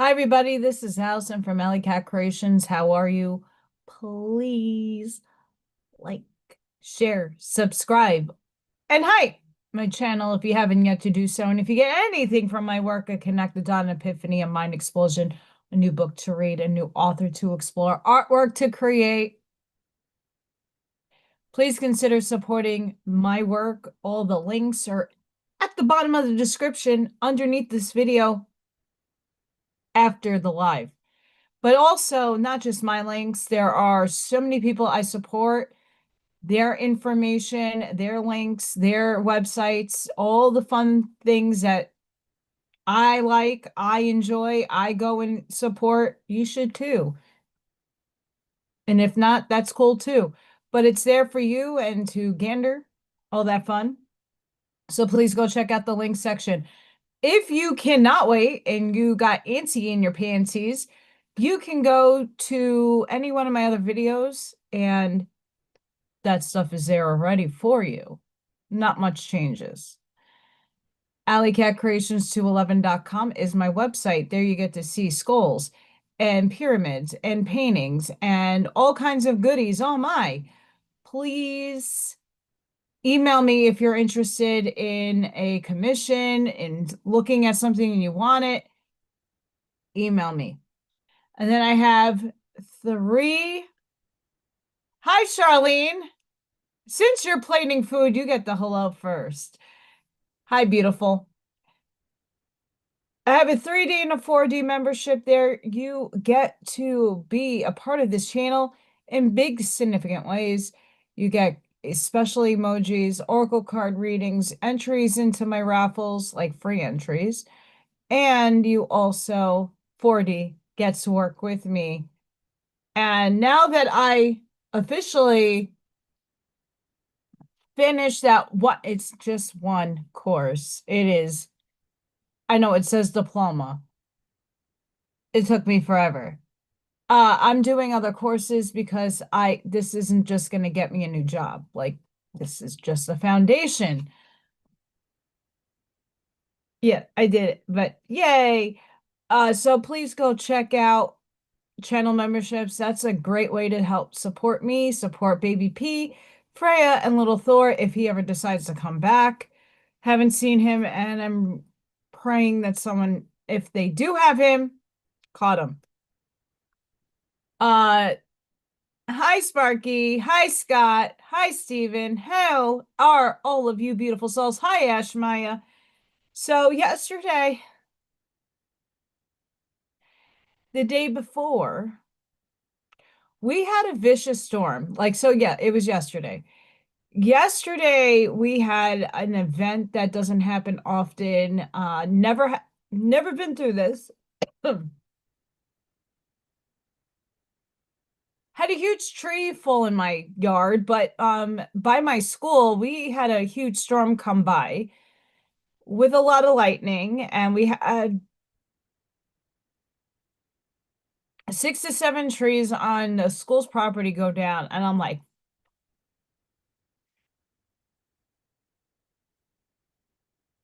Hi, everybody. This is Allison from AllyKat Creations. How are you? Please like, share, subscribe, and hi my channel if you haven't yet to do so. And if you get anything from my work, a connected dot, an epiphany, a mind explosion, a new book to read, a new author to explore, artwork to create, please consider supporting my work. All the links are at the bottom of the description underneath this video after the live. But also, not just my links, there are so many people I support, their information, their links, their websites, all the fun things that I like, I enjoy, I go and support. You should too. And if not, that's cool too. But it's there for you and to gander, all that fun. So please go check out the link section. If you cannot wait and you got antsy in your panties, you can go to any one of my other videos and that stuff is there already for you. Not much changes. AllyKatCreations211.com is my website. There you get to see skulls and pyramids and paintings and all kinds of goodies. Oh my. Please email me if you're interested in a commission, in looking at something and you want it. Email me. And then I have three. Hi, Charlene. Since you're plating food, you get the hello first. Hi, beautiful. I have a 3D and a 4D membership there. You get to be a part of this channel in big, significant ways. You get special emojis, oracle card readings, entries into my raffles, like free entries. And you also, 4D, gets to work with me. And now that I officially finished that, it's just one course. It is, I know it says diploma. It took me forever. I'm doing other courses because this isn't just going to get me a new job. Like, this is just a foundation. Yeah, I did it, but yay. So please go check out channel memberships. That's a great way to help support me, support Baby P, Freya, and Little Thor if he ever decides to come back. Haven't seen him, and I'm praying that someone, if they do have him, caught him. Hi, Sparky. Hi, Scott. Hi, Steven. How are all of you beautiful souls? Hi, Ash Maya. So, yesterday, the day before, we had a vicious storm. Like, so yeah, it was yesterday. Yesterday, we had an event that doesn't happen often. Never been through this. Had a huge tree fall in my yard, but by my school, we had a huge storm come by with a lot of lightning, and we had 6 to 7 trees on the school's property go down. And I'm like,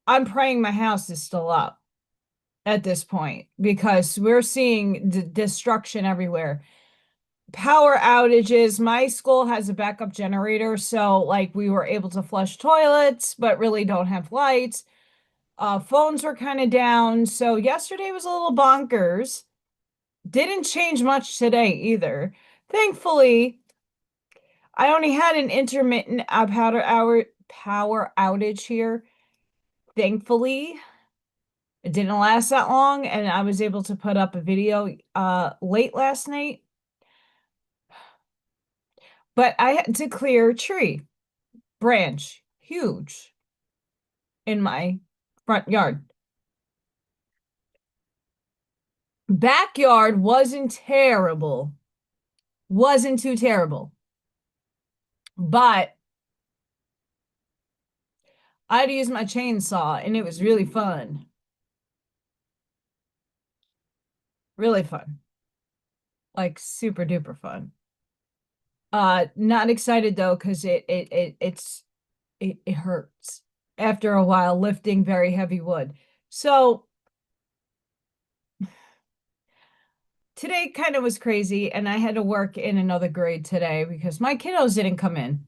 I'm praying my house is still up at this point because we're seeing destruction everywhere. Power outages. My school has a backup generator, so like we were able to flush toilets, but really don't have lights. Phones were kind of down. So yesterday was a little bonkers. Didn't change much today either. Thankfully, I only had an intermittent power outage here. Thankfully, it didn't last that long, and I was able to put up a video late last night. But I had to clear a tree, branch, huge, in my front yard. Backyard wasn't terrible. Wasn't too terrible. But I had to use my chainsaw, and it was really fun. Really fun. Like super duper fun. Not excited though, because it hurts after a while lifting very heavy wood. So today kind of was crazy, and I had to work in another grade today because my kiddos didn't come in.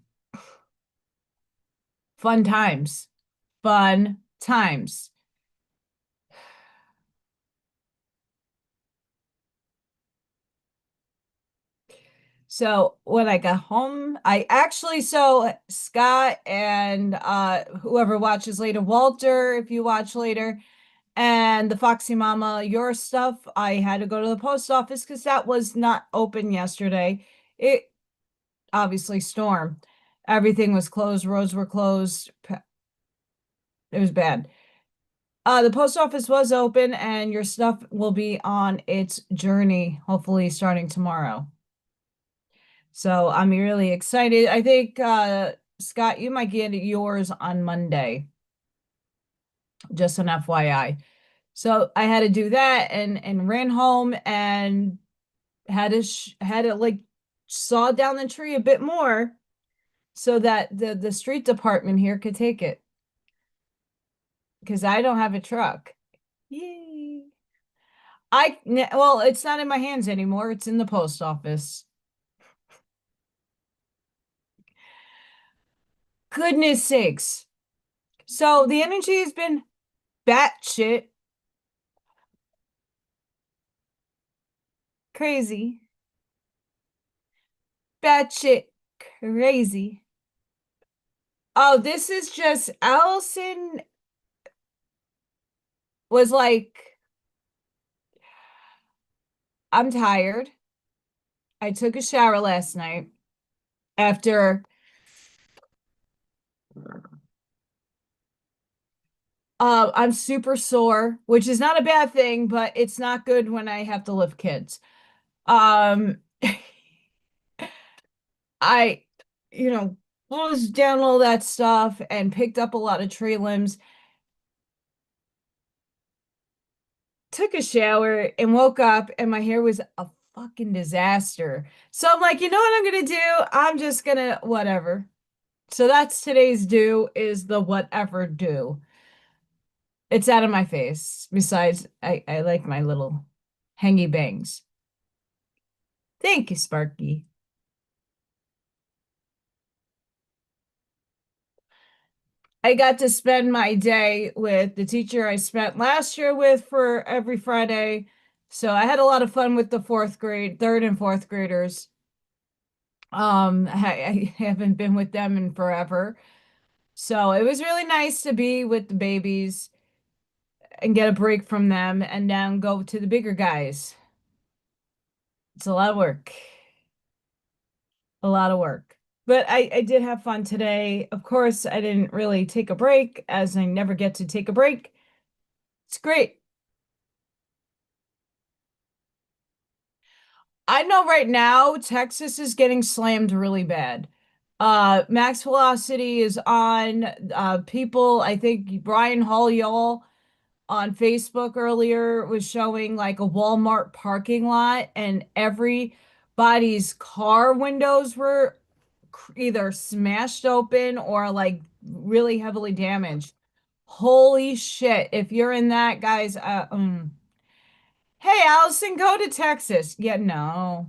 Fun times. Fun times. So when I got home, I actually so Scott and whoever watches later, Walter, if you watch later, and the Foxy Mama, your stuff, I had to go to the post office because that was not open yesterday. It obviously storm. Everything was closed, roads were closed. It was bad. The post office was open and your stuff will be on its journey, hopefully starting tomorrow. So I'm really excited. I think Scott, you might get yours on Monday. Just an FYI. So I had to do that and ran home and had to like saw down the tree a bit more so that the street department here could take it because I don't have a truck. Yay. Well, it's not in my hands anymore. It's in the post office. Goodness sakes. So the energy has been batshit crazy. Batshit crazy. Oh, this is just Allison was like, I'm tired. I took a shower last night after I'm super sore, which is not a bad thing, but it's not good when I have to lift kids. Um I closed down all that stuff and picked up a lot of tree limbs, took a shower and woke up and my hair was a fucking disaster. So I'm like, you know what I'm gonna do? I'm just gonna whatever. So that's today's do is the whatever do. It's out of my face. Besides, I like my little hangy bangs. Thank you, Sparky. I got to spend my day with the teacher I spent last year with for every Friday. So I had a lot of fun with the third and fourth graders. I haven't been with them in forever. So it was really nice to be with the babies and get a break from them and then go to the bigger guys. It's a lot of work. A lot of work. But I did have fun today. Of course, I didn't really take a break, as I never get to take a break. It's great. I know right now Texas is getting slammed really bad. Max velocity is on people. I think Brian Hall y'all on Facebook earlier was showing like a Walmart parking lot and everybody's car windows were either smashed open or like really heavily damaged. Holy shit. If you're in that, guys, hey, Allison, go to Texas. Yeah, no.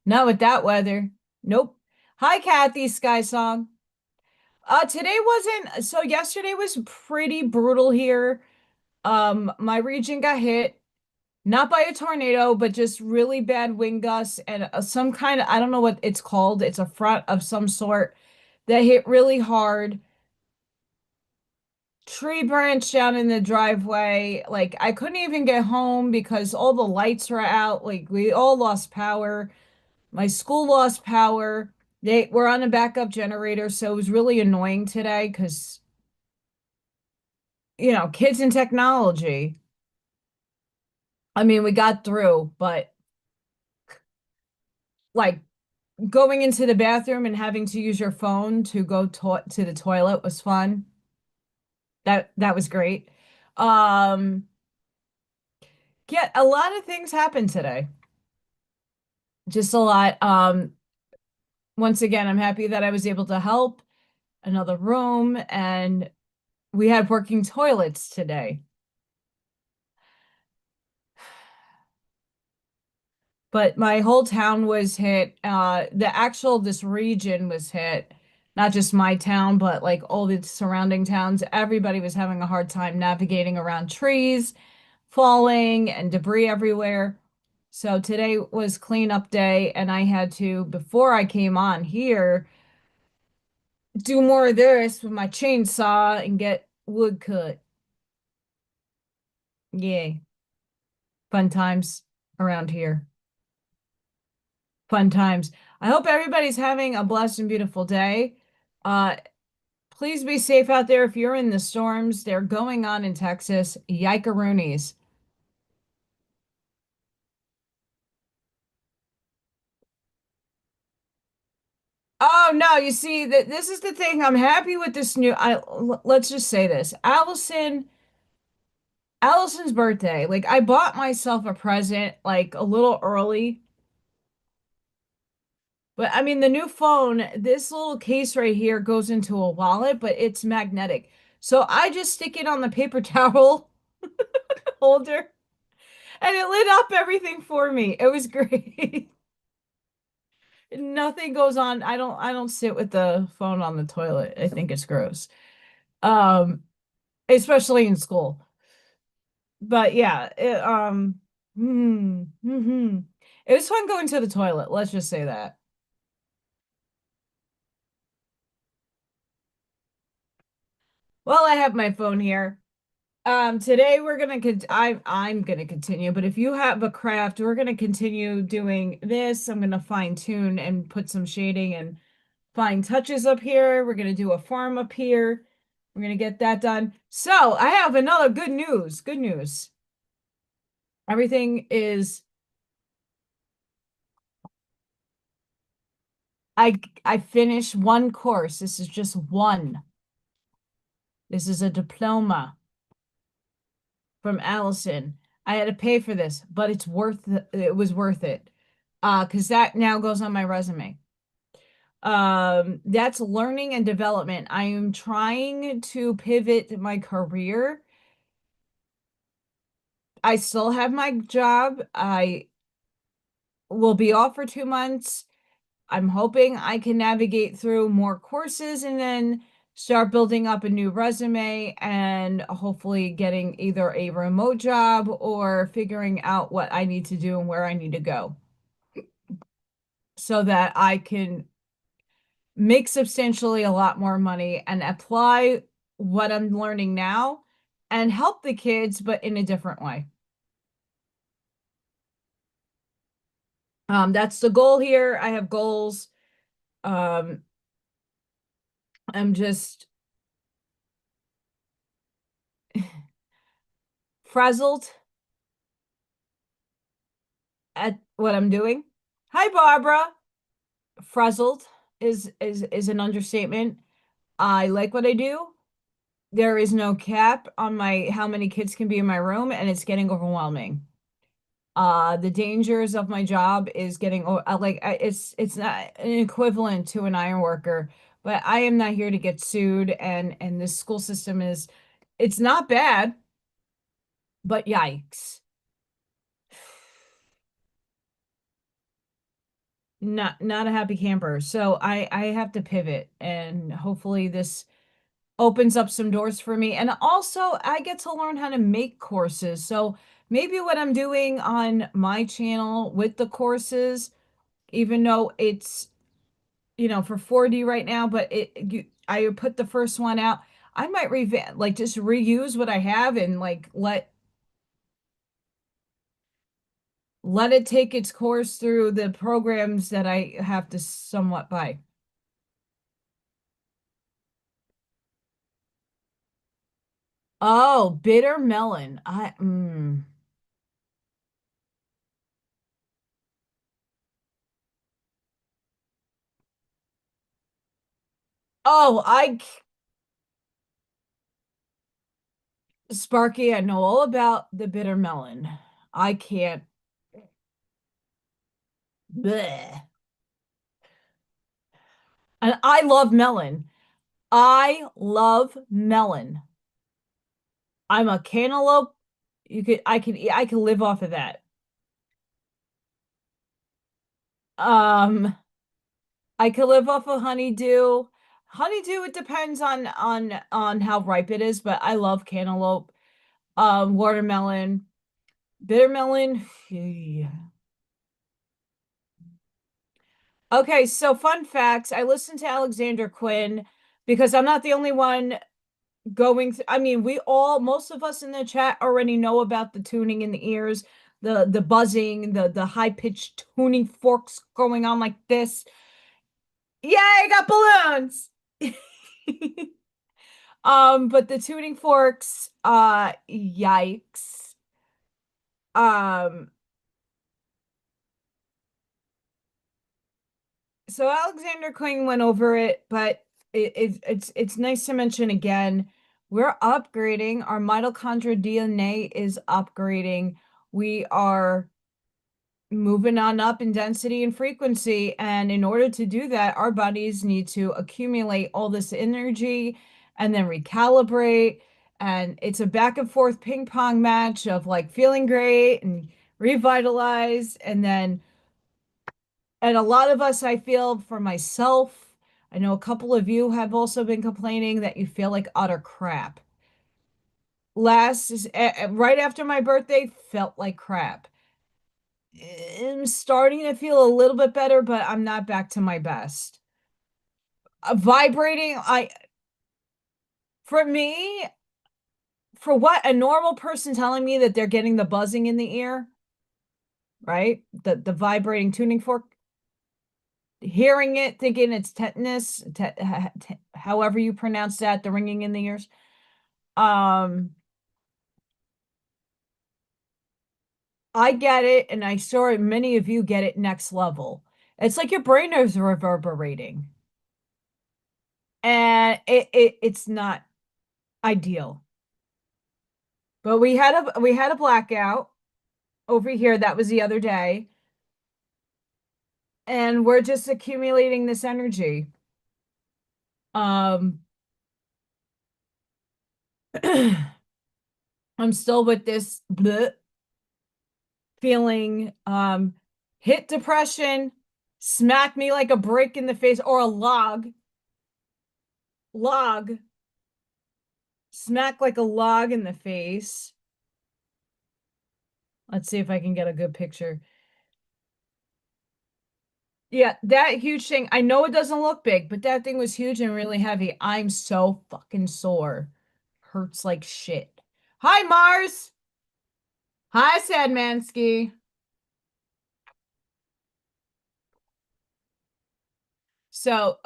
Not with that weather. Nope. Hi, Kathy, Sky Song. Today wasn't, so yesterday was pretty brutal here. My region got hit, not by a tornado, but just really bad wind gusts and some kind of, I don't know what it's called. It's a front of some sort that hit really hard. Tree branch down in the driveway. Like I couldn't even get home because all the lights were out. Like we all lost power. My school lost power. They were on a backup generator, so it was really annoying today because, kids and technology. I mean, we got through, but like going into the bathroom and having to use your phone to go to the toilet was fun. That was great. Um, yeah, a lot of things happened today. Just a lot. Once again, I'm happy that I was able to help another room and we had working toilets today. but my whole town was hit. This region was hit, not just my town, but like all the surrounding towns. Everybody was having a hard time navigating around trees, falling, and debris everywhere. So today was cleanup day, and I had to, before I came on here, do more of this with my chainsaw and get wood cut. Yay. Fun times around here. Fun times. I hope everybody's having a blessed and beautiful day. Uh, please be safe out there if you're in the storms. They're going on in Texas. Yikaroonies. Oh no, you see that this is the thing. I'm happy with this new let's just say this. Allison's birthday. Like I bought myself a present like a little early. But I mean, the new phone, this little case right here goes into a wallet, but it's magnetic. So I just stick it on the paper towel holder and it lit up everything for me. It was great. Nothing goes on. I don't sit with the phone on the toilet. I think it's gross. Um, Especially in school. But yeah, it was fun going to the toilet. Let's just say that. Well, I have my phone here. Today we're gonna I'm gonna continue, but if you have a craft, we're gonna continue doing this. I'm gonna fine tune and put some shading and fine touches up here. We're gonna do a farm up here. We're gonna get that done. So I have another good news. Good news. Everything is I finished one course. This is just one. This is a diploma from Allison. I had to pay for this, but it was worth it. Because that now goes on my resume. That's learning and development. I am trying to pivot my career. I still have my job. I will be off for 2 months. I'm hoping I can navigate through more courses and then start building up a new resume and hopefully getting either a remote job or figuring out what I need to do and where I need to go so that I can make substantially a lot more money and apply what I'm learning now and help the kids, but in a different way. That's the goal here. I have goals. Um, I'm just frazzled at what I'm doing. Hi, Barbara. Frazzled is an understatement. I like what I do. There is no cap on my how many kids can be in my room, and it's getting overwhelming. The dangers of my job is getting it's not an equivalent to an iron worker, but I am not here to get sued, and this school system is it's not bad, but yikes. Not a happy camper. So I have to pivot and hopefully this opens up some doors for me. And also I get to learn how to make courses. So maybe what I'm doing on my channel with the courses, even though it's, for 4D right now, but I put the first one out. I might revamp, like just reuse what I have and like let it take its course through the programs that I have to somewhat buy. Oh, bitter melon. Oh, Sparky, I know all about the bitter melon. I can't. Bleh. And I love melon. I love melon. I'm a cantaloupe. I can live off of that. I could live off of honeydew. Honeydew, it depends on how ripe it is, but I love cantaloupe, watermelon, bittermelon. Okay, so fun facts. I listened to Alexander Quinn because I'm not the only one going through. I mean, most of us in the chat already know about the tuning in the ears, the buzzing, the high-pitched tuning forks going on like this. Yay, I got balloons. But the tuning forks, yikes. Um, so Alexander Quinn went over it, but it's nice to mention again, we're upgrading. Our mitochondrial DNA is upgrading. We are moving on up in density and frequency. And in order to do that, our bodies need to accumulate all this energy and then recalibrate. And it's a back and forth ping pong match of like feeling great and revitalized. And a lot of us, I feel for myself, I know a couple of you have also been complaining that you feel like utter crap. Right after my birthday, felt like crap. I'm starting to feel a little bit better, but I'm not back to my best. Vibrating, for me, for what a normal person telling me that they're getting the buzzing in the ear, right? The vibrating tuning fork, hearing it, thinking it's tetanus, however you pronounce that, the ringing in the ears. I get it, and I saw many of you get it next level. It's like your brain is reverberating, and it's not ideal. But we had a blackout over here. That was the other day. And we're just accumulating this energy. Um I'm still with this bleh feeling, hit depression, smack me like a brick in the face or a log, smack like a log in the face. Let's see if I can get a good picture. Yeah, that huge thing. I know it doesn't look big, but that thing was huge and really heavy. I'm so fucking sore. Hurts like shit. Hi, Mars. Hi, Sadmansky. So,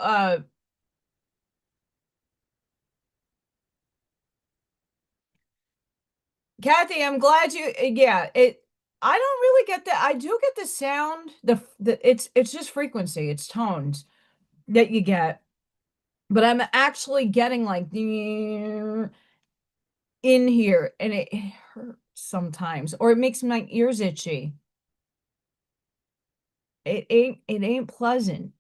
Kathy, I'm glad yeah, I don't really get that. I do get the sound, it's just frequency, it's tones that you get, but I'm actually getting like in here and it hurts sometimes, or it makes my ears itchy. It ain't pleasant.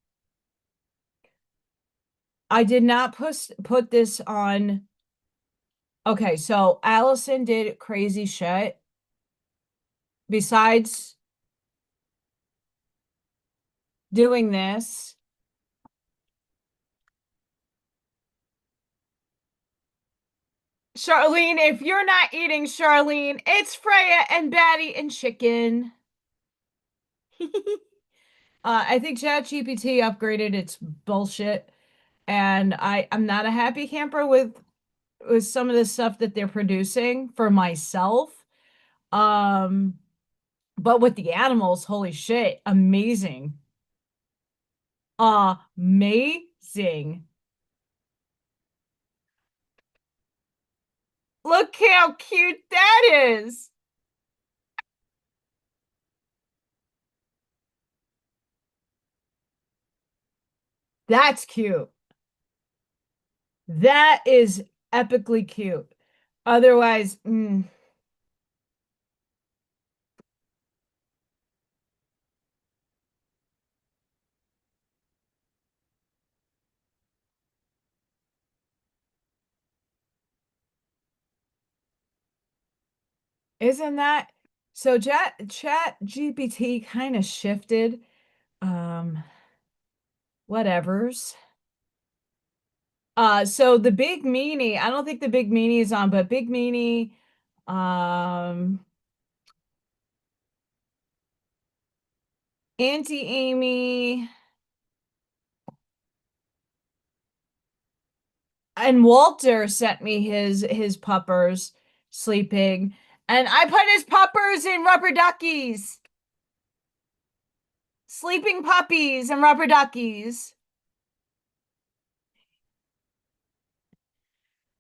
I did not put this on. Okay, so Allison did crazy shit. Besides doing this, Charlene, if you're not eating, Charlene, it's Freya and Batty and chicken. I think ChatGPT upgraded its bullshit, and I'm not a happy camper with some of the stuff that they're producing for myself. Um, but with the animals, holy shit, amazing. Amazing. Look how cute that is. That's cute. That is epically cute. Otherwise, isn't that so? Chat GPT kind of shifted Um, whatevers. So the big meanie, I don't think the big meanie is on, but big meanie, Auntie Amy and Walter sent me his puppers sleeping, and I put his puppers in rubber duckies. Sleeping puppies and rubber duckies.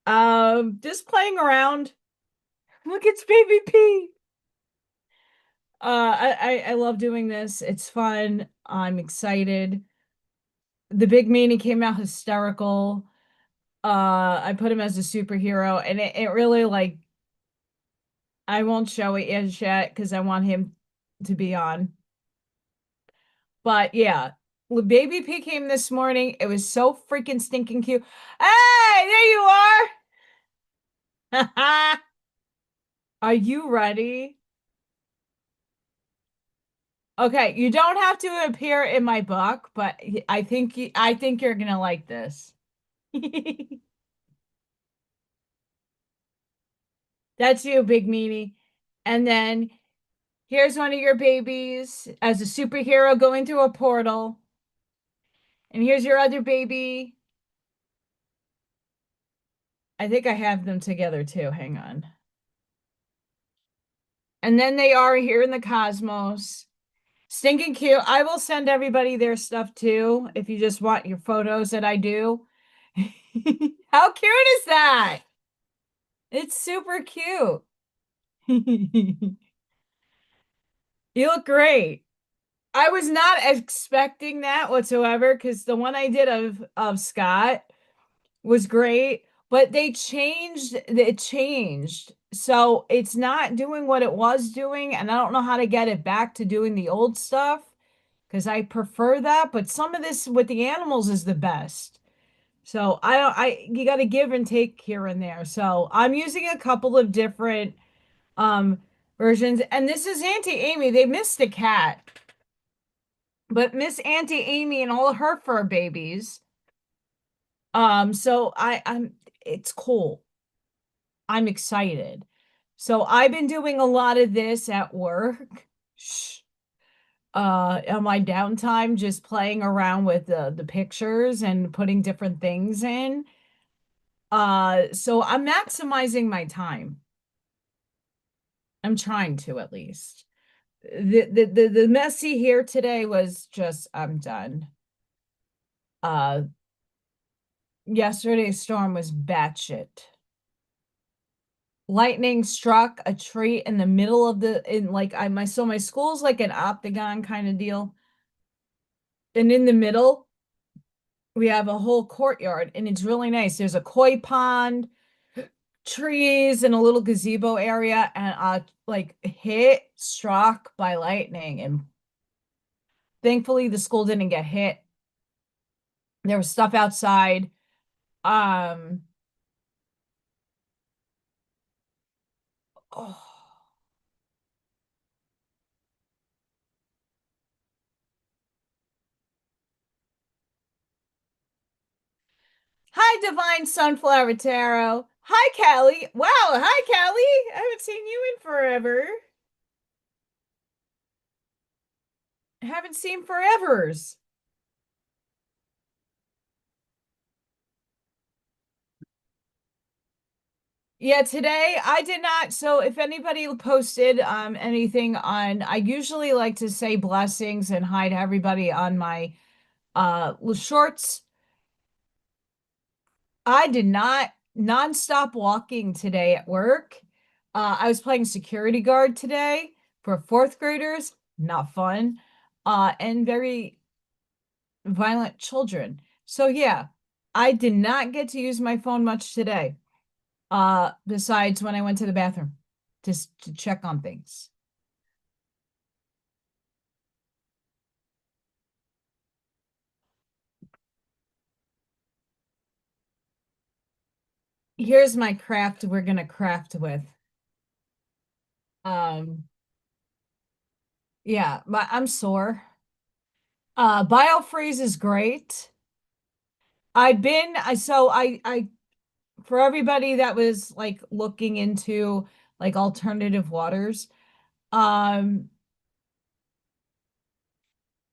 Just playing around. Look, it's baby P. I love doing this. It's fun. I'm excited. The big meanie came out hysterical. I put him as a superhero, and it really like I won't show it yet because I want him to be on. But yeah, baby P came this morning. It was so freaking stinking cute. Hey, there you are. Are you ready? Okay, you don't have to appear in my book, but I think you're gonna like this. That's you, big meanie. And then here's one of your babies as a superhero going through a portal. And here's your other baby. I think I have them together too. Hang on. And then they are here in the cosmos. Stinking cute. I will send everybody their stuff too if you just want your photos that I do. How cute is that? It's super cute. You look great. I was not expecting that whatsoever because the one I did of Scott was great, but they changed it changed. So it's not doing what it was doing, and I don't know how to get it back to doing the old stuff because I prefer that, but some of this with the animals is the best. So I don't I you got to give and take here and there. So I'm using a couple of different um versions, and this is Auntie Amy. They missed a cat, but Miss Auntie Amy and all her fur babies. So I'm it's cool. I'm excited. So I've been doing a lot of this at work. Shh. On my downtime, just playing around with the pictures and putting different things in. So I'm maximizing my time. I'm trying to at least. The messy here today was just I'm done. Uh Yesterday's storm was batshit. Lightning struck a tree in the middle of the in like I my so my school's like an octagon kind of deal. And in the middle, we have a whole courtyard and it's really nice. There's a koi pond, trees, and a little gazebo area, and like hit struck by lightning. And thankfully the school didn't get hit. There was stuff outside. Um oh. Hi, Divine Sunflower Tarot. Hi, Callie. Wow, hi, Callie. I haven't seen you in forever. I haven't seen forevers. Yeah, today I did not. So if anybody posted anything on, I usually like to say blessings and hi to everybody on my shorts. I did not nonstop walking today at work. I was playing security guard today for fourth graders, not fun, and very violent children. So yeah, I did not get to use my phone much today. Besides when I went to the bathroom just to check on things. Here's my craft we're gonna craft with. Um, yeah, I'm sore. Biofreeze is great. I for everybody that was like looking into like alternative waters, um,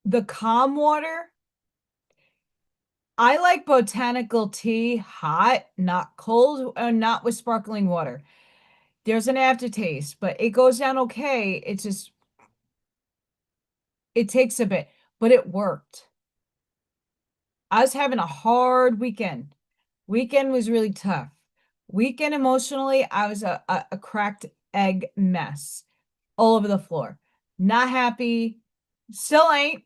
the calm water, I like botanical tea hot, not cold, not with sparkling water. There's an aftertaste, but it goes down okay. It's just, it takes a bit, but it worked. I was having a hard weekend. Weekend was really tough. Weekend emotionally, I was a cracked egg mess all over the floor. Not happy. Still ain't.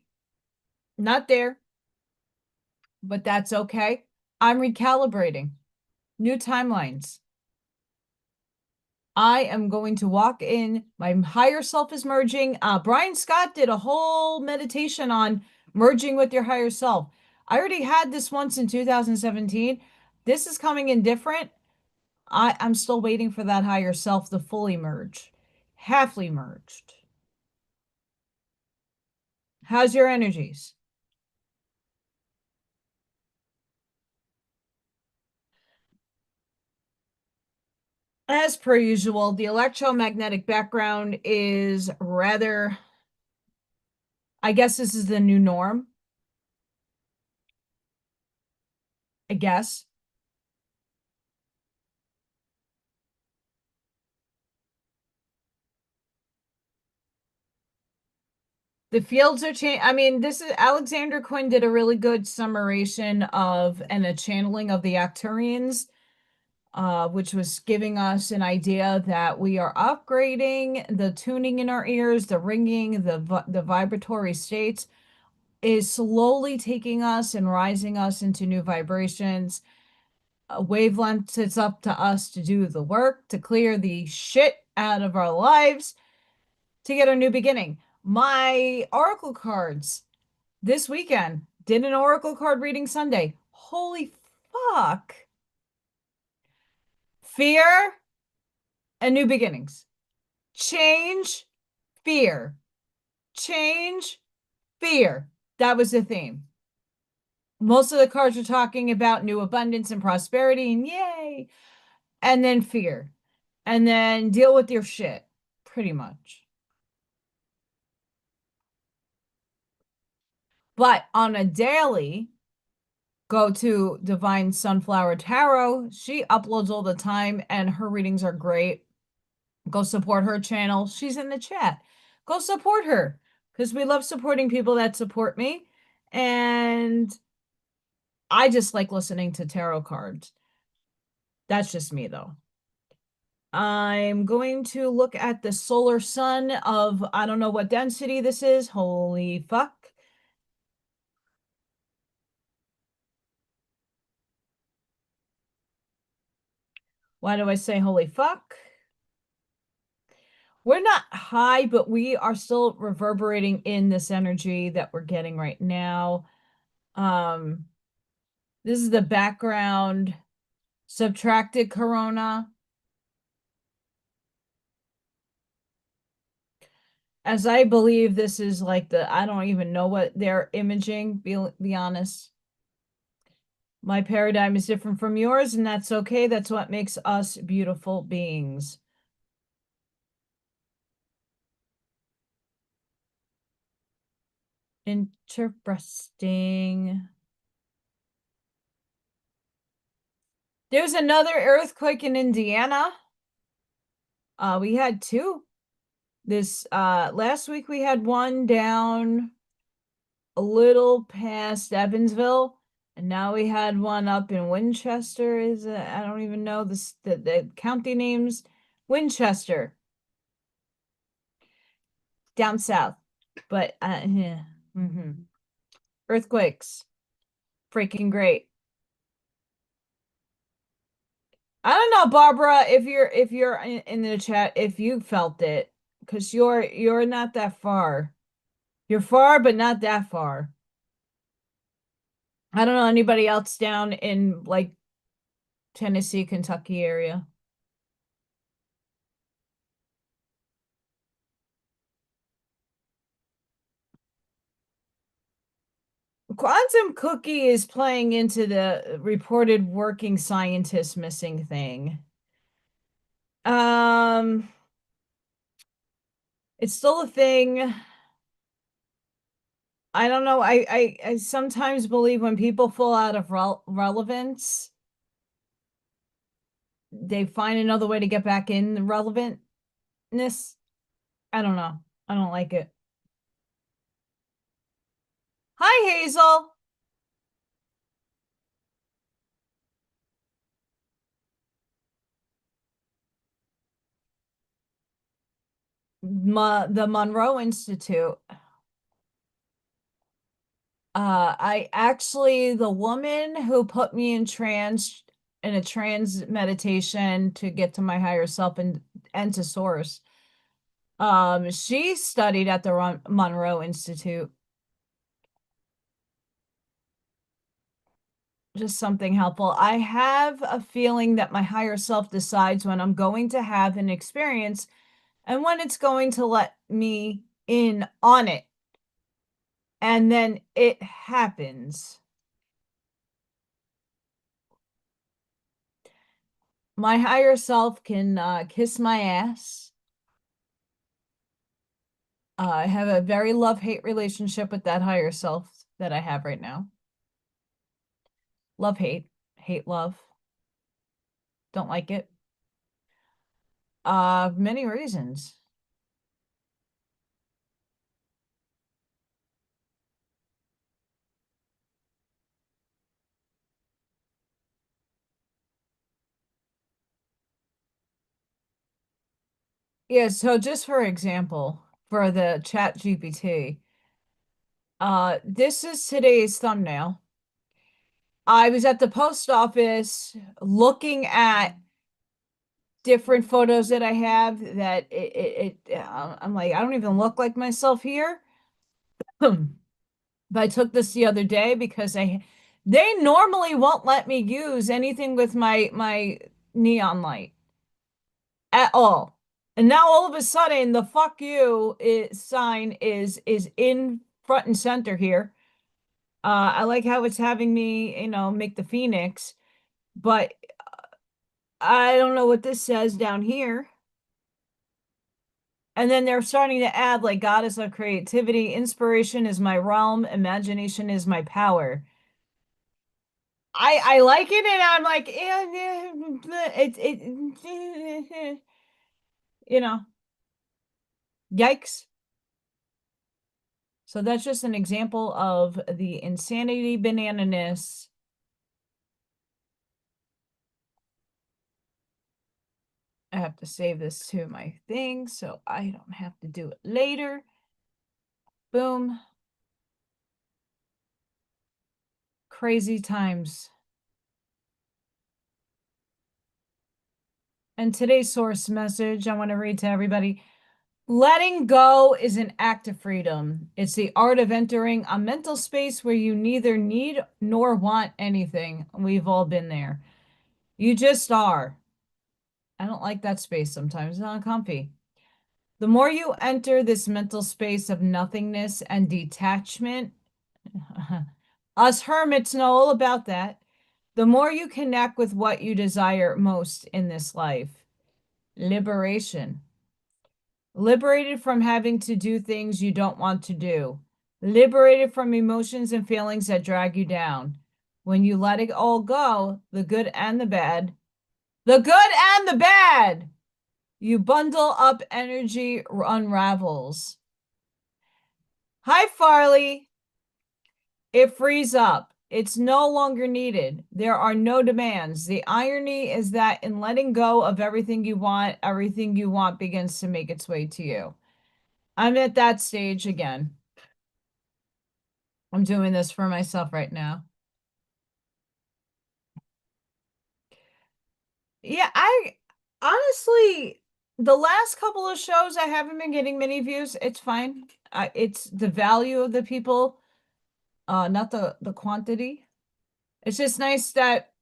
Not there. But that's okay. I'm recalibrating. New timelines. I am going to walk in. My higher self is merging. Brian Scott did a whole meditation on merging with your higher self. I already had this once in 2017. This is coming in different. I'm still waiting for that higher self to fully merge. Halfly merged. How's your energies? As per usual, the electromagnetic background is rather, I guess this is the new norm. I guess. The fields are changing. I mean, this is Alexander Quinn did a really good summation of and a channeling of the Arcturians, which was giving us an idea that we are upgrading the tuning in our ears, the ringing, the vibratory states is slowly taking us and rising us into new vibrations. Wavelengths, it's up to us to do the work, to clear the shit out of our lives, to get a new beginning. My oracle cards this weekend did an oracle card reading Sunday. Holy fuck. Fear and new beginnings. Change, fear. Change, fear. That was the theme. Most of the cards are talking about new abundance and prosperity and yay. And then fear. And then deal with your shit, pretty much. But on a daily, go to Divine Sunflower Tarot. She uploads all the time and her readings are great. Go support her channel. She's in the chat. Go support her because we love supporting people that support me. And I just like listening to tarot cards. That's just me, though. I'm going to look at the solar sun of, I don't know what density this is. Holy fuck. Why do I say holy fuck? We're not high, but we are still reverberating in this energy that we're getting right now. This is the background subtracted corona. As I believe this is like I don't even know what they're imaging, be honest. My paradigm is different from yours, and that's okay. That's what makes us beautiful beings. Interesting. There's another earthquake in Indiana. We had two. This last week we had one down a little past Evansville, and now we had one up in Winchester. I don't even know the county names. Winchester, down south, but yeah. Earthquakes, freaking great. I don't know, Barbara, if you're in the chat, if you felt it, because you're not that far. You're far, but not that far. I don't know anybody else down in like Tennessee, Kentucky area. Quantum Cookie is playing into the reported working scientist missing thing. It's still a thing. I don't know. I sometimes believe when people fall out of relevance, they find another way to get back in the relevantness. I don't know. I don't like it. Hi, Hazel. The Monroe Institute. I actually, the woman who put me in a trance meditation to get to my higher self and to source, she studied at the Monroe Institute. Just something helpful. I have a feeling that my higher self decides when I'm going to have an experience and when it's going to let me in on it. And then it happens. My higher self can kiss my ass. I have a very love-hate relationship with that higher self that I have right now. Love-hate. Hate love. Don't like it. Many reasons. Yeah, so just for example, for the Chat GPT, this is today's thumbnail. I was at the post office looking at different photos that I have that I'm like, I don't even look like myself here. But I took this the other day because they normally won't let me use anything with my neon light at all. And now all of a sudden the fuck you sign is in front and center here. I like how it's having me, make the Phoenix, but I don't know what this says down here. And then they're starting to add like goddess of creativity, inspiration is my realm, imagination is my power. I like it, and I'm like, you know, yikes. So that's just an example of the insanity banananess. I have to save this to my thing so I don't have to do it later. Boom. Crazy times. And today's source message I want to read to everybody. Letting go is an act of freedom. It's the art of entering a mental space where you neither need nor want anything. We've all been there. You just are. I don't like that space sometimes. It's not comfy. The more you enter this mental space of nothingness and detachment, us hermits know all about that, the more you connect with what you desire most in this life. Liberation. Liberated from having to do things you don't want to do. Liberated from emotions and feelings that drag you down. When you let it all go, the good and the bad, you bundle up energy unravels. Hi, Farley. It frees up. It's no longer needed. There are no demands. The irony is that in letting go of everything you want begins to make its way to you. I'm at that stage again. I'm doing this for myself right now. Yeah, I honestly, the last couple of shows I haven't been getting many views. It's fine. It's the value of the people, not the quantity. It's just nice that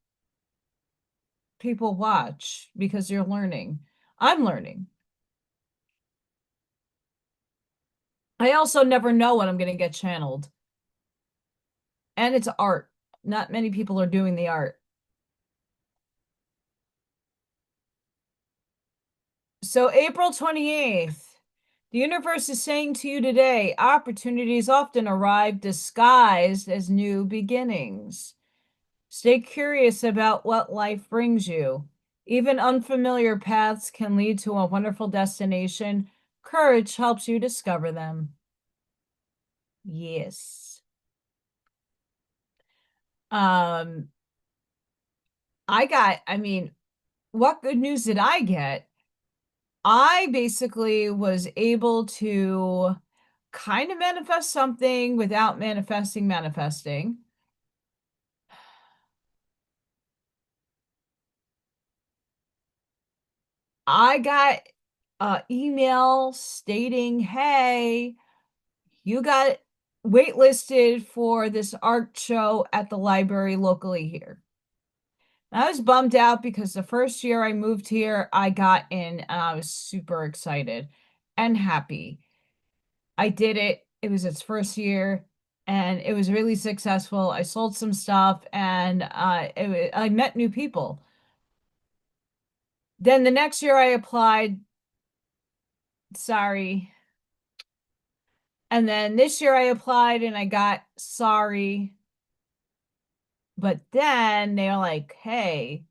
people watch because you're learning. I'm learning. I also never know when I'm going to get channeled. And it's art. Not many people are doing the art. So April 28th, the universe is saying to you today, opportunities often arrive disguised as new beginnings. Stay curious about what life brings you. Even unfamiliar paths can lead to a wonderful destination. Courage helps you discover them. Yes. Um, I mean, what good news did I get? I basically was able to kind of manifest something without manifesting. I got an email stating, hey, you got waitlisted for this art show at the library locally here. I was bummed out because the first year I moved here, I got in and I was super excited and happy. I did it. It was its first year and it was really successful. I sold some stuff and I met new people. Then the next year I applied. Sorry. And then this year I applied and I got sorry. But then they're like, hey,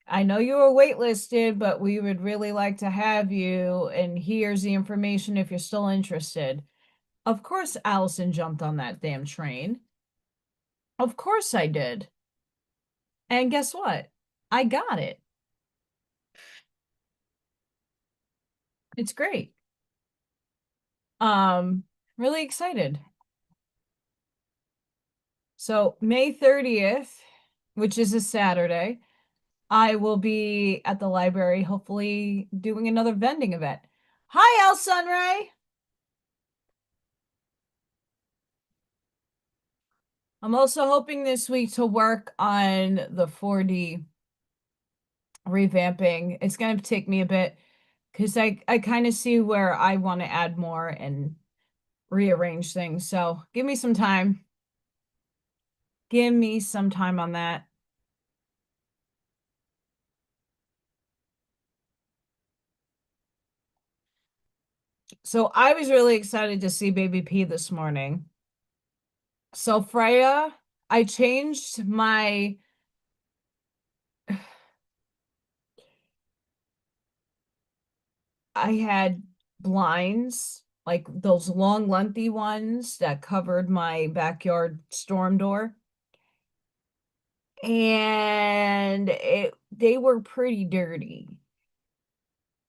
I know you were waitlisted, but we would really like to have you. And here's the information if you're still interested. Of course, Allison jumped on that damn train. Of course I did. And guess what? I got it. It's great. Really excited. So May 30th, which is a Saturday, I will be at the library, hopefully doing another vending event. Hi, El Sunray. I'm also hoping this week to work on the 4D revamping. It's going to take me a bit because I kind of see where I want to add more and rearrange things. So give me some time. Give me some time on that. So I was really excited to see Baby P this morning. So Freya, I changed my I had blinds, like those long, lengthy ones that covered my backyard storm door. And they were pretty dirty.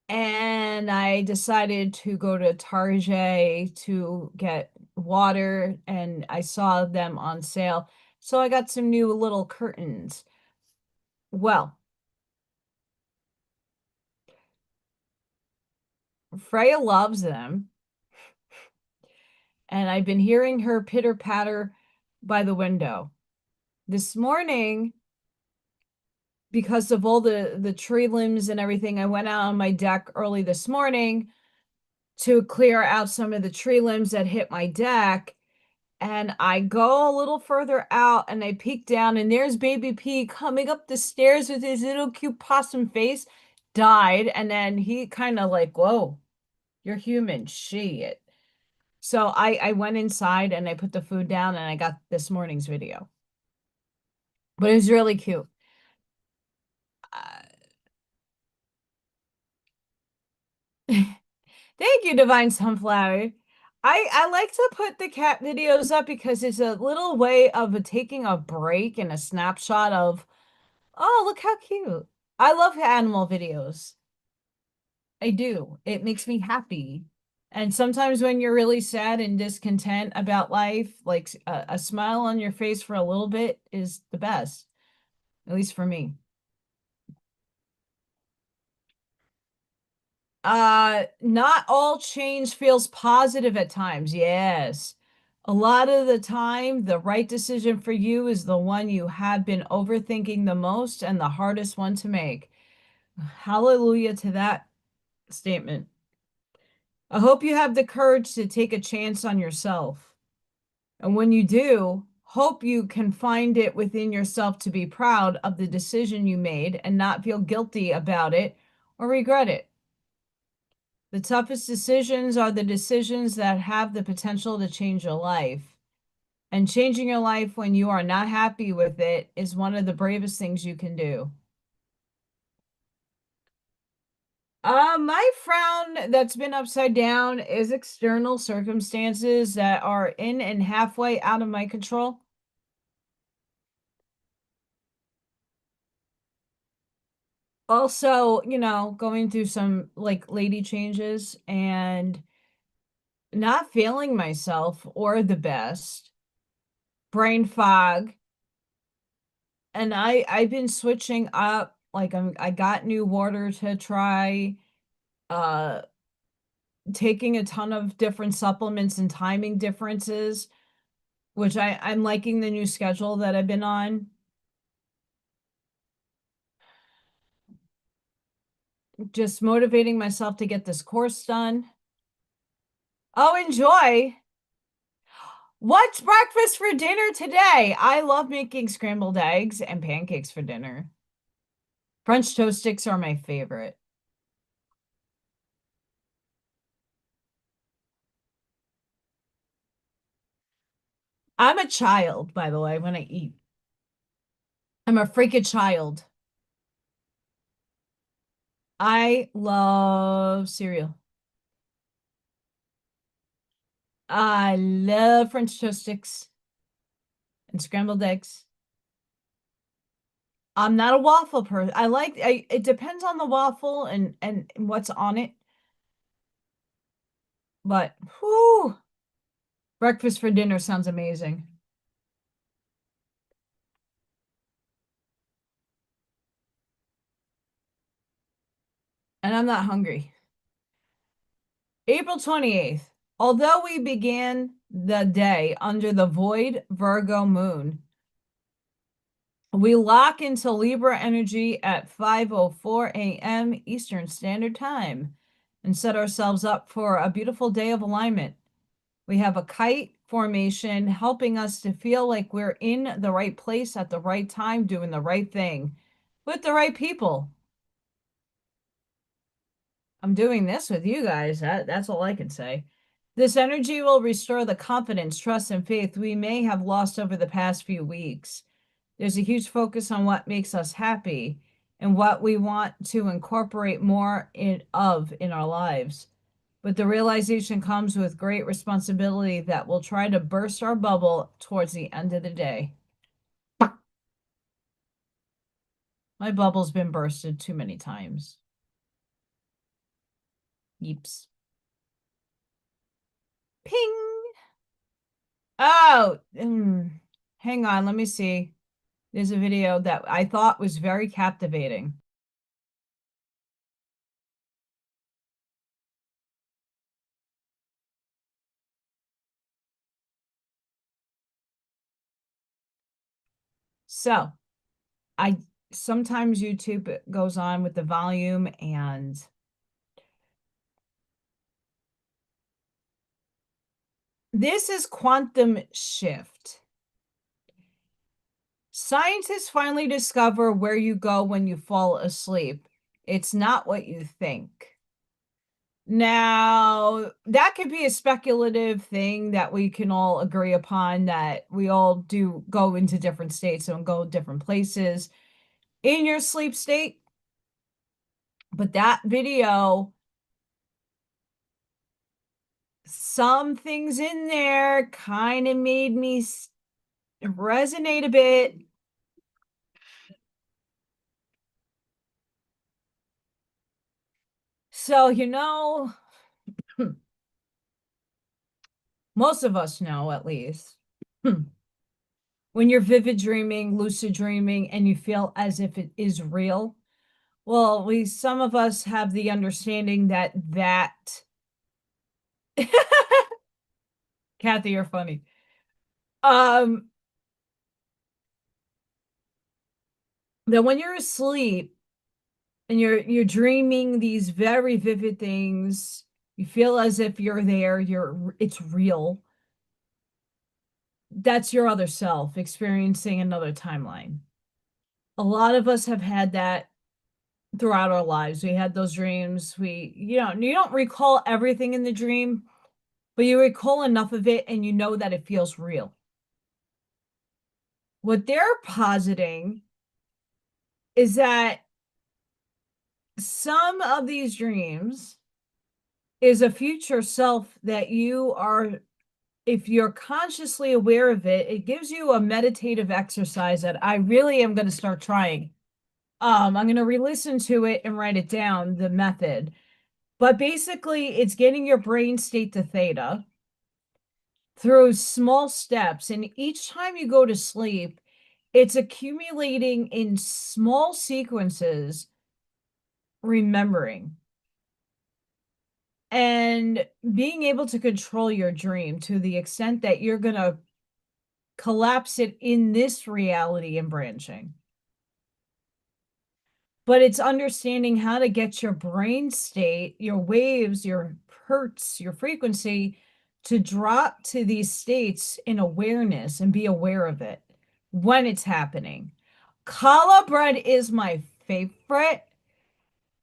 And I decided to go to Target to get water, and I saw them on sale. So I got some new little curtains. Well, Freya loves them, and I've been hearing her pitter patter by the window. This morning, because of all the tree limbs and everything, I went out on my deck early this morning to clear out some of the tree limbs that hit my deck. And I go a little further out and I peek down, and there's Baby P coming up the stairs with his little cute possum face. Died. And then he kind of like, whoa, you're human. Shit. So I went inside and I put the food down and I got this morning's video. But it was really cute. Thank you, Divine Sunflower. I like to put the cat videos up because it's a little way of taking a break and a snapshot of, oh, look how cute. I love animal videos. I do. It makes me happy. And sometimes when you're really sad and discontent about life, like a smile on your face for a little bit is the best, at least for me. Not all change feels positive at times. Yes. A lot of the time, the right decision for you is the one you have been overthinking the most and the hardest one to make. Hallelujah to that statement. I hope you have the courage to take a chance on yourself. And when you do, hope you can find it within yourself to be proud of the decision you made and not feel guilty about it or regret it. The toughest decisions are the decisions that have the potential to change your life. And changing your life when you are not happy with it is one of the bravest things you can do. My frown that's been upside down is external circumstances that are in and halfway out of my control. Also, going through some like lady changes and not feeling myself or the best, brain fog. And I've been switching up, like I got new water to try, uh taking a ton of different supplements and timing differences, which I'm liking the new schedule that I've been on. Just motivating myself to get this course done. Oh, enjoy. What's breakfast for dinner today? I love making scrambled eggs and pancakes for dinner. French toast sticks are my favorite. I'm a child, by the way, when I eat. I'm a freaking child. I love cereal. I love French toast sticks and scrambled eggs. I'm not a waffle person. It depends on the waffle and what's on it. But whew, breakfast for dinner sounds amazing. And I'm not hungry. April 28th. Although we began the day under the void Virgo moon, we lock into Libra energy at 5:04 a.m. Eastern Standard Time and set ourselves up for a beautiful day of alignment. We have a kite formation helping us to feel like we're in the right place at the right time, doing the right thing with the right people. I'm doing this with you guys. That's all I can say. This energy will restore the confidence, trust, and faith we may have lost over the past few weeks. There's a huge focus on what makes us happy and what we want to incorporate more in our lives. But the realization comes with great responsibility that we'll try to burst our bubble towards the end of the day. My bubble's been bursted too many times. Yeeps. Ping! Oh, hang on, let me see. There's a video that I thought was very captivating. So, I sometimes YouTube goes on with the volume, and this is quantum shift. Scientists finally discover where you go when you fall asleep. It's not what you think. Now, that could be a speculative thing that we can all agree upon, that we all do go into different states and go different places in your sleep state. But that video, some things in there kind of made me resonate a bit. So, most of us know, at least, when you're vivid dreaming, lucid dreaming, and you feel as if it is real. Well, some of us have the understanding that Kathy, you're funny. That when you're asleep and you're dreaming these very vivid things, you feel as if you're there, it's real. that's your other self experiencing another timeline. A lot of us have had that throughout our lives. We had those dreams. You don't recall everything in the dream, but you recall enough of it and you know that it feels real. What they're positing is that some of these dreams is a future self that you are, if you're consciously aware of it, it gives you a meditative exercise that I really am going to start trying. I'm going to re-listen to it and write it down, the method. But basically, it's getting your brain state to theta through small steps. And each time you go to sleep, it's accumulating in small sequences, remembering and being able to control your dream to the extent that you're going to collapse it in this reality and branching. But it's understanding how to get your brain state, your waves, your hertz, your frequency to drop to these states in awareness and be aware of it when it's happening. Challah bread is my favorite.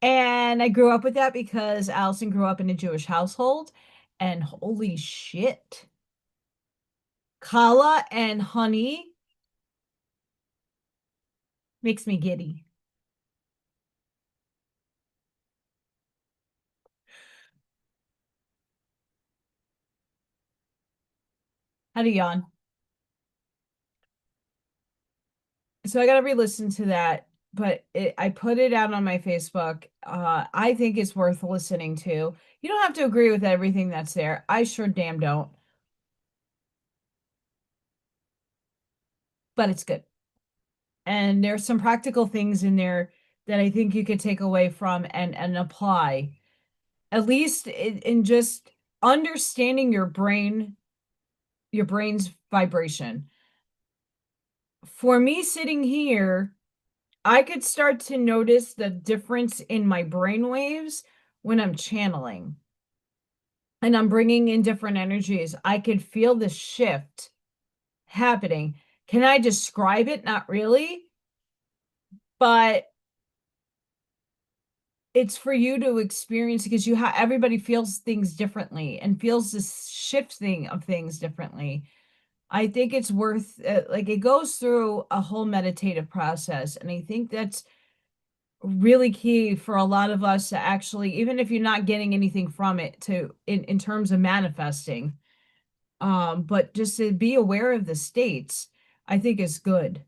And I grew up with that because Allison grew up in a Jewish household. And holy shit. Challah and honey makes me giddy. How do you yawn? So I got to re-listen to that, but I put it out on my Facebook. I think it's worth listening to. You don't have to agree with everything that's there. I sure damn don't. But it's good. And there's some practical things in there that I think you could take away from and apply, at least in just understanding your brain's vibration. For me sitting here, I could start to notice the difference in my brain waves when I'm channeling and I'm bringing in different energies. I could feel the shift happening. Can I describe it? Not really, but it's for you to experience because everybody feels things differently and feels this shifting of things differently. I think it's worth like it goes through a whole meditative process, and I think that's really key for a lot of us to actually, even if you're not getting anything from it, to in terms of manifesting, but just to be aware of the states, I think is good.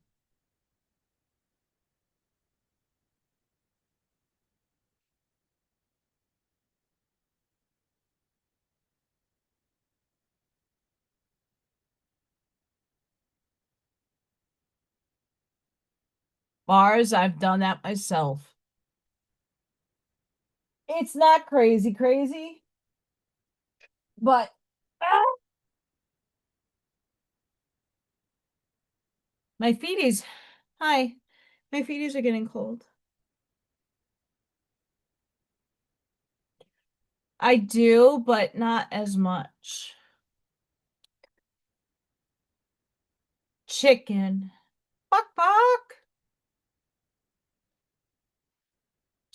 Bars, I've done that myself. It's not crazy, crazy, but my feeties, hi, my feeties are getting cold. I do, but not as much. Chicken. Buck, buck.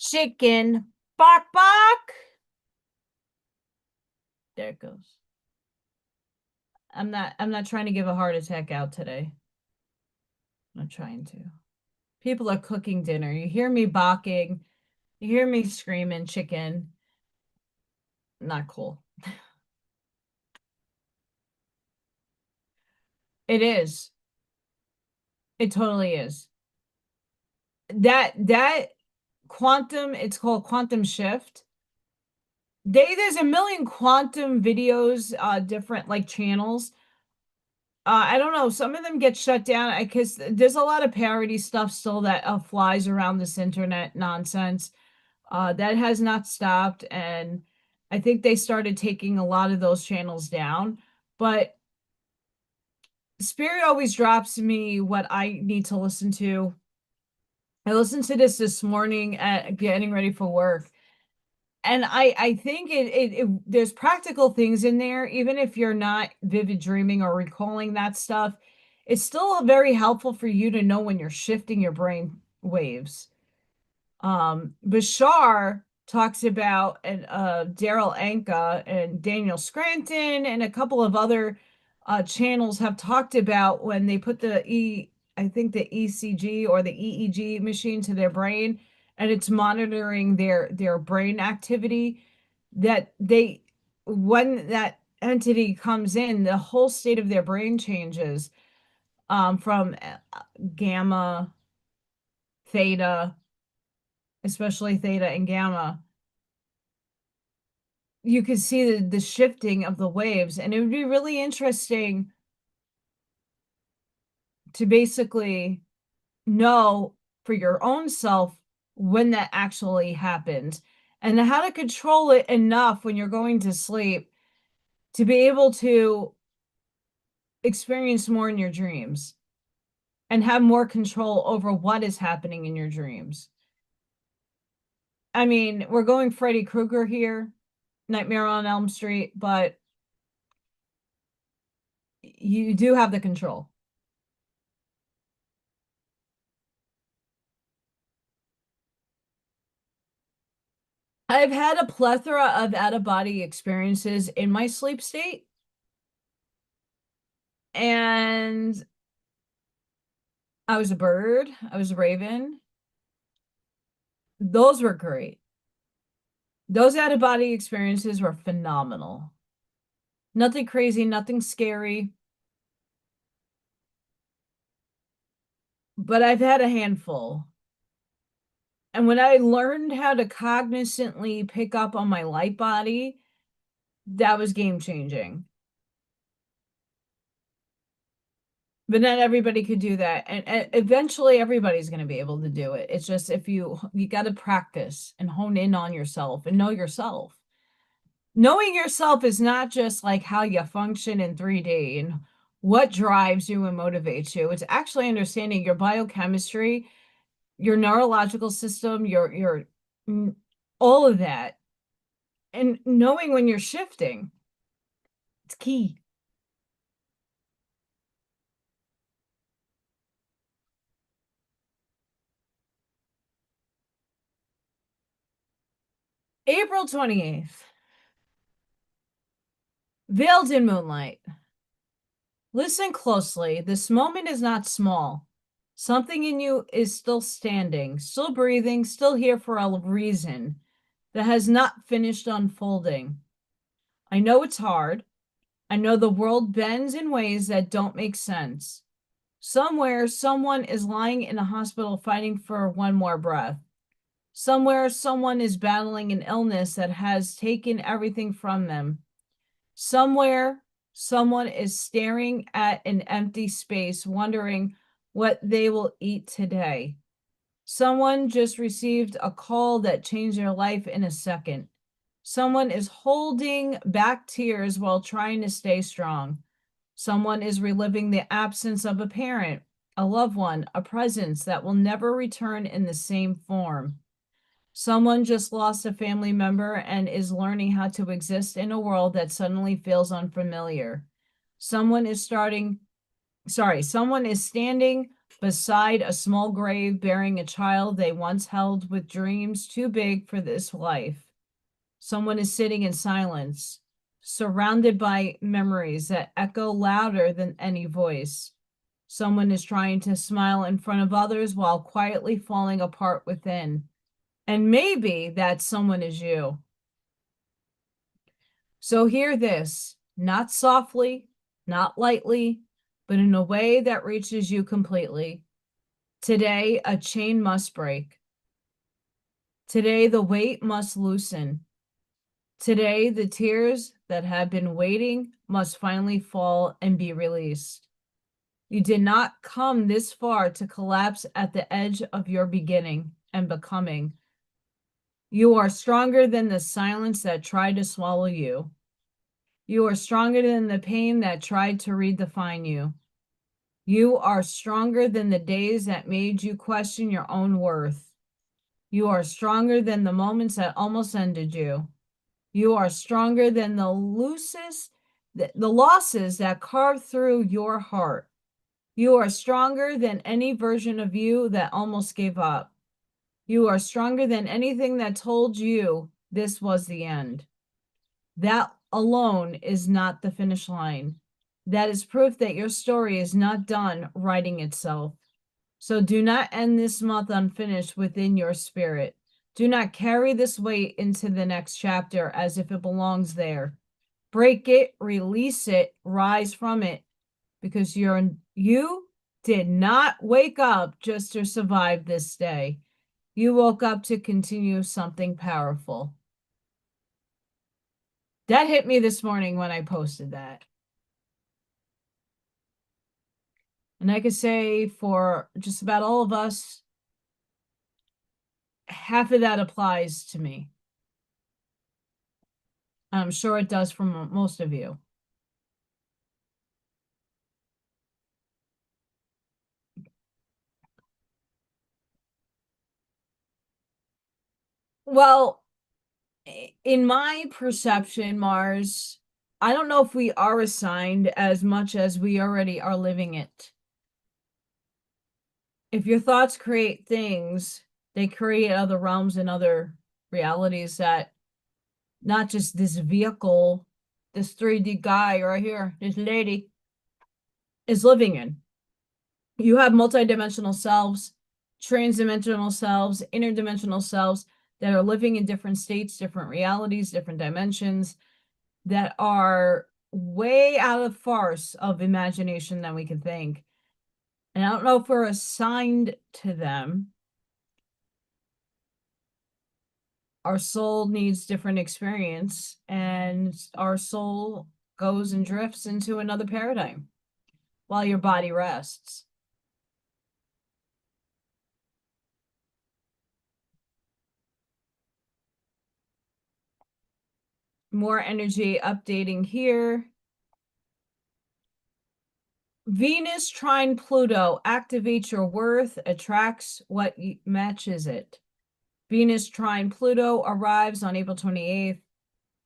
Chicken. Buck, buck. There it goes. I'm not trying to give a heart attack out today. I'm not trying to. People are cooking dinner. You hear me barking. You hear me screaming chicken. Not cool. It is. It totally is. That quantum, it's called quantum shift. There's a million quantum videos, different like channels. I don't know. Some of them get shut down because there's a lot of parody stuff still that flies around this internet nonsense. That has not stopped, and I think they started taking a lot of those channels down. But Spirit always drops me what I need to listen to. I listened to this morning at getting ready for work, And I think there's practical things in there, even if you're not vivid dreaming or recalling that stuff. It's still very helpful for you to know when you're shifting your brain waves. Bashar talks about, and Daryl Anka and Daniel Scranton and a couple of other channels have talked about when they put I think the ECG or the EEG machine to their brain, and it's monitoring their brain activity, that when that entity comes in, the whole state of their brain changes, from gamma, theta, especially theta and gamma. You could see the shifting of the waves, and it would be really interesting to basically know for your own self when that actually happened, and how to control it enough when you're going to sleep to be able to experience more in your dreams and have more control over what is happening in your dreams. I mean, we're going Freddy Krueger here, Nightmare on Elm Street, but you do have the control. I've had a plethora of out-of-body experiences in my sleep state. And I was a bird. I was a raven. Those were great. Those out-of-body experiences were phenomenal. Nothing crazy, nothing scary. But I've had a handful. And when I learned how to cognizantly pick up on my light body, that was game-changing. But not everybody could do that. And eventually everybody's going to be able to do it. It's just if you got to practice and hone in on yourself and know yourself. Knowing yourself is not just like how you function in 3D and what drives you and motivates you. It's actually understanding your biochemistry, your neurological system, your all of that. And knowing when you're shifting. It's key. April 28th. Veiled in moonlight. Listen closely. This moment is not small. Something in you is still standing, still breathing, still here for a reason that has not finished unfolding. I know it's hard. I know the world bends in ways that don't make sense. Somewhere, someone is lying in a hospital fighting for one more breath. Somewhere, someone is battling an illness that has taken everything from them. Somewhere, someone is staring at an empty space, wondering what they will eat today. Someone just received a call that changed their life in a second. Someone is holding back tears while trying to stay strong. Someone is reliving the absence of a parent, a loved one, a presence that will never return in the same form. Someone just lost a family member and is learning how to exist in a world that suddenly feels unfamiliar. Someone is standing beside a small grave bearing a child they once held with dreams too big for this life. Someone is sitting in silence, surrounded by memories that echo louder than any voice. Someone is trying to smile in front of others while quietly falling apart within. And maybe that someone is you. So hear this, not softly, not lightly, but in a way that reaches you completely. Today, a chain must break. Today, the weight must loosen. Today, the tears that have been waiting must finally fall and be released. You did not come this far to collapse at the edge of your beginning and becoming. You are stronger than the silence that tried to swallow you. You are stronger than the pain that tried to redefine you. You are stronger than the days that made you question your own worth. You are stronger than the moments that almost ended you. You are stronger than the losses that carved through your heart. You are stronger than any version of you that almost gave up. You are stronger than anything that told you this was the end. That alone is not the finish line. That is proof that your story is not done writing itself. So do not end this month unfinished within your spirit. Do not carry this weight into the next chapter as if it belongs there. Break it, release it, rise from it, because you did not wake up just to survive this day. You woke up to continue something powerful. That hit me this morning when I posted that. And I could say for just about all of us, half of that applies to me. I'm sure it does for most of you. Well, in my perception, Mars, I don't know if we are assigned as much as we already are living it. If your thoughts create things, they create other realms and other realities that not just this vehicle, this 3D guy right here, this lady, is living in. You have multidimensional selves, transdimensional selves, interdimensional selves that are living in different states, different realities, different dimensions that are way out of farce of imagination than we can think. And I don't know if we're assigned to them. Our soul needs different experience, and our soul goes and drifts into another paradigm while your body rests. More energy updating here. Venus trine Pluto activates your worth, attracts what matches it. Venus trine Pluto arrives on April 28th,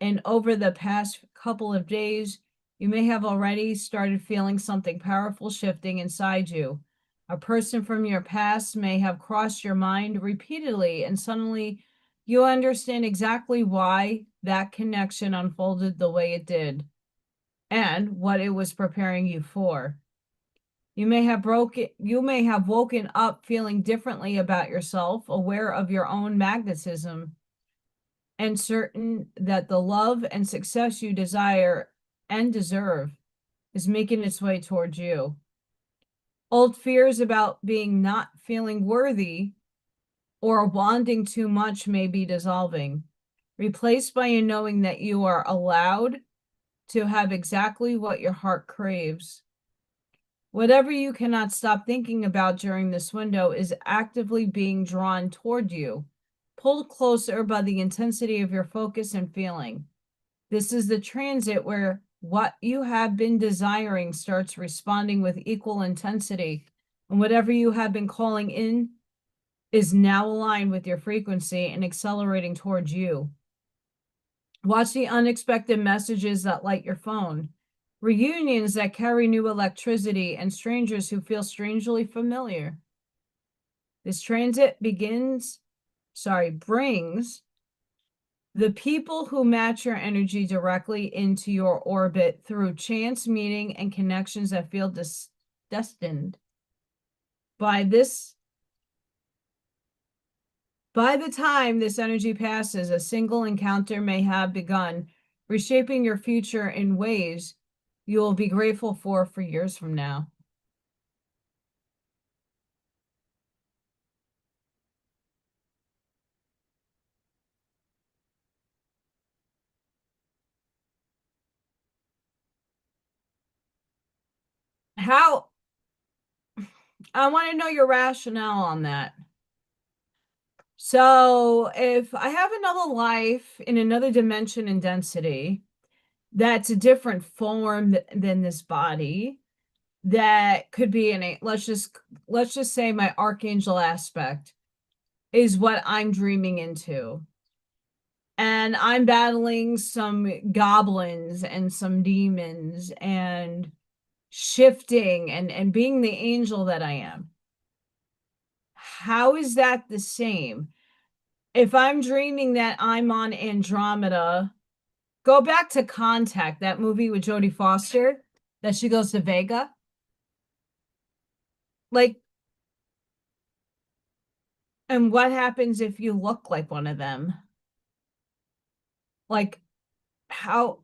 and over the past couple of days, you may have already started feeling something powerful shifting inside you. A person from your past may have crossed your mind repeatedly, and suddenly you understand exactly why that connection unfolded the way it did and what it was preparing you for. You may have woken up feeling differently about yourself, aware of your own magnetism, and certain that the love and success you desire and deserve is making its way towards you. Old fears about not feeling worthy or wanting too much may be dissolving, replaced by a knowing that you are allowed to have exactly what your heart craves. Whatever you cannot stop thinking about during this window is actively being drawn toward you, pulled closer by the intensity of your focus and feeling. This is the transit where what you have been desiring starts responding with equal intensity, and whatever you have been calling in is now aligned with your frequency and accelerating towards you. Watch the unexpected messages that light your phone. Reunions that carry new electricity, and strangers who feel strangely familiar. This transit brings the people who match your energy directly into your orbit through chance meeting and connections that feel destined. By the time this energy passes, a single encounter may have begun, reshaping your future in ways you will be grateful for years from now. I want to know your rationale on that. So if I have another life in another dimension and density, that's a different form than this body, that could be let's just say my archangel aspect. is what I'm dreaming into. And I'm battling some goblins and some demons and shifting and being the angel that I am. How is that the same? If I'm dreaming that I'm on Andromeda, go back to Contact, that movie with Jodie Foster, that she goes to Vega. Like, and what happens if you look like one of them? Like, how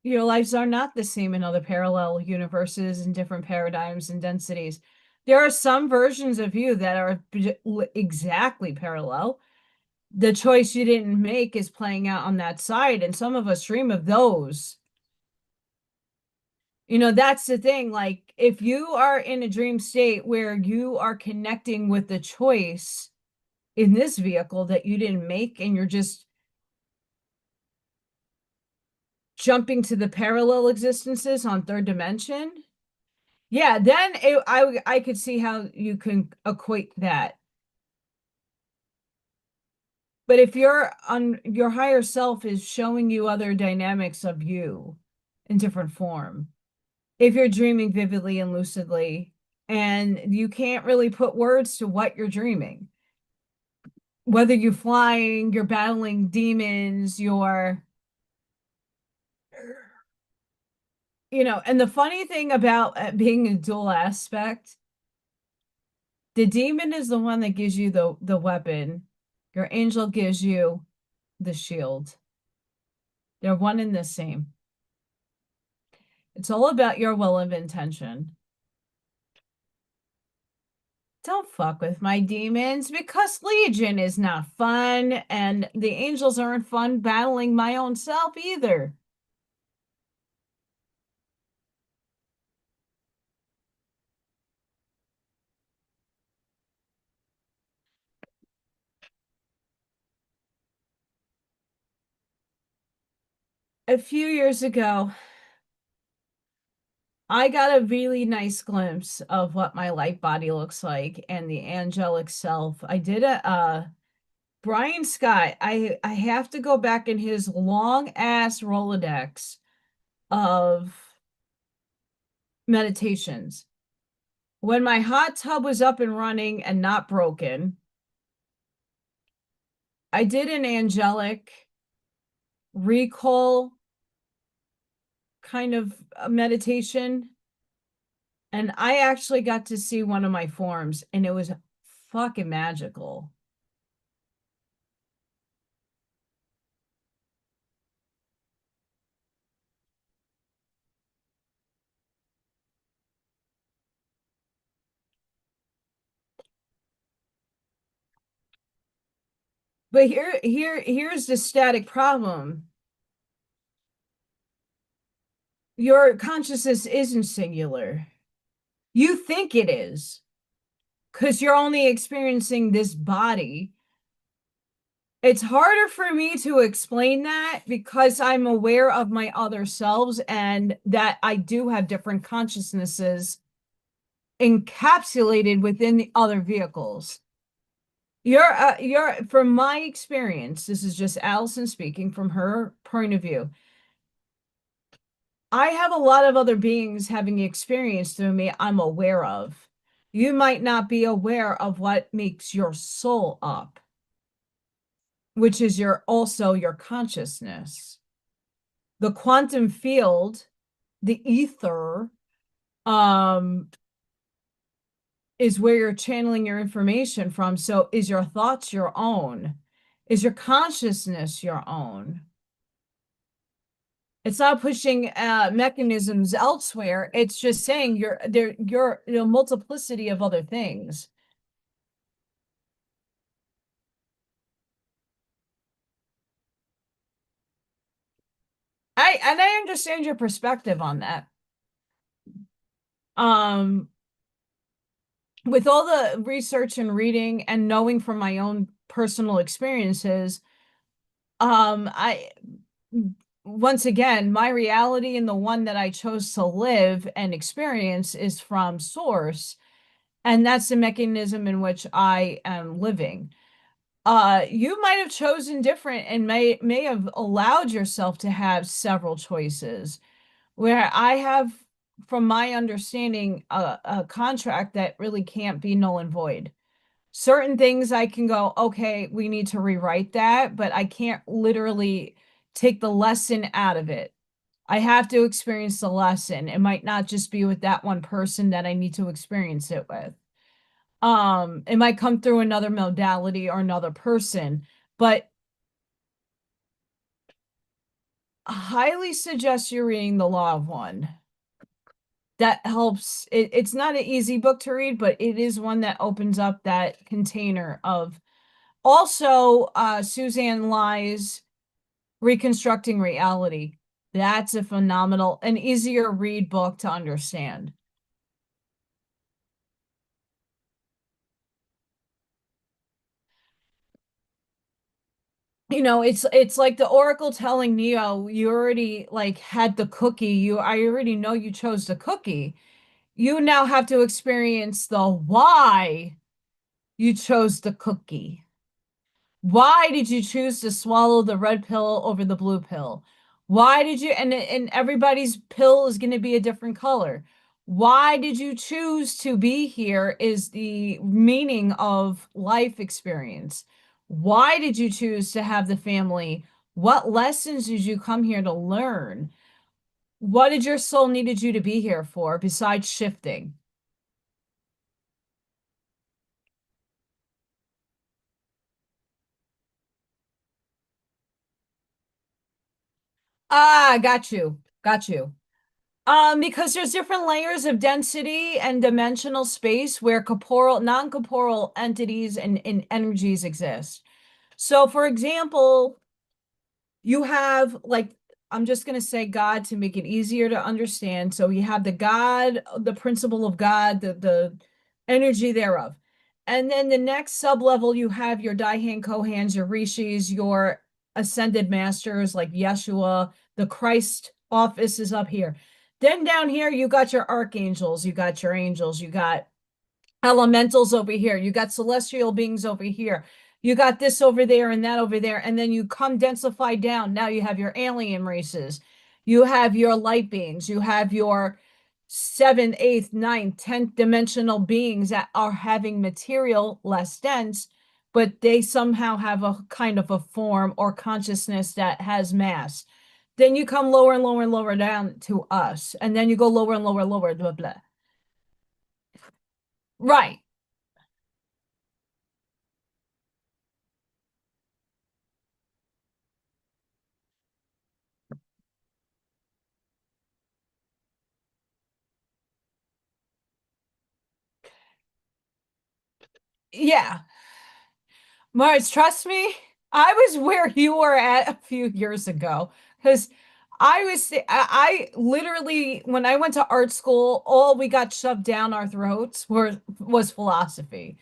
your lives are not the same in other parallel universes and different paradigms and densities. There are some versions of you that are exactly parallel. The choice you didn't make is playing out on that side, and some of us dream of those. You know, that's the thing. Like, if you are in a dream state where you are connecting with the choice in this vehicle that you didn't make, and you're just jumping to the parallel existences on third dimension, yeah, then I could see how you can equate that. But if you're on your higher self is showing you other dynamics of you in different form, if you're dreaming vividly and lucidly, and you can't really put words to what you're dreaming, whether you're flying, you're battling demons, you're, you know, and the funny thing about being a dual aspect, the demon is the one that gives you the weapon. Your angel gives you the shield. They're one and the same. It's all about your will of intention. Don't fuck with my demons, because Legion is not fun, and the angels aren't fun battling my own self either. A few years ago, I got a really nice glimpse of what my light body looks like and the angelic self. I did a Brian Scott. I have to go back in his long ass Rolodex of meditations. When my hot tub was up and running and not broken, I did an angelic recall kind of meditation, and I actually got to see one of my forms, and it was fucking magical. But here's the static problem. Your consciousness isn't singular. You think it is, because you're only experiencing this body. It's harder for me to explain that because I'm aware of my other selves and that I do have different consciousnesses encapsulated within the other vehicles. From my experience, this is just Allison speaking from her point of view. I have a lot of other beings having experience through me I'm aware of. You might not be aware of what makes your soul up, which is also your consciousness. The quantum field, the ether, is where you're channeling your information from. So is your thoughts your own? Is your consciousness your own? It's not pushing mechanisms elsewhere. It's just saying you're a multiplicity of other things. I understand your perspective on that. With all the research and reading and knowing from my own personal experiences, I once again, my reality and the one that I chose to live and experience is from source. And that's the mechanism in which I am living. You might have chosen different and may have allowed yourself to have several choices. Where I have, from my understanding, a contract that really can't be null and void. Certain things I can go, okay, we need to rewrite that, but I can't literally take the lesson out of it. I have to experience the lesson. It might not just be with that one person that I need to experience it with. It might come through another modality or another person, but I highly suggest you reading The Law of One. That helps. It's not an easy book to read, but it is one that opens up that container of also Suzanne Lie's Reconstructing Reality. That's a phenomenal, an easier read book to understand. You know, it's like the Oracle telling Neo, you already like had the cookie. I already know you chose the cookie. You now have to experience the why you chose the cookie. Why did you choose to swallow the red pill over the blue pill? Why did you, and everybody's pill is going to be a different color. Why did you choose to be here is the meaning of life experience. Why did you choose to have the family? What lessons did you come here to learn? What did your soul needed you to be here for besides shifting? Ah, got you. Got you. Because there's different layers of density and dimensional space where corporeal, non-corporeal entities and energies exist. So, for example, you have like, I'm just going to say God to make it easier to understand. So you have the God, the principle of God, the energy thereof. And then the next sub-level, you have your Daihan Kohans, your Rishis, your ascended masters like Yeshua, the Christ office is up here. Then down here, you got your archangels, you got your angels, you got elementals over here, you got celestial beings over here, you got this over there and that over there, and then you come densify down. Now you have your alien races, you have your light beings, you have your seventh, eighth, ninth, 10th dimensional beings that are having material less dense, but they somehow have a kind of a form or consciousness that has mass. Then you come lower and lower and lower down to us, and then you go lower and lower, lower, blah, blah. Right. Yeah. Mars, trust me, I was where you were at a few years ago because I literally, when I went to art school, all we got shoved down our throats was philosophy.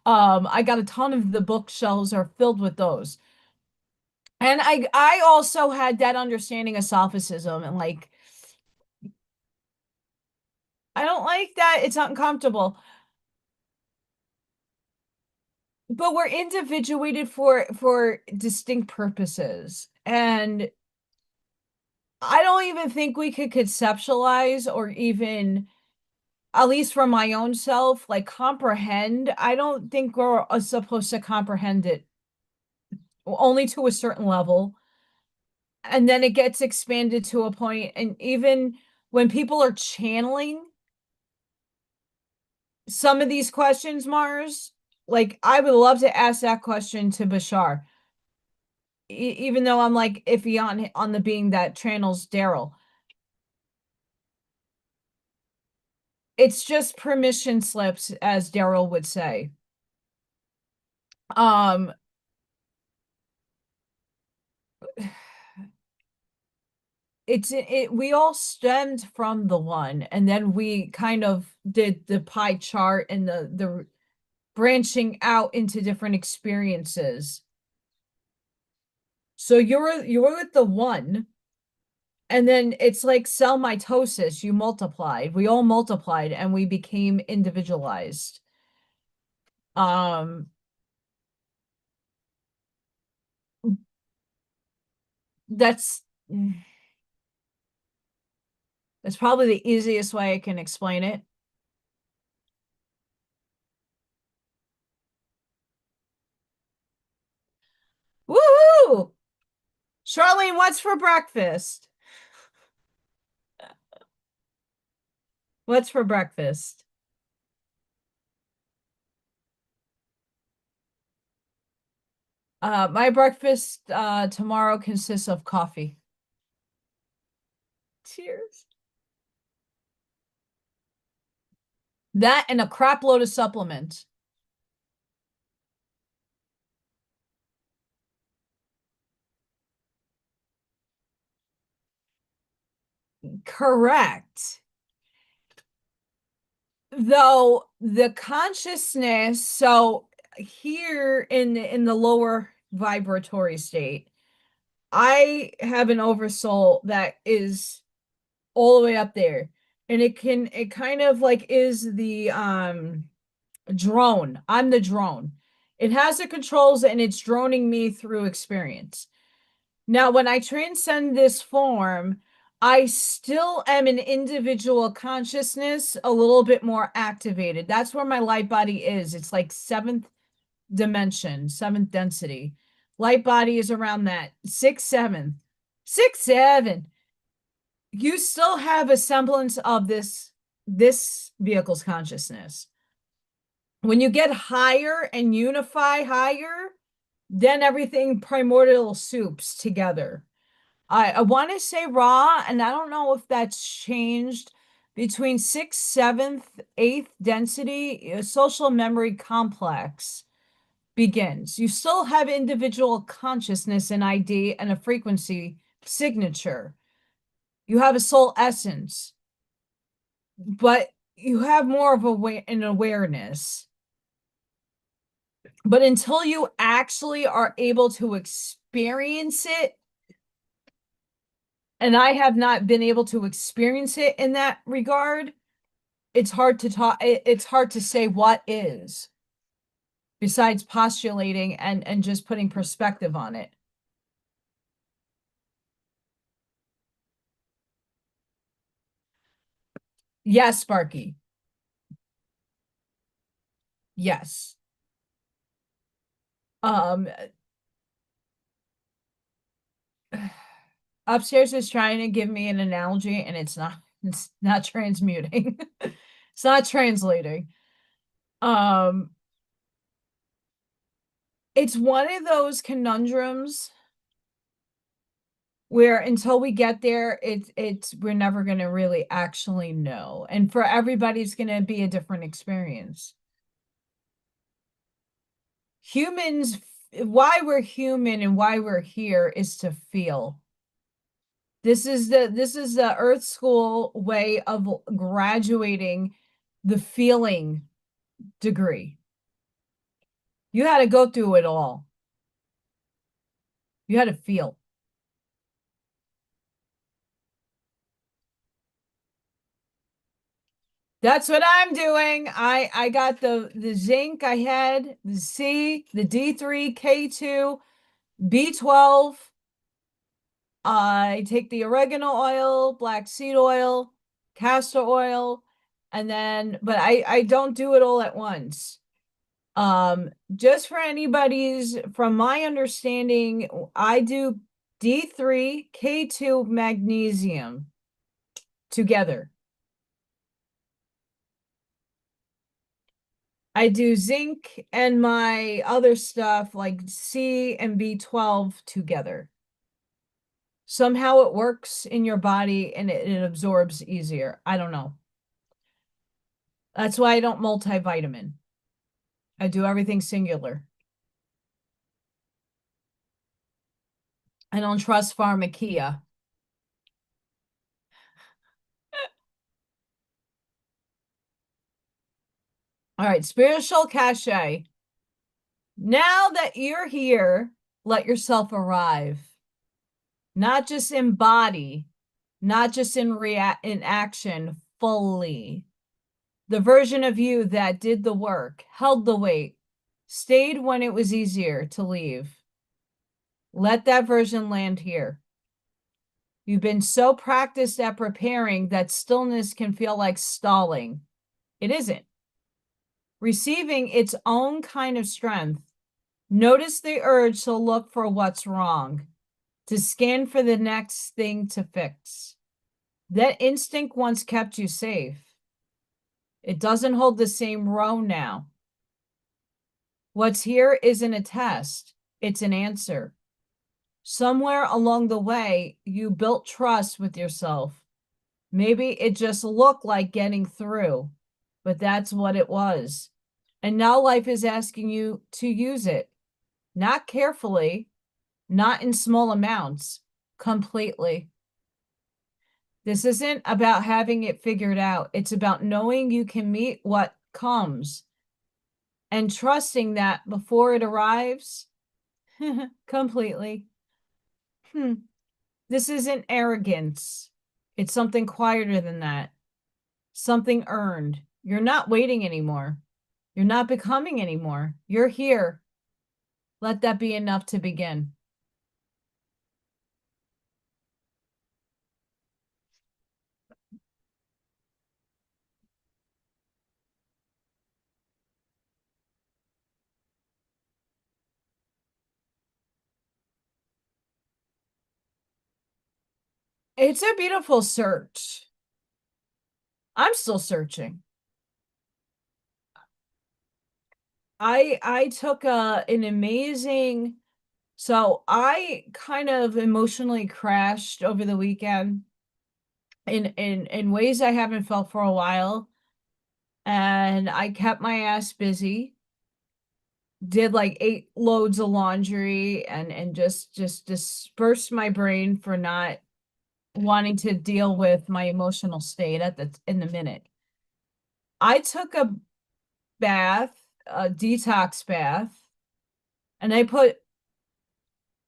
I got a ton of the bookshelves are filled with those. And I also had that understanding of sophicism and like I don't like that. It's uncomfortable. But we're individuated for distinct purposes. And I don't even think we could conceptualize or even, at least for my own self, like comprehend. I don't think we're supposed to comprehend it only to a certain level. And then it gets expanded to a point, and even when people are channeling some of these questions, Mars, like I would love to ask that question to Bashar, even though I'm like iffy on the being that channels Daryl. It's just permission slips, as Daryl would say. Um, we all stemmed from the one, and then we kind of did the pie chart and the branching out into different experiences. So you're with the one, and then it's like cell mitosis. You multiplied. We all multiplied, and we became individualized. Um, that's that's probably the easiest way I can explain it. Woohoo! Charlene, what's for breakfast? What's for breakfast? My breakfast tomorrow consists of coffee. Cheers. That and a crap load of supplements. Correct. Though the consciousness, so here in the lower vibratory state, I have an oversoul that is all the way up there. And it kind of like is the drone. I'm the drone. It has the controls and it's droning me through experience. Now, when I transcend this form, I still am an individual consciousness, a little bit more activated. That's where my light body is. It's like seventh dimension, seventh density. Light body is around that six, seven, six, seven. You still have a semblance of this vehicle's consciousness. When you get higher and unify higher, then everything primordial soups together. I want to say raw, and I don't know if that's changed between sixth, seventh, eighth density, social memory complex begins. You still have individual consciousness and ID and a frequency signature. You have a soul essence, but you have more of an awareness. But until you actually are able to experience it, and I have not been able to experience it in that regard, it's hard to talk, it's hard to say what is, besides postulating and just putting perspective on it. Yes, Sparky. Yes. Um, Upstairs is trying to give me an analogy and it's not transmuting. It's not translating. Um, it's one of those conundrums where until we get there, it's we're never going to really actually know. And for everybody, it's going to be a different experience. Humans, why we're human and why we're here is to feel. This is the Earth School way of graduating the feeling degree. You had to go through it all. You had to feel. That's what I'm doing. I got the zinc, I had the C, the D3, K2, B12. I take the oregano oil, black seed oil, castor oil, and then but I don't do it all at once. Just for anybody's, from my understanding, I do D3, K2, magnesium together. I do zinc and my other stuff like C and B12 together. Somehow it works in your body and it absorbs easier. I don't know. That's why I don't multivitamin. I do everything singular. I don't trust pharmakia. All right, spiritual cachet. Now that you're here, let yourself arrive. Not just in body, not just in action, fully. The version of you that did the work, held the weight, stayed when it was easier to leave. Let that version land here. You've been so practiced at preparing that stillness can feel like stalling. It isn't. Receiving its own kind of strength. Notice the urge to look for what's wrong, to scan for the next thing to fix. That instinct once kept you safe. It doesn't hold the same row now. What's here isn't a test, it's an answer. Somewhere along the way, you built trust with yourself. Maybe it just looked like getting through, but that's what it was. And now life is asking you to use it, not carefully, not in small amounts, completely. This isn't about having it figured out. It's about knowing you can meet what comes and trusting that before it arrives, completely. This isn't arrogance. It's something quieter than that. Something earned. You're not waiting anymore. You're not becoming anymore. You're here. Let that be enough to begin. It's a beautiful search. I'm still searching. I took an amazing, so I kind of emotionally crashed over the weekend in ways I haven't felt for a while. And I kept my ass busy, did like 8 loads of laundry and just dispersed my brain for not wanting to deal with my emotional state in the minute. I took a bath, a detox bath, and I put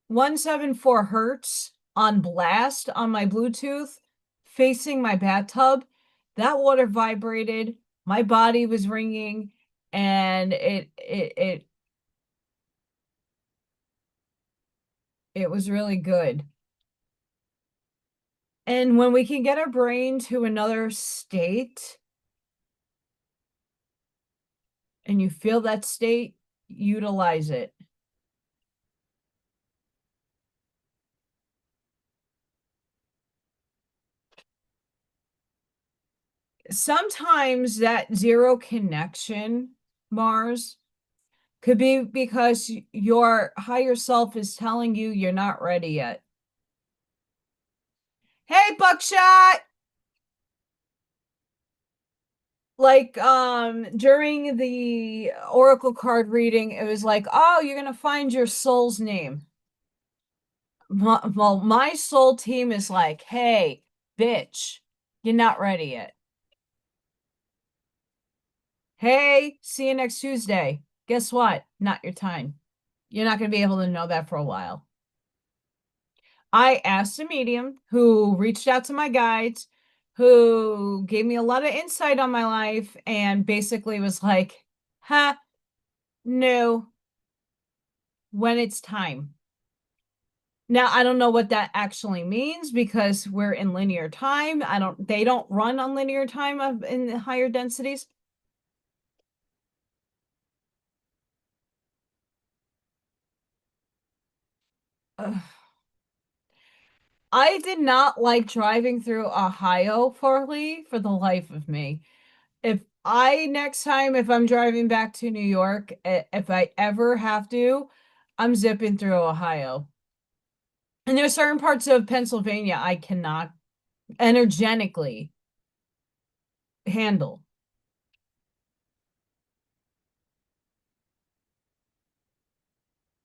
174 hertz on blast on my Bluetooth facing my bathtub. That water vibrated, my body was ringing, and it was really good. And when we can get our brain to another state and you feel that state, utilize it. Sometimes that zero connection, Mars, could be because your higher self is telling you you're not ready yet. Hey, Buckshot! Like, during the oracle card reading, it was like, oh, you're gonna find your soul's name. Well, my soul team is like, hey, bitch, you're not ready yet. Hey, see you next Tuesday. Guess what? Not your time. You're not going to be able to know that for a while. I asked a medium who reached out to my guides, who gave me a lot of insight on my life, and basically was like, no, when it's time. Now, I don't know what that actually means because we're in linear time. They don't run on linear time in the higher densities. I did not like driving through Ohio for the life of me. If next time, if I'm driving back to New York, if I ever have to, I'm zipping through Ohio. And there's certain parts of Pennsylvania I cannot energetically handle.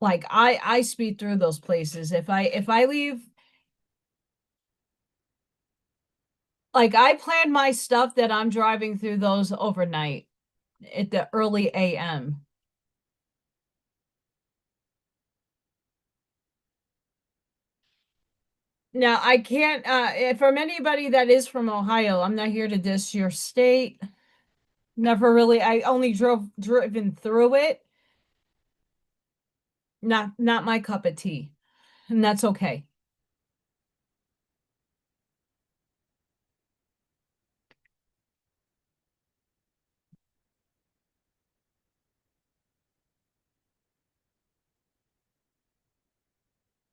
Like I speed through those places. If I leave, like I plan my stuff that I'm driving through those overnight at the early AM. Now, I can't, from anybody that is from Ohio, I'm not here to diss your state. Never really, I only driven through it. Not my cup of tea. And that's okay.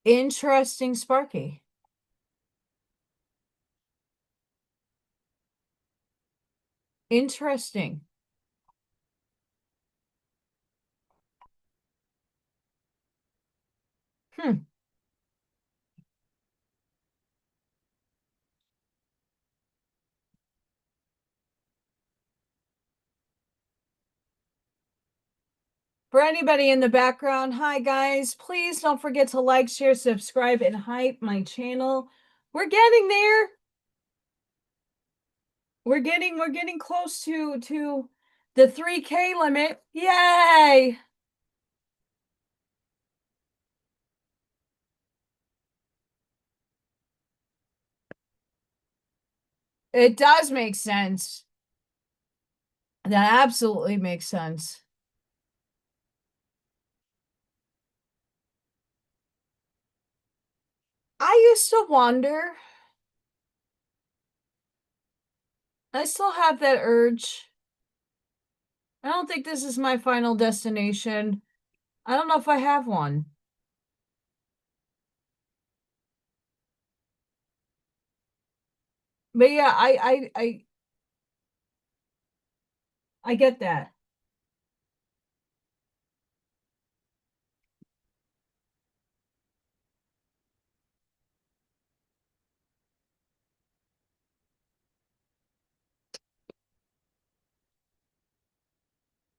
Interesting, Sparky. Interesting. Hmm. For anybody in the background, hi guys. Please don't forget to like, share, subscribe, and hype my channel. We're getting there. We're getting close to the 3K limit. Yay! It does make sense. That absolutely makes sense. I used to wonder. I still have that urge. I don't think this is my final destination. I don't know if I have one. But yeah, I get that.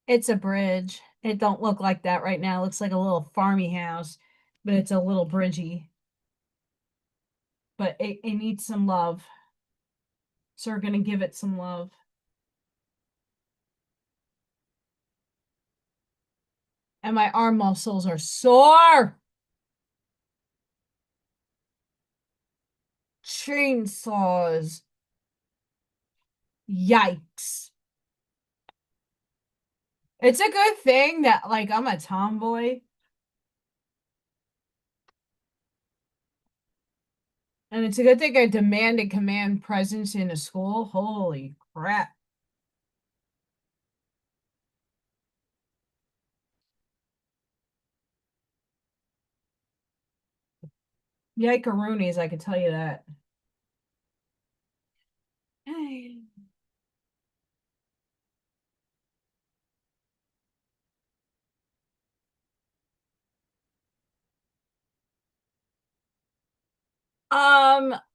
It's a bridge. It don't look like that right now. It looks like a little farmy house, but it's a little bridgy. But it needs some love. So we're gonna give it some love. And my arm muscles are sore. Chainsaws. Yikes. It's a good thing that like I'm a tomboy. And it's a good thing I demanded command presence in a school. Holy crap. Yikeroonies, I can tell you that.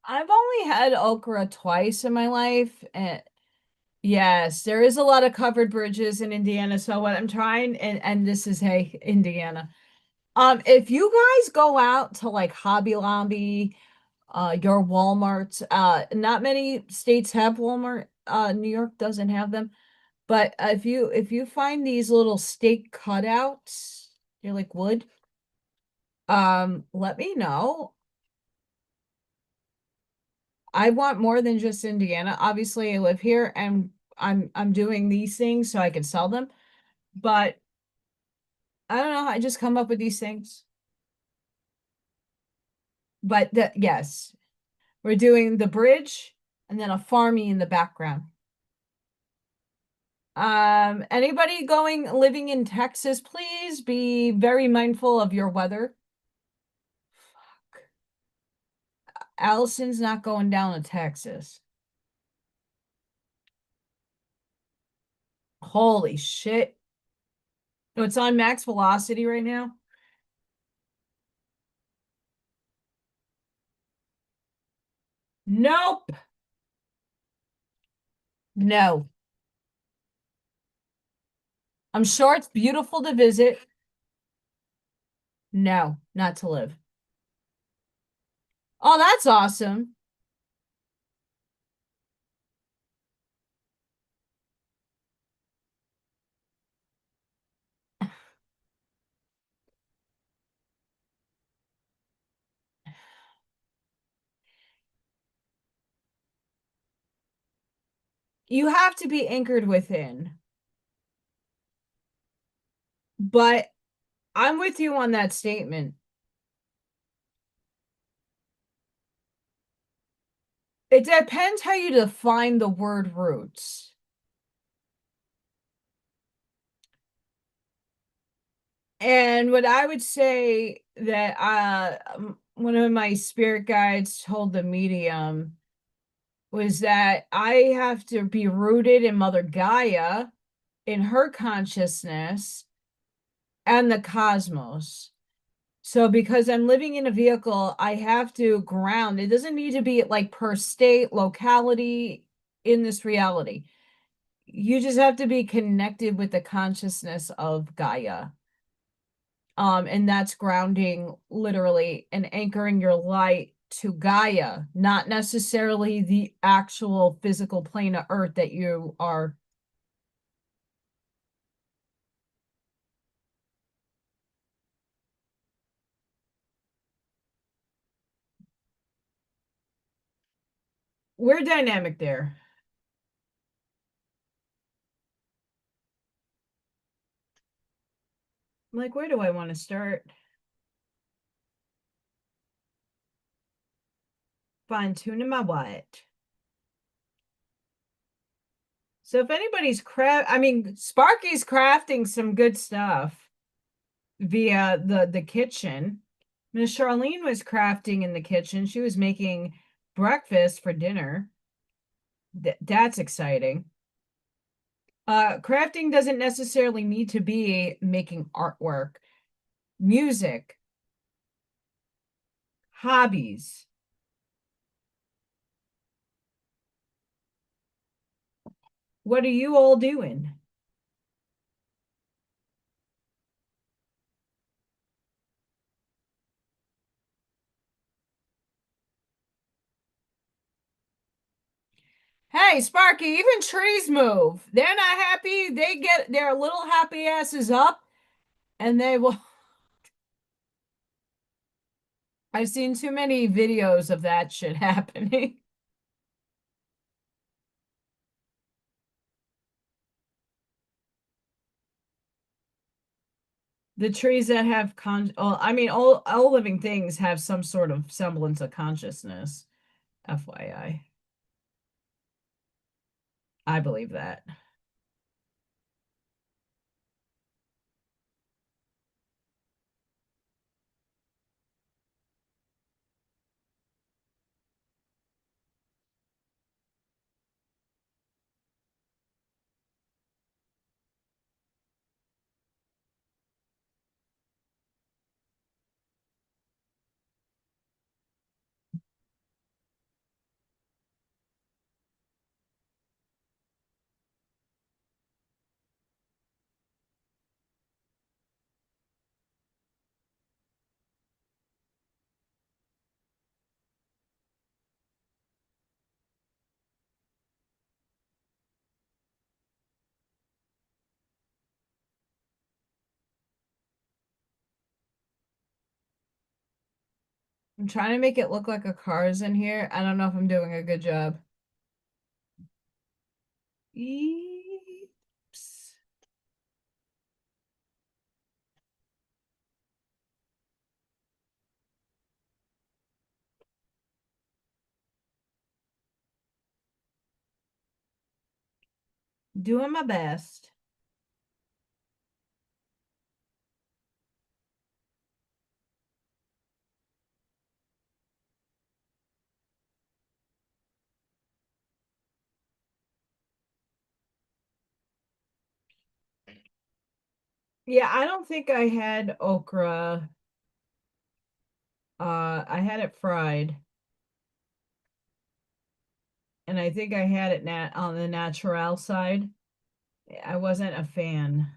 I've only had okra twice in my life, and yes, there is a lot of covered bridges in Indiana. So what I'm trying, and this is hey, Indiana. If you guys go out to like Hobby Lobby, your Walmarts, not many states have Walmart. New York doesn't have them. But if you find these little steak cutouts, they're like wood, let me know. I want more than just Indiana. Obviously, I live here and I'm doing these things so I can sell them. But I don't know, I just come up with these things. But yes, we're doing the bridge and then a farmy in the background. Anybody living in Texas, please be very mindful of your weather. Fuck. Allison's not going down to Texas. Holy shit. No, it's on max velocity right now. Nope. No. I'm sure it's beautiful to visit. No, not to live. Oh, that's awesome. You have to be anchored within. But I'm with you on that statement. It depends how you define the word roots. And what I would say that one of my spirit guides told the medium was that I have to be rooted in Mother Gaia, in her consciousness, and the cosmos. So because I'm living in a vehicle, I have to ground. It doesn't need to be like per state, locality in this reality. You just have to be connected with the consciousness of Gaia. And that's grounding literally and anchoring your light to Gaia, not necessarily the actual physical plane of Earth that you are. We're dynamic there. Like, where do I want to start? Fine tuning my what? So if anybody's Sparky's crafting some good stuff via the kitchen. Miss Charlene was crafting in the kitchen. She was making breakfast for dinner. That's exciting. Crafting doesn't necessarily need to be making artwork, music, hobbies. What are you all doing? Hey, Sparky, even trees move. They're not happy. They get their little happy asses up and they will. I've seen too many videos of that shit happening. The trees that have all living things have some sort of semblance of consciousness. FYI. I believe that. I'm trying to make it look like a car's in here. I don't know if I'm doing a good job. Eeps. Doing my best. Yeah, I don't think I had okra. I had it fried, and I think I had it nat on the natural side. I wasn't a fan.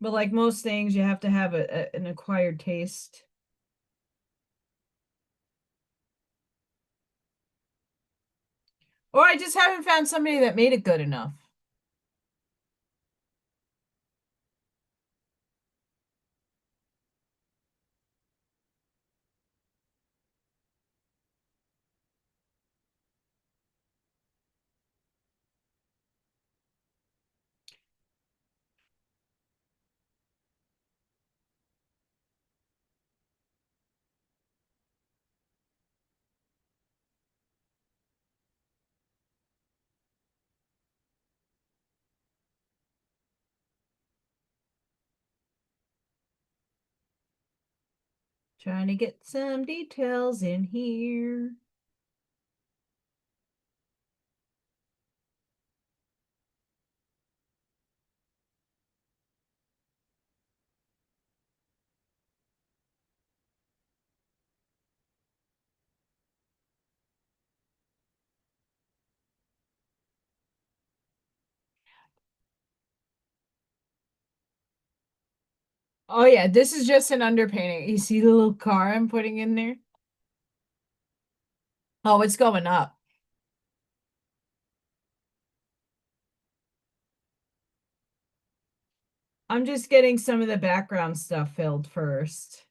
But like most things, you have to have an acquired taste. Or I just haven't found somebody that made it good enough. Trying to get some details in here. Oh yeah, this is just an underpainting. You see the little car I'm putting in there? Oh, it's going up. I'm just getting some of the background stuff filled first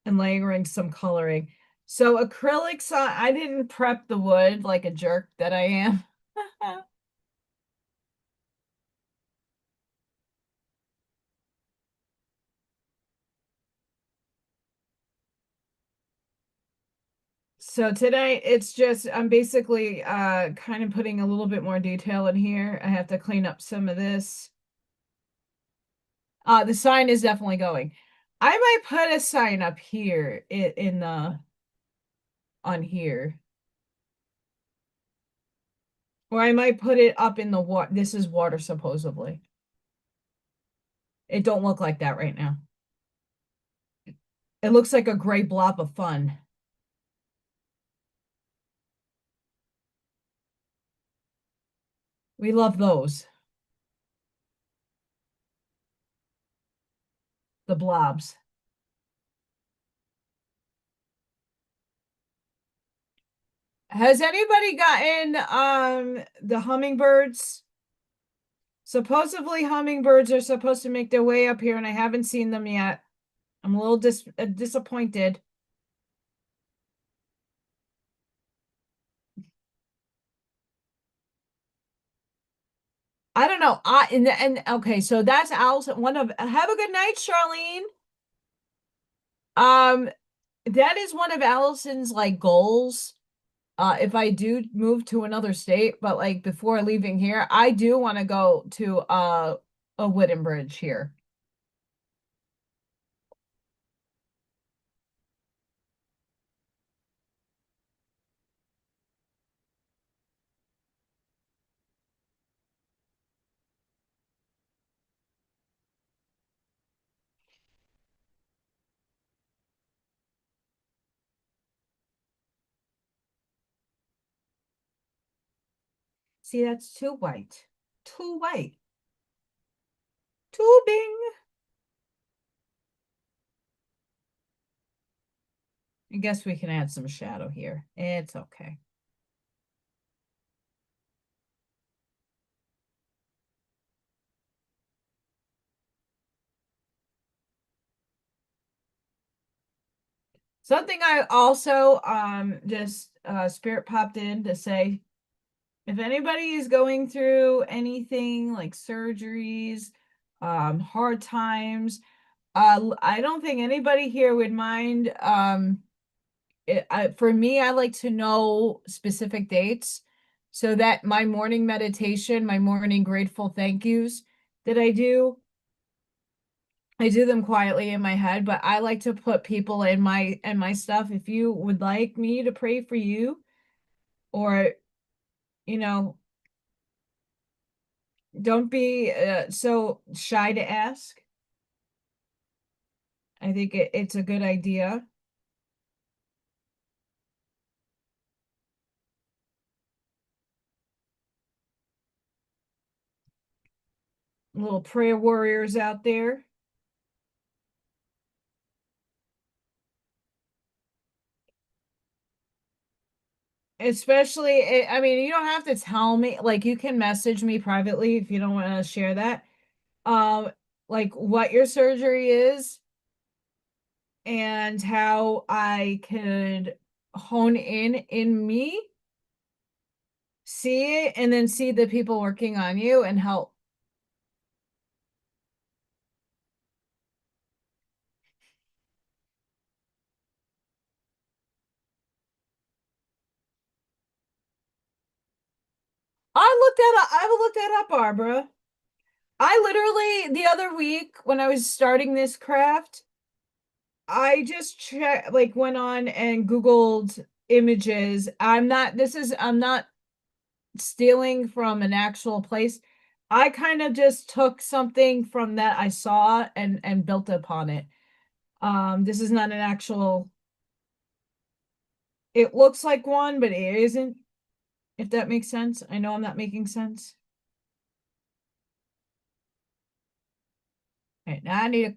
and layering some coloring. So acrylics, I didn't prep the wood like a jerk that I am. So today it's just I'm basically kind of putting a little bit more detail in here. I have to clean up some of this. The sign is definitely going. I might put a sign up here in the on here. Or I might put it up in the water. This is water supposedly. It don't look like that right now. It looks like a gray blob of fun. We love those. The blobs. Has anybody gotten the hummingbirds? Supposedly hummingbirds are supposed to make their way up here and I haven't seen them yet. I'm a little disappointed. I don't know. And okay, so that's Allison. One of have a good night, Charlene. Um, that is one of Allison's like goals. If I do move to another state, but like before leaving here, I do want to go to a wooden bridge here. See, that's too white. Too white. Too bing. I guess we can add some shadow here. It's okay. Something I also just spirit popped in to say, if anybody is going through anything like surgeries, hard times, I don't think anybody here would mind. For me, I like to know specific dates so that my morning meditation, my morning grateful thank yous that I do them quietly in my head, but I like to put people in my stuff. If you would like me to pray for you, or you know, don't be so shy to ask. I think it's a good idea. Little prayer warriors out there. Especially, I mean, you don't have to tell me, like you can message me privately if you don't want to share that. Um, like what your surgery is and how I could hone in me, see it, and then see the people working on you and help. I will look that up, Barbara. I literally the other week when I was starting this craft, I just went on and Googled images. I'm not stealing from an actual place. I kind of just took something from that I saw and built upon it. This is not an actual, it looks like one, but it isn't, if that makes sense. I know I'm not making sense. All right, now I need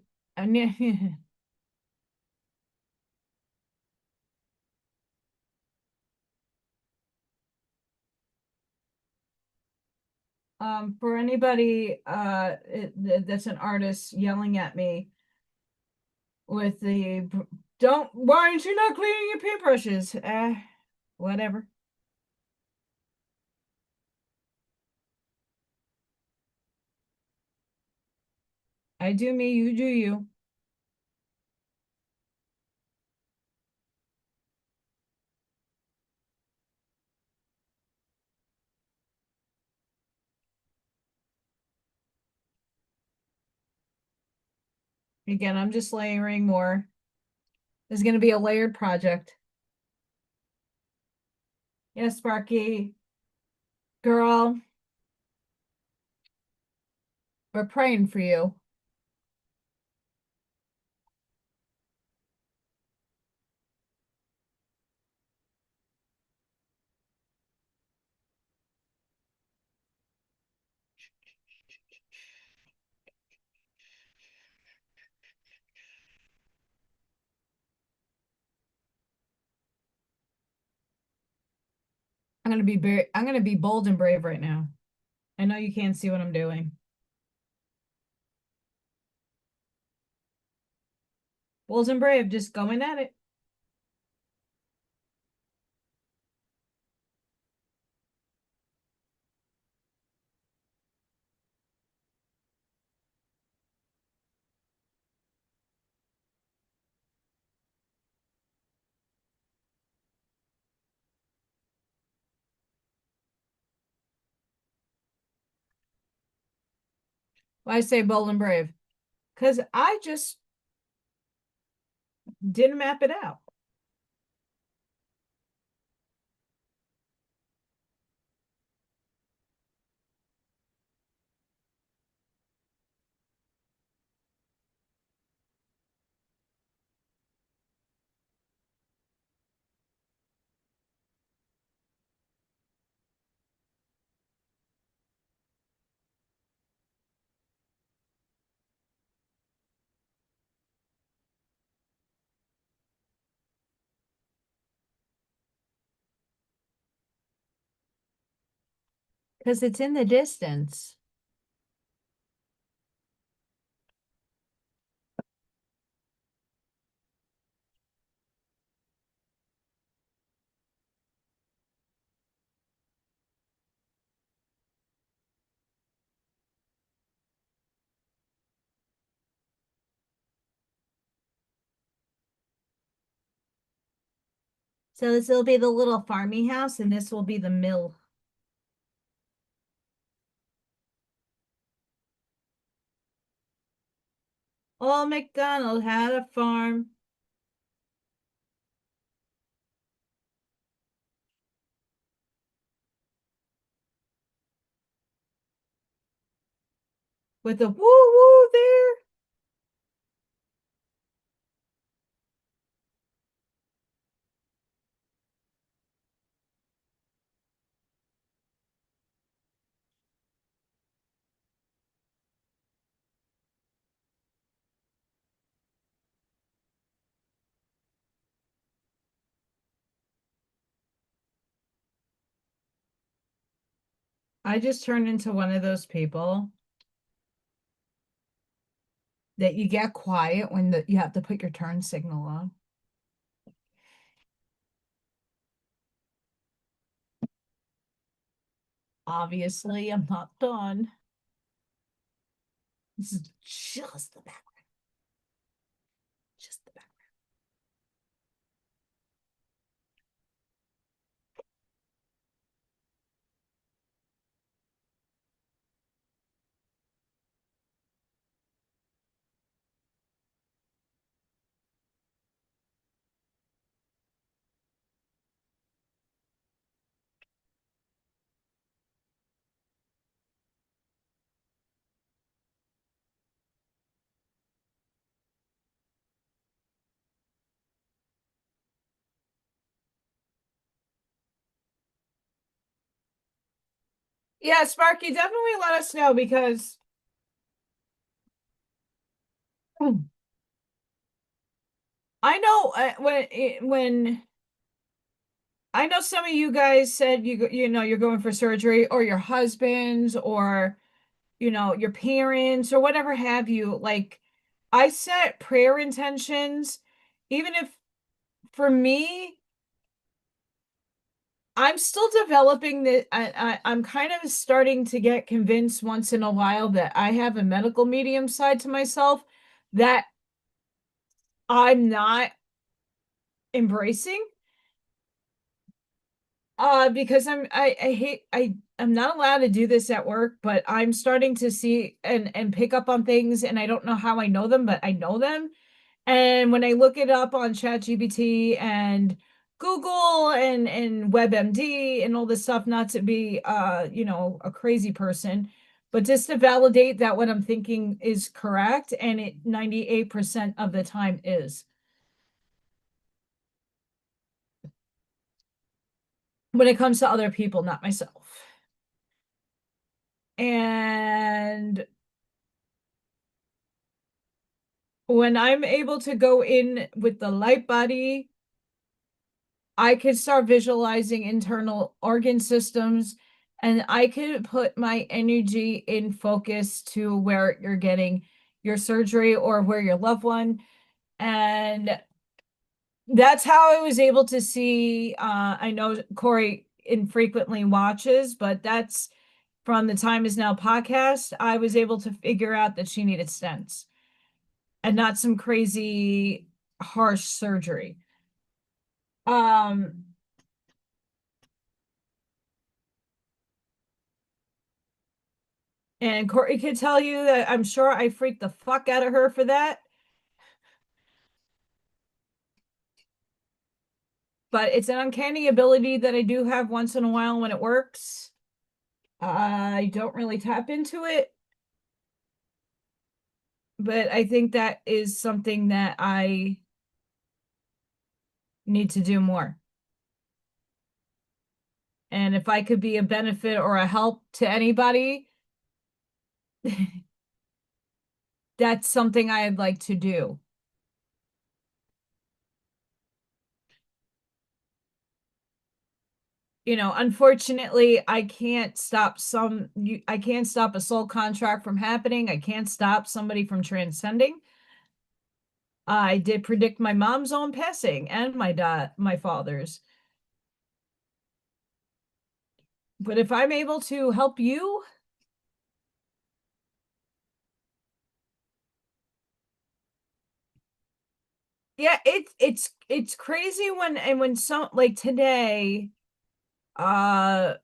for anybody that's an artist yelling at me with don't, why aren't you not cleaning your paintbrushes? Whatever. I do me, you do you. Again, I'm just layering more. This is going to be a layered project. Yes, Sparky. Girl, we're praying for you. I'm gonna be bold and brave right now. I know you can't see what I'm doing. Bold and brave, just going at it. Why I say bold and brave? Because I just didn't map it out. Because it's in the distance. So this will be the little farmy house and this will be the mill. Old MacDonald had a farm. With a woo woo there. I just turned into one of those people that you get quiet when you have to put your turn signal on. Obviously, I'm not done. This is just the background. Just the background. Yeah, Sparky, definitely let us know because I know when I know some of you guys said you're going for surgery, or your husbands, or your parents, or whatever have you. Like, I set prayer intentions, even if for me, I'm still developing the I'm kind of starting to get convinced once in a while that I have a medical medium side to myself that I'm not embracing. Because I hate I'm not allowed to do this at work, but I'm starting to see and pick up on things, and I don't know how I know them, but I know them. And when I look it up on ChatGPT and Google and WebMD and all this stuff, not to be a crazy person, but just to validate that what I'm thinking is correct, and it 98% of the time is. When it comes to other people, not myself. And when I'm able to go in with the light body, I could start visualizing internal organ systems, and I could put my energy in focus to where you're getting your surgery or where your loved one. And that's how I was able to see. I know Corey infrequently watches, but that's from the Time Is Now podcast. I was able to figure out that she needed stents and not some crazy harsh surgery. Um, and Courtney could tell you that I'm sure I freaked the fuck out of her for that. But it's an uncanny ability that I do have once in a while when it works. I don't really tap into it, but I think that is something that I need to do more. And if I could be a benefit or a help to anybody, that's something I'd like to do. Unfortunately, I can't stop a soul contract from happening. I can't stop somebody from transcending. I did predict my mom's own passing and my father's. But if I'm able to help you, yeah, it's crazy when some like today, uh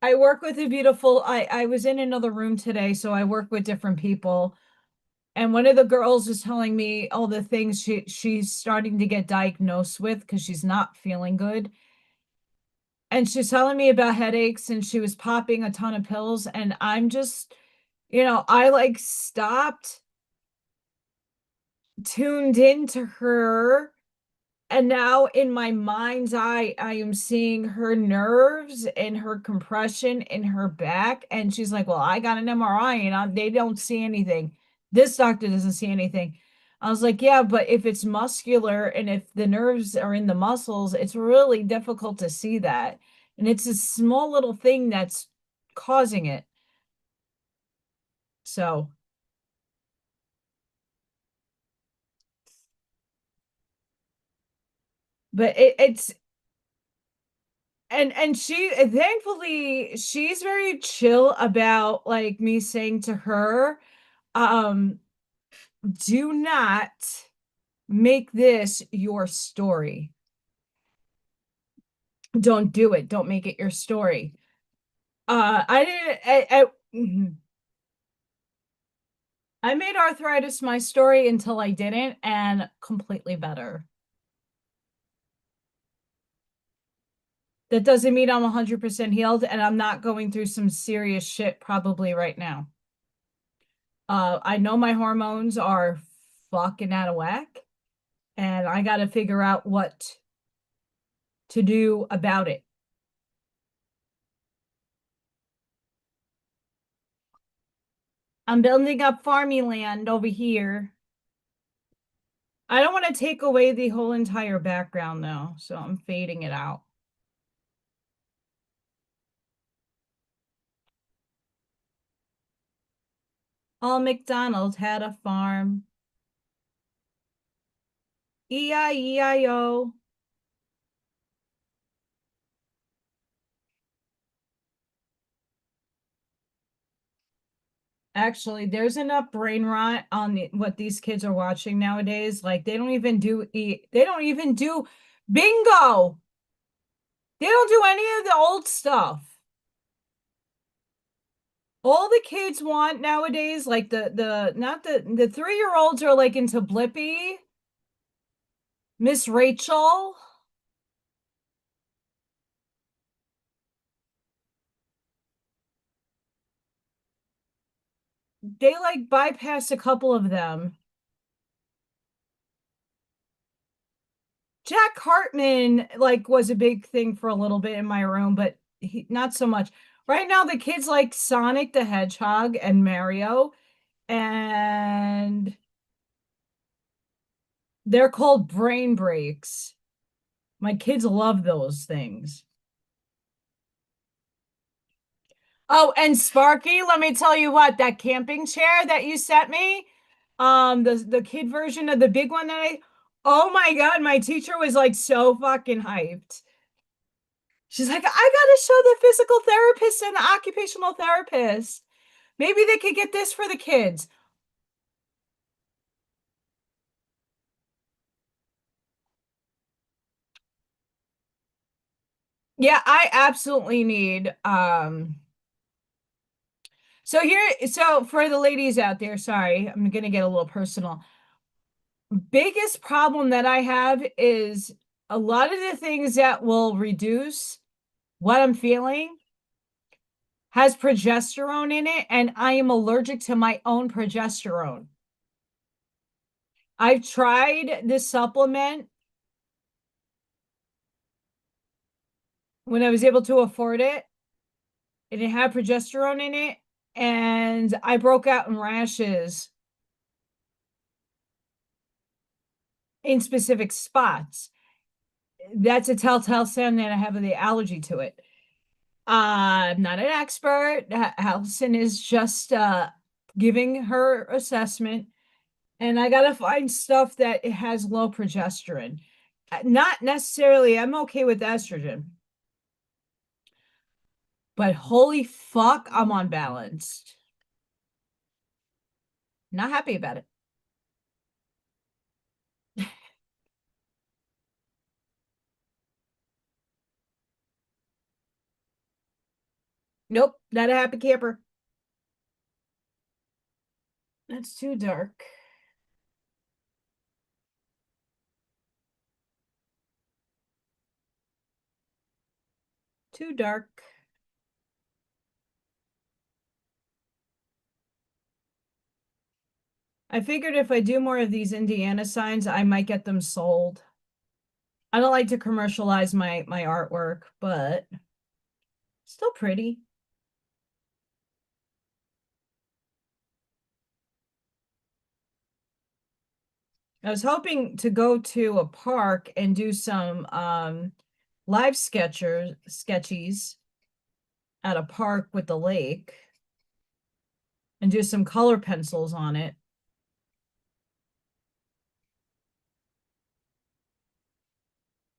I work with a beautiful I was in another room today, so I work with different people. And one of the girls was telling me all the things she's starting to get diagnosed with because she's not feeling good. And she's telling me about headaches, and she was popping a ton of pills. And I'm just, I like stopped, tuned into her. And now in my mind's eye, I am seeing her nerves and her compression in her back. And she's like, well, I got an MRI and they don't see anything. This doctor doesn't see anything. I was like, yeah, but if it's muscular and if the nerves are in the muscles, it's really difficult to see that. And it's a small little thing that's causing it. So, but it's and she thankfully she's very chill about like me saying to her, um do not make this your story. Don't do it. Don't make it your story. I didn't mhm. I made arthritis my story until I didn't, and completely better. That doesn't mean I'm 100% healed, and I'm not going through some serious shit probably right now. I know my hormones are fucking out of whack, and I got to figure out what to do about it. I'm building up farming land over here. I don't want to take away the whole entire background though, so I'm fading it out. All McDonald had a farm. E-I-E-I-O. Actually, there's enough brain rot on what these kids are watching nowadays. Like they don't even do bingo. They don't do any of the old stuff. All the kids want nowadays, like the not the 3-year-olds are like into Blippy, Miss Rachel. They like bypass a couple of them. Jack Hartman like was a big thing for a little bit in my room, but not so much. Right now, the kids like Sonic the Hedgehog and Mario, and they're called brain breaks. My kids love those things. Oh, and Sparky, let me tell you what, that camping chair that you sent me, the kid version of the big one oh my God, my teacher was like so fucking hyped. She's like, I gotta show the physical therapist and the occupational therapist. Maybe they could get this for the kids. Yeah, I absolutely need so for the ladies out there, sorry, I'm gonna get a little personal. Biggest problem that I have is a lot of the things that will reduce what I'm feeling has progesterone in it, and I am allergic to my own progesterone. I've tried this supplement when I was able to afford it, and it had progesterone in it, and I broke out in rashes in specific spots. That's a telltale sign that I have the allergy to it. I'm not an expert. Allison is just giving her assessment, and I gotta find stuff that it has low progesterone. Not necessarily, I'm okay with estrogen, but holy fuck, I'm unbalanced. Not happy about it. Nope, not a happy camper. That's too dark. Too dark. I figured if I do more of these Indiana signs, I might get them sold. I don't like to commercialize my artwork, but still pretty. I was hoping to go to a park and do some live sketchies at a park with the lake and do some color pencils on it.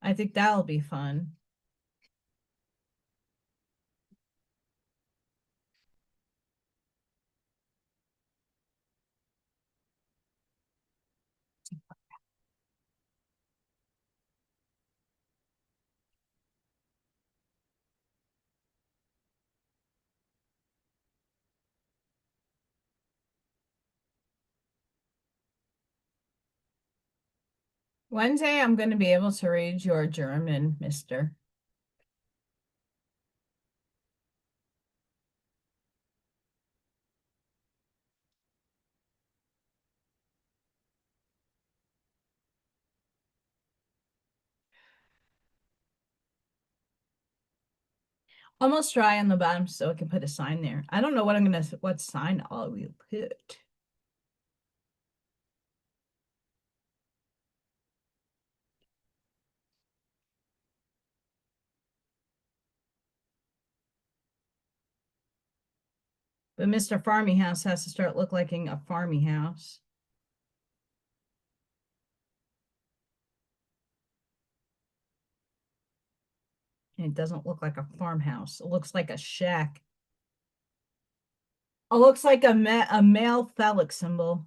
I think that'll be fun. One day I'm going to be able to read your German, mister. Almost dry on the bottom so I can put a sign there. I don't know what what sign I will put. But Mr. Farmy House has to start look like a farmy house. And it doesn't look like a farmhouse. It looks like a shack. It looks like a male phallic symbol.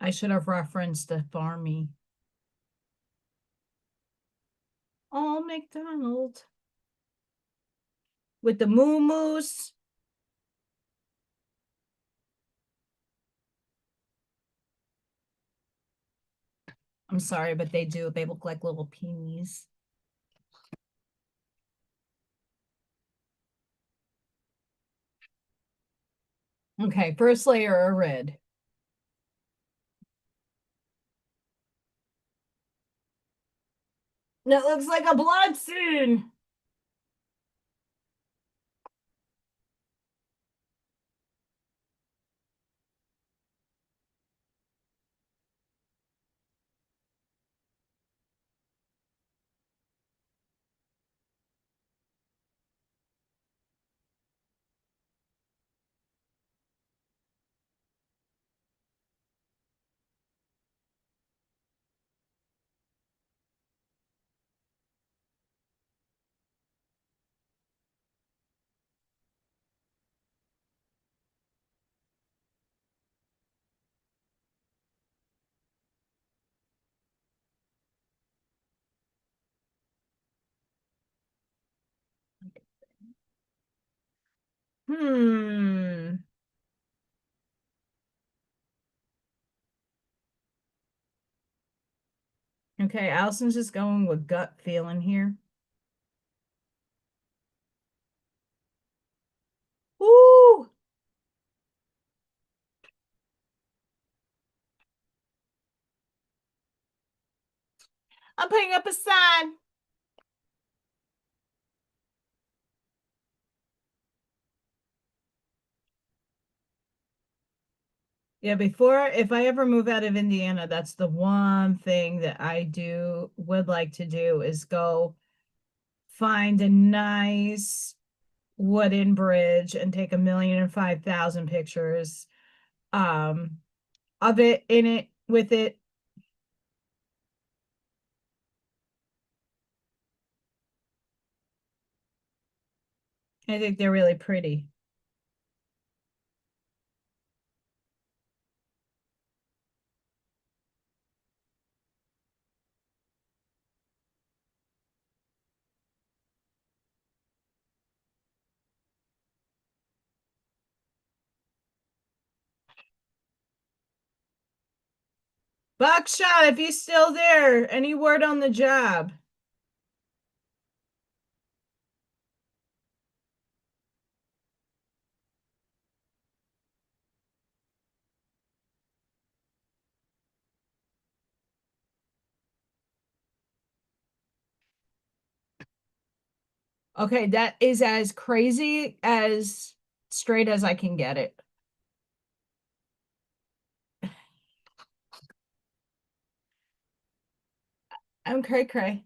I should have referenced the farmy. Oh, McDonald. With the moo-moos. I'm sorry, but they do. They look like little peonies. Okay, first layer of red. That looks like a blood scene. Okay, Allison's just going with gut feeling here. Ooh! I'm putting up a sign. Yeah, if I ever move out of Indiana, that's the one thing that I would like to do is go find a nice wooden bridge and take 1,005,000 pictures of it, in it, with it. I think they're really pretty. Buckshot, if he's still there, any word on the job? Okay, that is as crazy as straight as I can get it. I'm cray cray.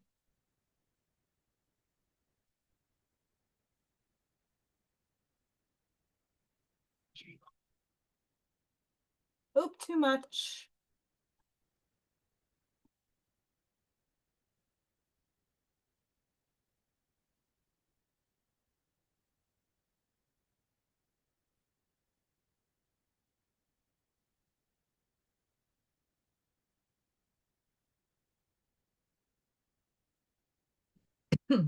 Oop, too much. Hmm.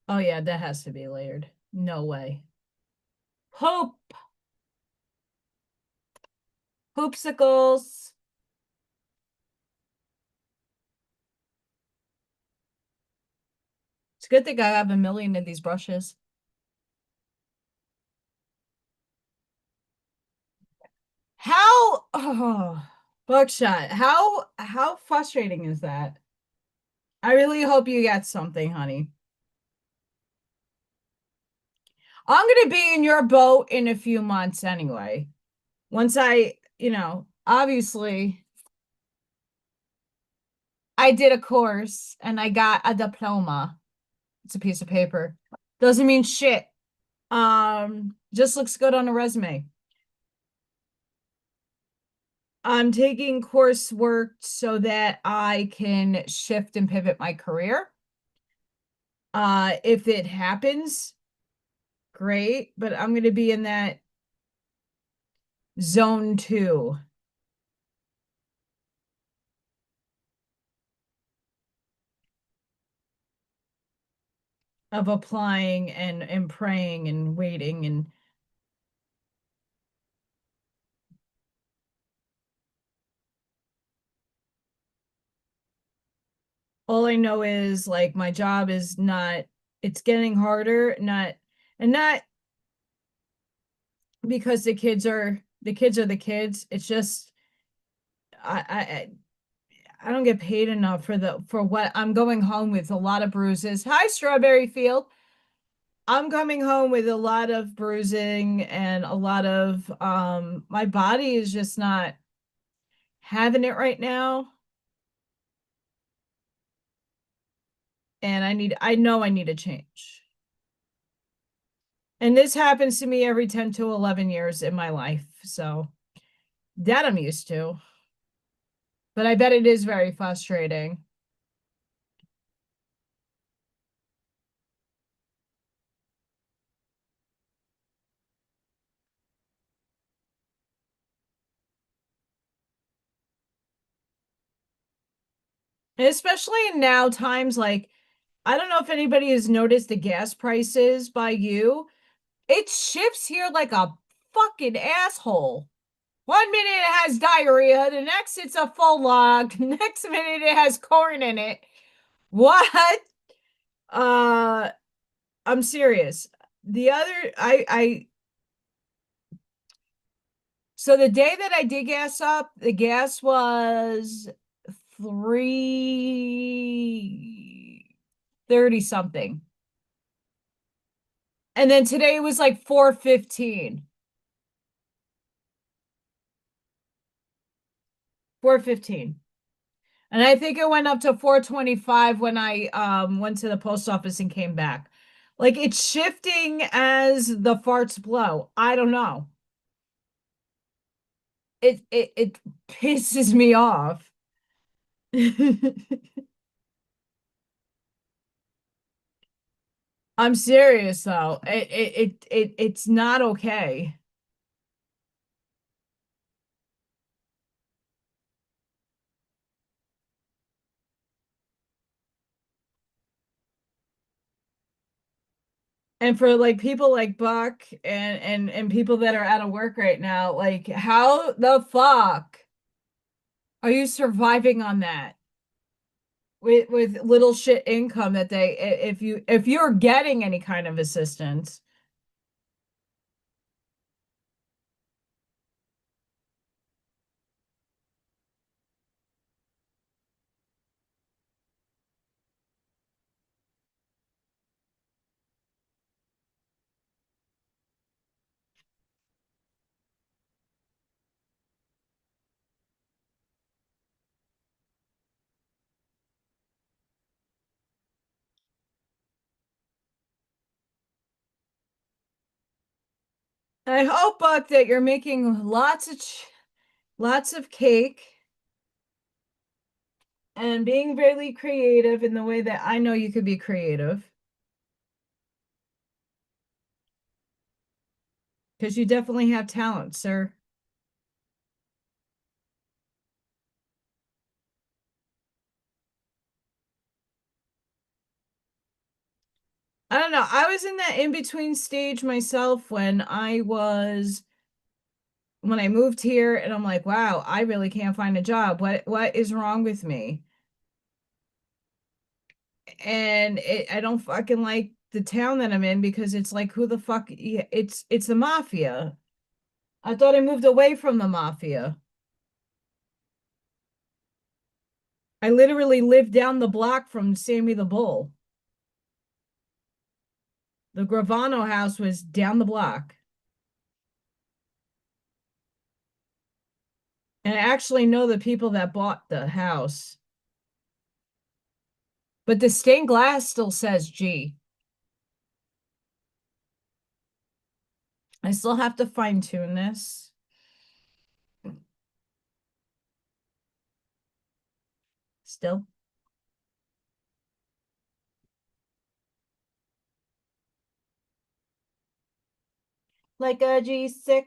Oh yeah, that has to be layered. No way. Hope. Hoopsicles. It's a good thing I have a million of these brushes. How Buckshot, how frustrating is that? I really hope you get something, honey. I'm gonna be in your boat in a few months anyway. Once obviously I did a course and I got a diploma. It's a piece of paper. Doesn't mean shit. Just looks good on a resume. I'm taking coursework so that I can shift and pivot my career. If it happens, great, but I'm going to be in that zone 2 of applying and praying and waiting. And all I know is like my job is not, it's getting harder, not because the kids are the kids. It's just I I don't get paid enough for what I'm going home with. A lot of bruises. Hi, Strawberry Field. I'm coming home with a lot of bruising and a lot of my body is just not having it right now. And I know I need a change. And this happens to me every 10 to 11 years in my life. So that I'm used to. But I bet it is very frustrating. And especially in now times like I don't know if anybody has noticed the gas prices by you. It shifts here like a fucking asshole. 1 minute it has diarrhea, the next it's a full log, next minute it has corn in it. What? Uh I'm serious. The other I so the day that I did gas up, the gas was 330 something. And then today it was like 415. 415. And I think it went up to 425 when I went to the post office and came back. Like it's shifting as the farts blow. I don't know. It pisses me off. I'm serious though. It's not okay. And for like people like Buck and people that are out of work right now, like how the fuck are you surviving on that? With little shit income that they if you're getting any kind of assistance. I hope, Buck, that you're making lots of lots of cake, and being really creative in the way that I know you could be creative. Because you definitely have talent, sir. I don't know. I was in that in-between stage myself when I moved here, and I'm like, wow, I really can't find a job. What is wrong with me? And I don't fucking like the town that I'm in because it's like, who the fuck? It's the mafia. I thought I moved away from the mafia. I literally lived down the block from Sammy the Bull. The Gravano house was down the block. And I actually know the people that bought the house. But the stained glass still says G. I still have to fine tune this. Still. Like a G6.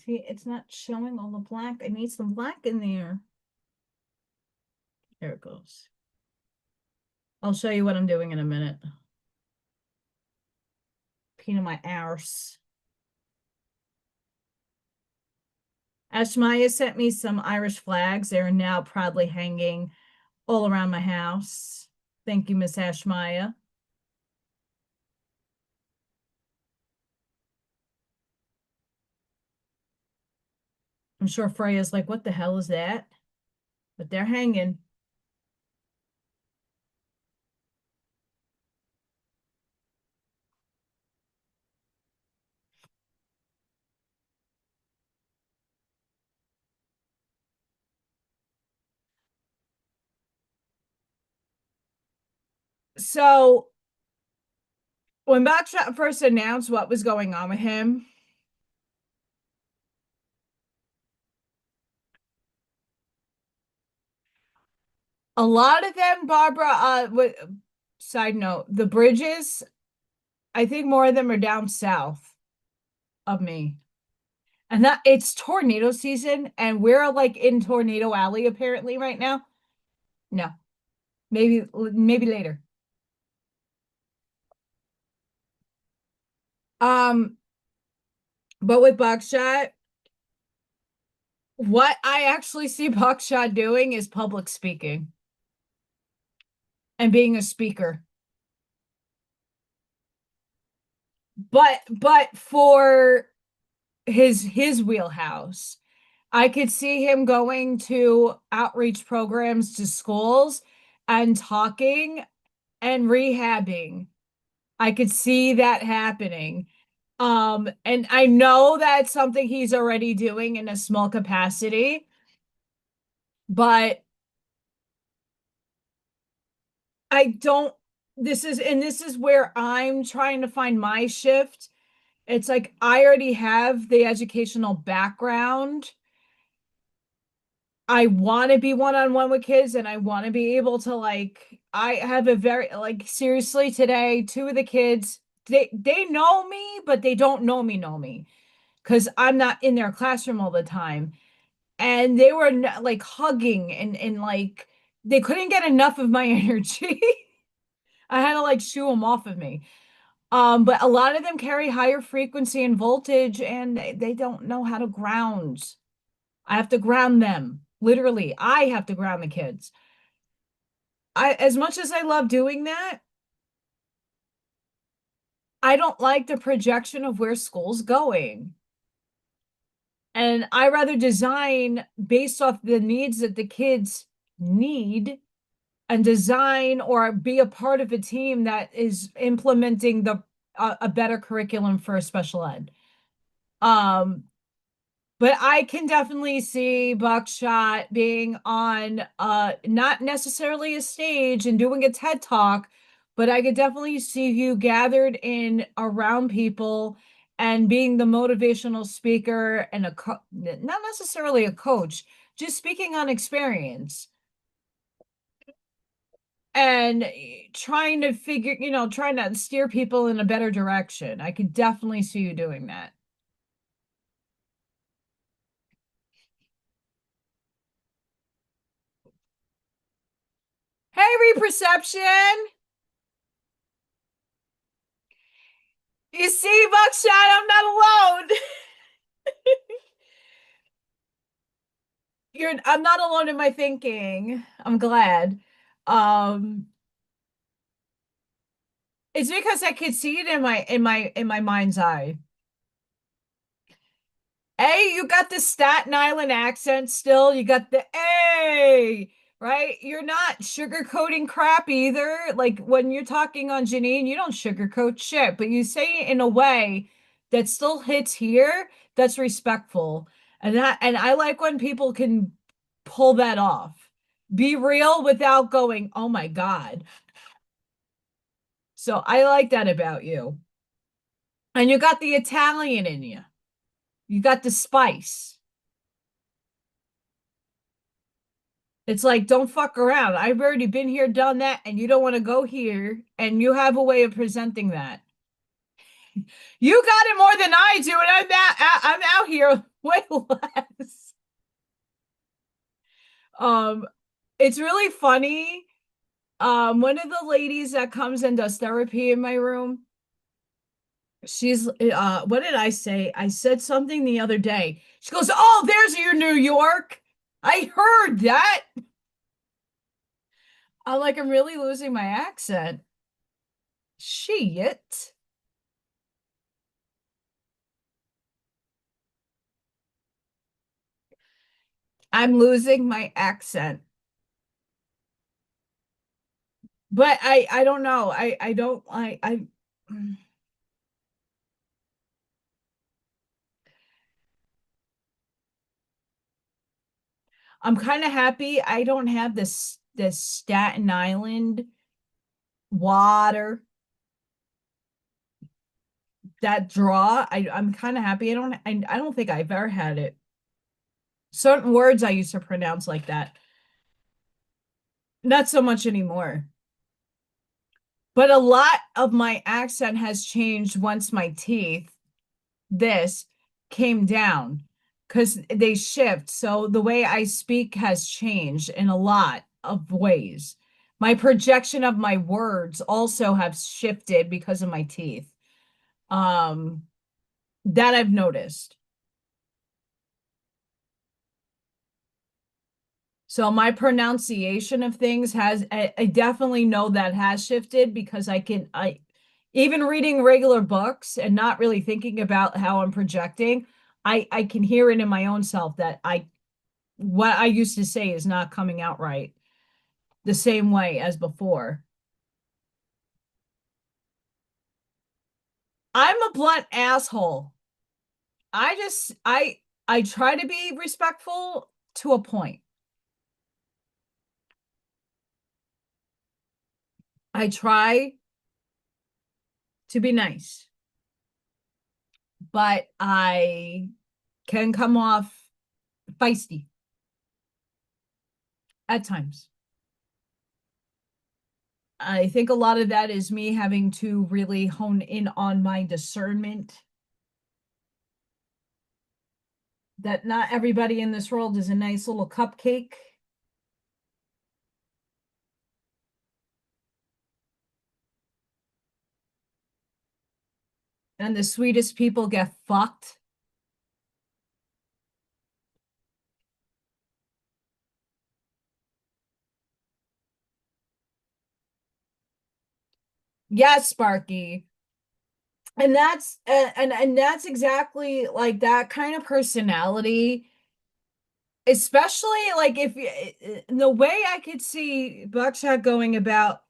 See, it's not showing all the black. I need some black in there. There it goes. I'll show you what I'm doing in a minute. Peanut my arse. Ashmaya sent me some Irish flags. They are now proudly hanging all around my house. Thank you, Miss Ashmaya. I'm sure Freya's like, what the hell is that? But they're hanging. So when Buckshot first announced what was going on with him, a lot of them, Barbara, side note, the bridges, I think more of them are down south of me. And that it's tornado season, and we're like in Tornado Alley apparently right now. No, maybe later. Um, but with Buckshot, what I actually see Buckshot doing is public speaking and being a speaker. But for his wheelhouse, I could see him going to outreach programs to schools and talking and rehabbing. I could see that happening. And I know that's something he's already doing in a small capacity, but I don't, this is where I'm trying to find my shift. It's like I already have the educational background. I want to be one-on-one with kids, and I want to be able to like, I have a very, like, seriously today, two of the kids, they know me, but they don't know me because I'm not in their classroom all the time. And they were like hugging and like they couldn't get enough of my energy. I had to like shoo them off of me. But a lot of them carry higher frequency and voltage, and they don't know how to ground. I have to ground them. Literally, I have to ground the kids. As much as I love doing that, I don't like the projection of where school's going. And I rather design based off the needs that the kids need and design or be a part of a team that is implementing a better curriculum for special ed. Um, But I can definitely see Buckshot being on not necessarily a stage and doing a TED Talk, but I could definitely see you gathered in around people and being the motivational speaker and not necessarily a coach, just speaking on experience and trying to figure, trying to steer people in a better direction. I could definitely see you doing that. Hey, Reperception! You see, Buckshot, I'm not alone. I'm not alone in my thinking. I'm glad. Um, it's because I could see it in my mind's eye. Hey, you got the Staten Island accent still. You got the A, right? You're not sugarcoating crap either. Like when you're talking on Janine, you don't sugarcoat shit, but you say it in a way that still hits here, that's respectful. And I like when people can pull that off. Be real without going, "Oh my God." So I like that about you. And you got the Italian in you. You got the spice. It's like, don't fuck around. I've already been here, done that, and you don't want to go here. And you have a way of presenting that. You got it more than I do, and I'm out here way less. Um, it's really funny. One of the ladies that comes and does therapy in my room, she's what did I say? I said something the other day. She goes, "Oh, there's your New York." I heard that. I'm like, I'm really losing my accent. Shit. I'm losing my accent. But I don't know. I don't I I'm kind of happy I don't have this Staten Island water, that draw. I'm kind of happy I don't think I've ever had it. Certain words I used to pronounce like that. Not so much anymore. But a lot of my accent has changed once my teeth, this, came down because they shift. So the way I speak has changed in a lot of ways. My projection of my words also have shifted because of my teeth. Um, that I've noticed. So my pronunciation of things I definitely know that has shifted because I even reading regular books and not really thinking about how I'm projecting, I can hear it in my own self that what I used to say is not coming out right the same way as before. I'm a blunt asshole. I try to be respectful to a point. I try to be nice, but I can come off feisty at times. I think a lot of that is me having to really hone in on my discernment that not everybody in this world is a nice little cupcake. And the sweetest people get fucked. Yes, Sparky. And that's exactly like that kind of personality, especially like if the way I could see Buckshot going about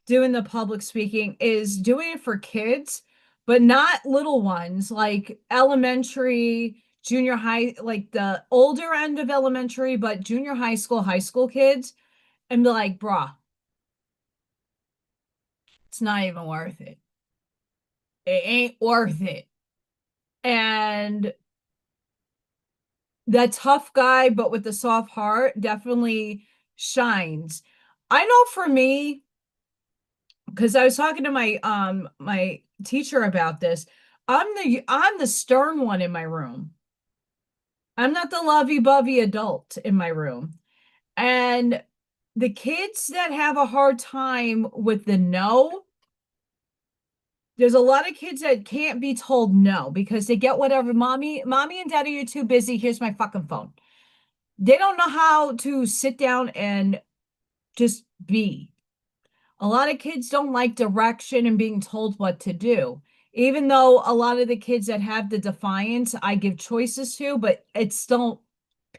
doing the public speaking is doing it for kids, but not little ones, like elementary junior high, like the older end of elementary, but junior high school kids, and be like, bruh, it's not even worth it. It ain't worth it. And the tough guy, but with the soft heart, definitely shines. I know for me, because I was talking to my teacher about this, I'm the stern one in my room. I'm not the lovey-bovey adult in my room. And the kids that have a hard time with the no, there's a lot of kids that can't be told no because they get whatever, mommy and daddy, you're too busy. Here's my fucking phone. They don't know how to sit down and just be. A lot of kids don't like direction and being told what to do. Even though a lot of the kids that have the defiance, I give choices to, but it's still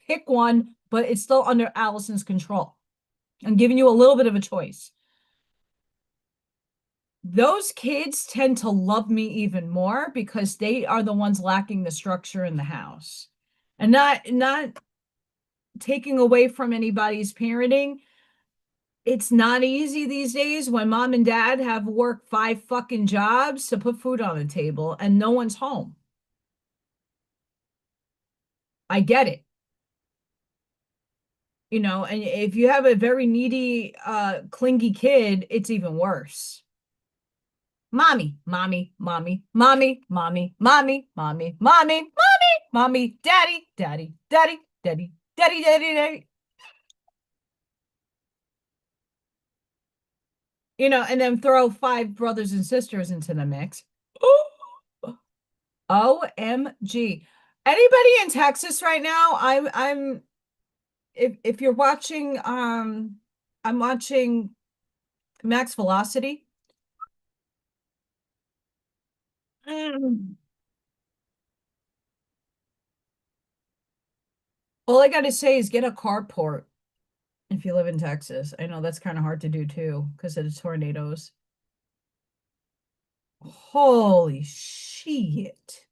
pick one, but it's still under Allison's control. I'm giving you a little bit of a choice. Those kids tend to love me even more because they are the ones lacking the structure in the house. And not taking away from anybody's parenting. It's not easy these days when mom and dad have worked 5 fucking jobs to put food on the table and no one's home. I get it. You know, and if you have a very needy, clingy kid, it's even worse. Mommy, mommy, mommy, mommy, mommy, mommy, mommy, mommy, mommy, mommy, daddy, daddy, daddy, daddy, daddy, daddy, daddy. You know, and then throw 5 brothers and sisters into the mix. OMG. Anybody in Texas right now? I'm if you're watching, I'm watching Max Velocity. Mm. All I gotta say is get a carport if you live in Texas. I know that's kind of hard to do too because of the tornadoes. Holy shit.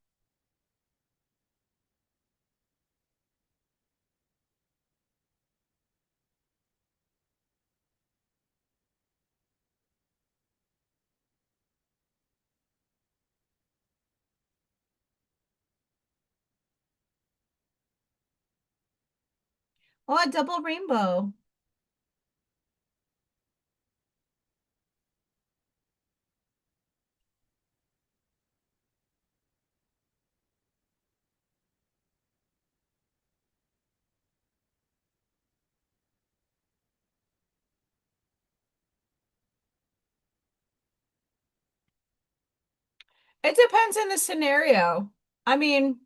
Oh, a double rainbow. It depends on the scenario. I mean,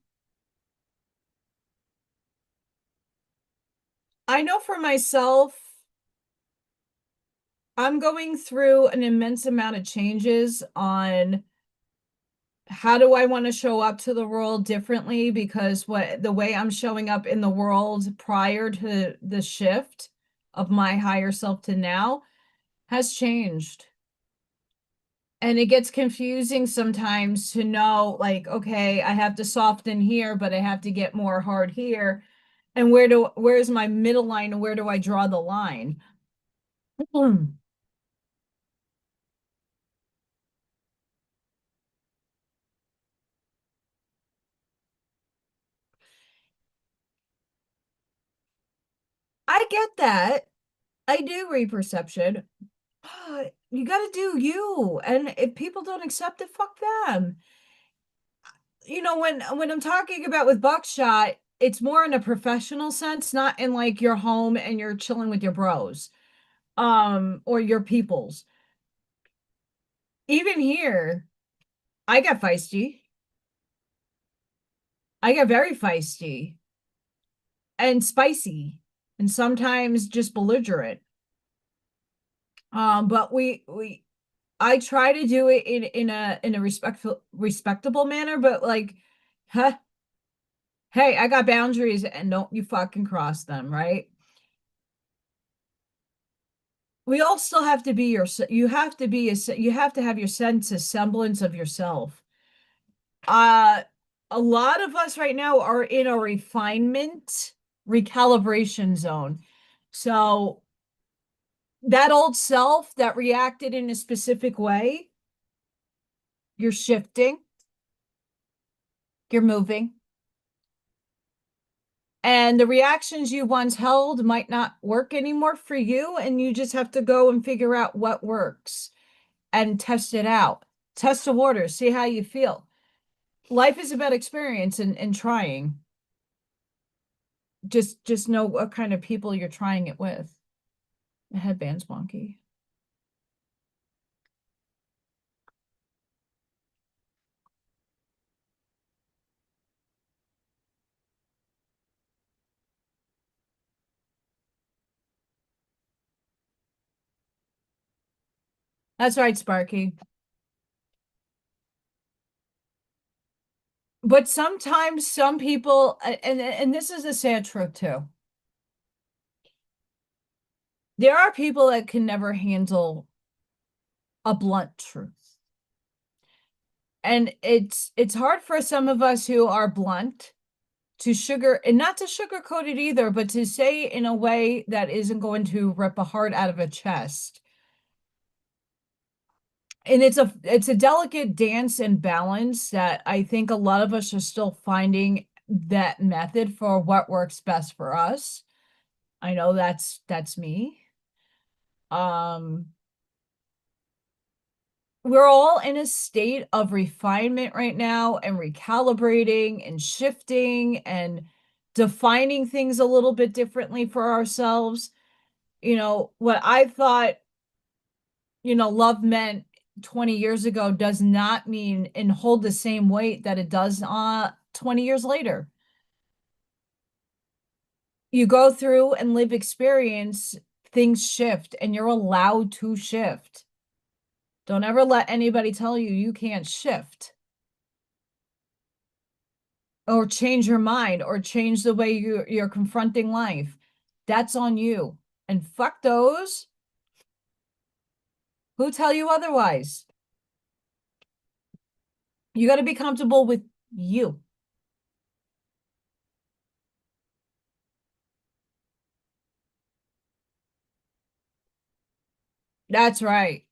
I know for myself, I'm going through an immense amount of changes on how do I want to show up to the world differently because the way I'm showing up in the world prior to the shift of my higher self to now has changed. And it gets confusing sometimes to know, like, okay, I have to soften here, but I have to get more hard here. And where's my middle line and where do I draw the line? I get that. I do read perception. You got to do you. And if people don't accept it, fuck them. You know, when I'm talking about with buckshot, it's more in a professional sense, not in like your home and you're chilling with your bros, or your peoples. Even here, I got feisty. I got very feisty and spicy and sometimes just belligerent. But I try to do it in a respectable manner, but like, huh, hey, I got boundaries and don't you fucking cross them, right? We all still have to be you have to be you have to have your sense of semblance of yourself. Uh a lot of us right now are in a refinement, recalibration zone. So that old self that reacted in a specific way, you're shifting, you're moving. And the reactions you once held might not work anymore for you. And you just have to go and figure out what works and test it out. Test the waters, see how you feel. Life is about experience and trying. Just know what kind of people you're trying it with. The headband's wonky. That's right, Sparky. But sometimes some people, and this is a sad truth too. There are people that can never handle a blunt truth. And it's hard for some of us who are blunt to sugar, and not to sugarcoat it either, but to say in a way that isn't going to rip a heart out of a chest. And it's a delicate dance and balance that I think a lot of us are still finding that method for what works best for us. I know that's me. We're all in a state of refinement right now and recalibrating and shifting and defining things a little bit differently for ourselves. You know, what I thought, love meant 20 years ago does not mean and hold the same weight that it does 20 years later. You go through and live experience, things shift, and you're allowed to shift. Don't ever let anybody tell you you can't shift or change your mind or change the way you're confronting life. That's on you. And fuck those who tell you otherwise. You got to be comfortable with you. That's right.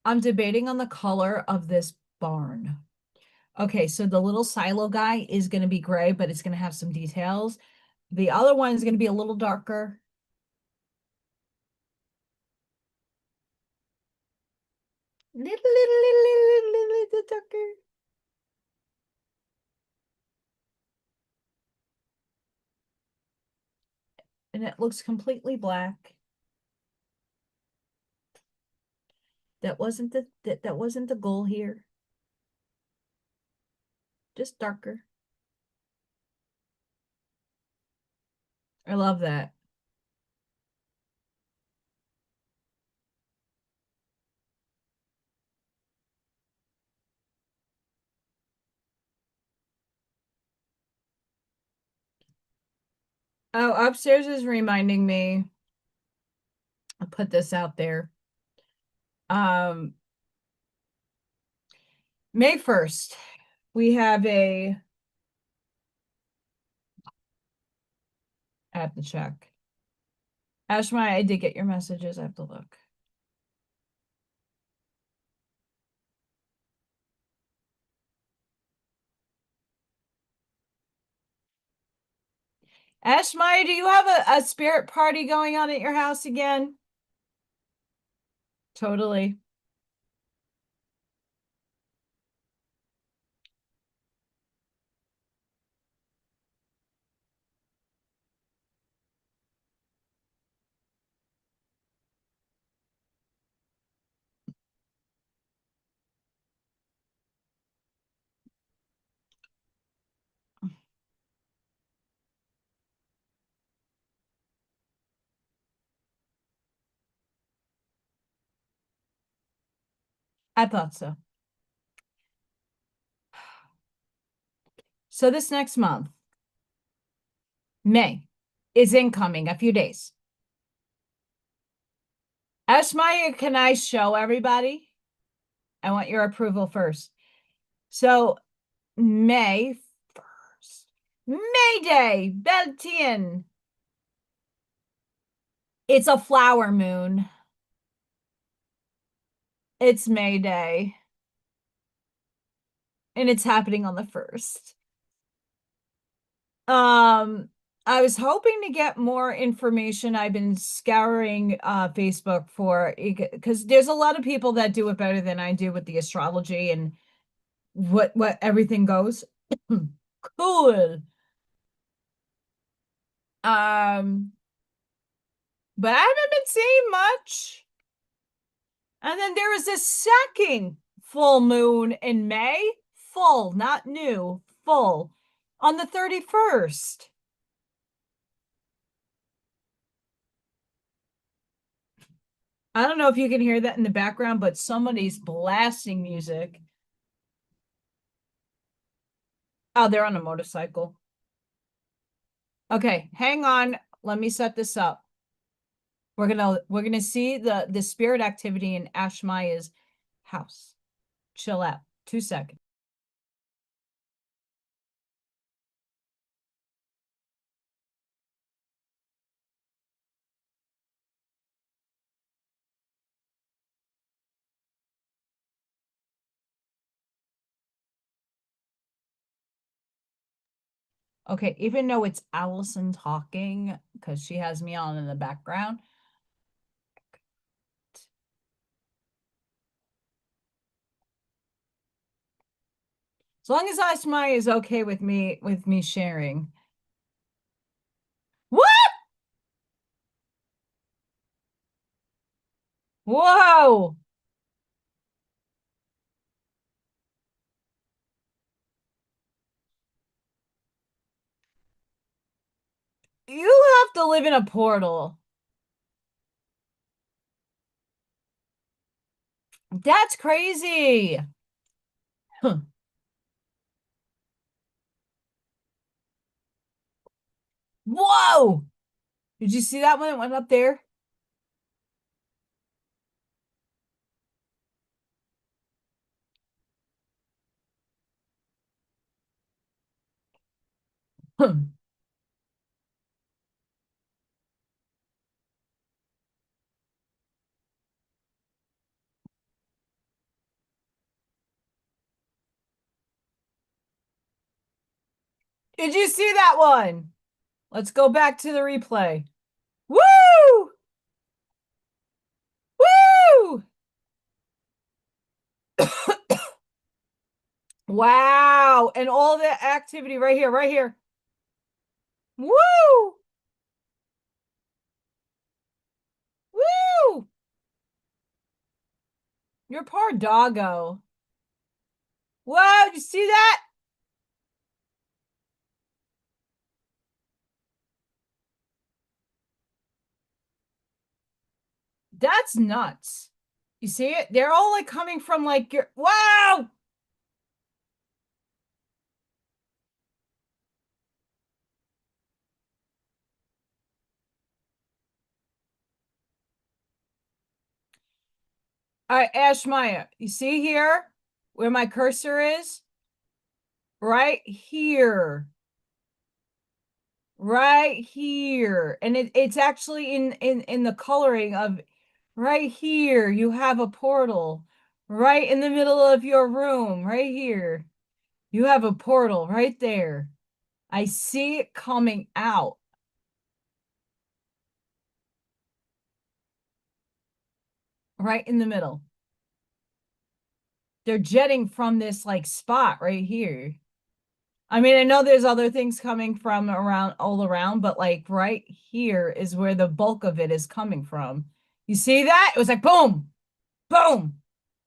I'm debating on the color of this barn. Okay, so the little silo guy is going to be gray, but it's going to have some details. The other one is going to be a little darker. Little darker. And it looks completely black. That wasn't that wasn't the goal here. Just darker. I love that. Oh, upstairs is reminding me. I'll put this out there. May 1st, we have I have to check. Ashmai, I did get your messages. I have to look. Ashmai, do you have a spirit party going on at your house again? Totally. I thought so. So this next month, May, is incoming, a few days. Ashmaya, can I show everybody? I want your approval first. So May 1st, May Day, Beltane. It's a flower moon. It's May Day. And it's happening on the 1st. I was hoping to get more information. I've been scouring Facebook for, because there's a lot of people that do it better than I do with the astrology and what everything goes. Cool. But I haven't been seeing much. And then there is a second full moon in May. Full, not new, full, on the 31st. I don't know if you can hear that in the background, but somebody's blasting music. Oh, they're on a motorcycle. Okay, hang on. Let me set this up. We're gonna see the spirit activity in Ashmaya's house. Chill out. 2 seconds. Okay, even though it's Allison talking, because she has me on in the background. As long as Ashmaya is okay with me sharing. What? Whoa! You have to live in a portal. That's crazy. Huh. Whoa! Did you see that one that went up there? Did you see that one? Let's go back to the replay. Woo! Woo! Wow. And all the activity right here, right here. Woo! Woo! Your poor doggo. Whoa, did you see that? That's nuts. You see it? They're all like coming from like your wow. All right, Ashmaya, you see here where my cursor is? Right here. Right here. And it's actually in the coloring of right here. You have a portal right in the middle of your room, right here. You have a portal right there. I see it coming out. Right in the middle. They're jetting from this like spot right here. I mean, I know there's other things coming from around all around, but like right here is where the bulk of it is coming from. You see that? It was like boom, boom,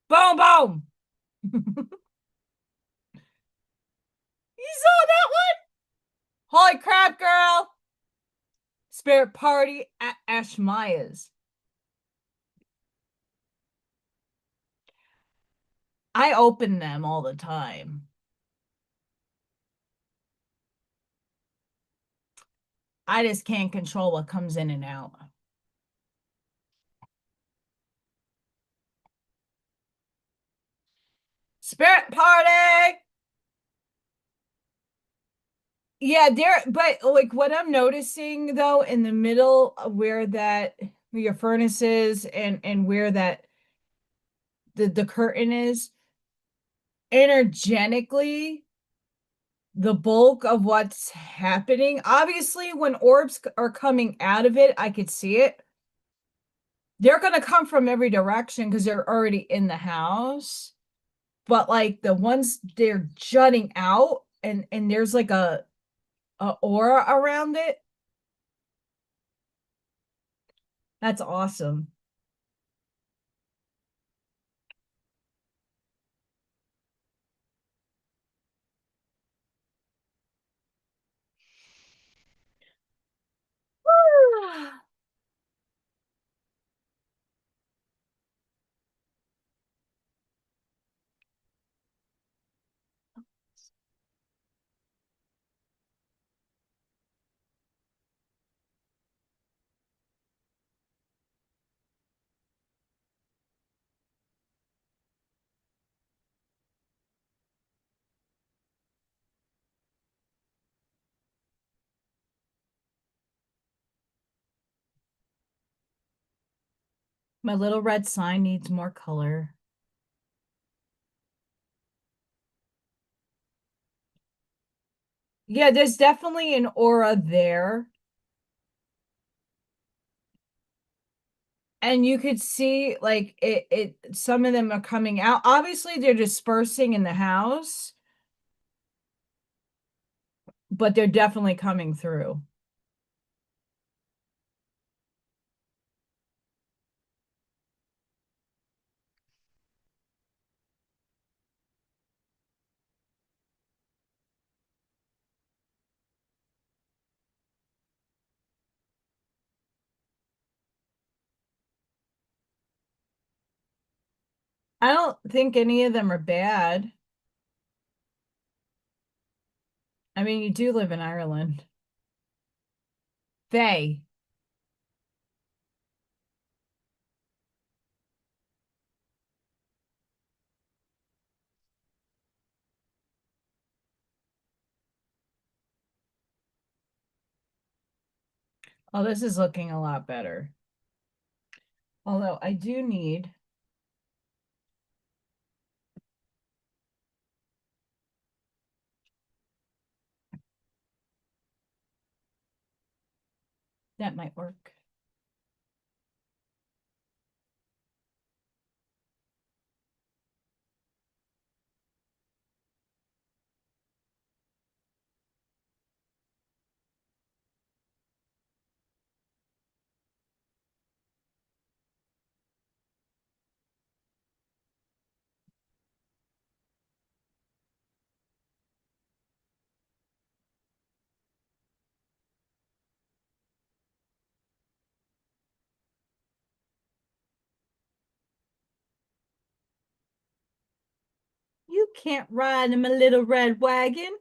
boom, boom. You saw that one? Holy crap, girl. Spirit party at Ashmaya's. I open them all the time. I just can't control what comes in and out. Spirit party. Yeah, but like what I'm noticing though, in the middle of where your furnace is and where that the curtain is, energetically, the bulk of what's happening. Obviously, when orbs are coming out of it, I could see it. They're gonna come from every direction because they're already in the house. But like the ones they're jutting out and there's like a aura around it. That's awesome. My little red sign needs more color. Yeah, there's definitely an aura there. And you could see like some of them are coming out. Obviously, they're dispersing in the house, but they're definitely coming through. I don't think any of them are bad. I mean, you do live in Ireland. They. Oh, this is looking a lot better. Although I do need that might work. You can't ride in my little red wagon.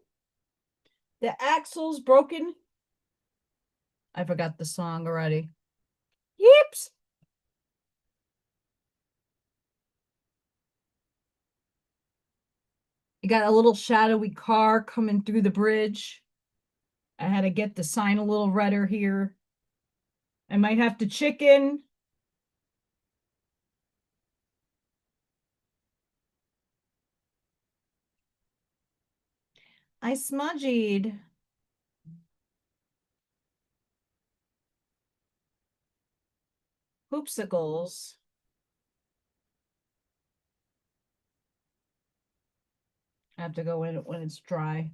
The axle's broken. I forgot the song already. Yips. You got a little shadowy car coming through the bridge. I had to get the sign a little redder here. I might have to chicken. I smudged. Hoopsicles. I have to go in when it's dry.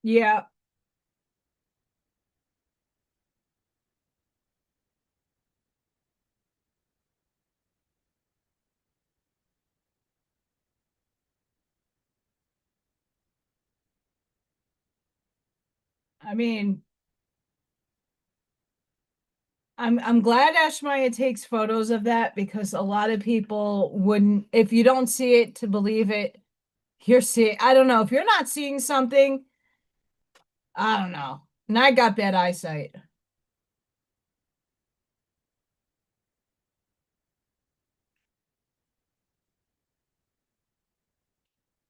Yeah, I mean, I'm glad Ashmaya takes photos of that because a lot of people wouldn't, if you don't see it to believe it, you're seeing, I don't know, if you're not seeing something, I don't know. And I got bad eyesight.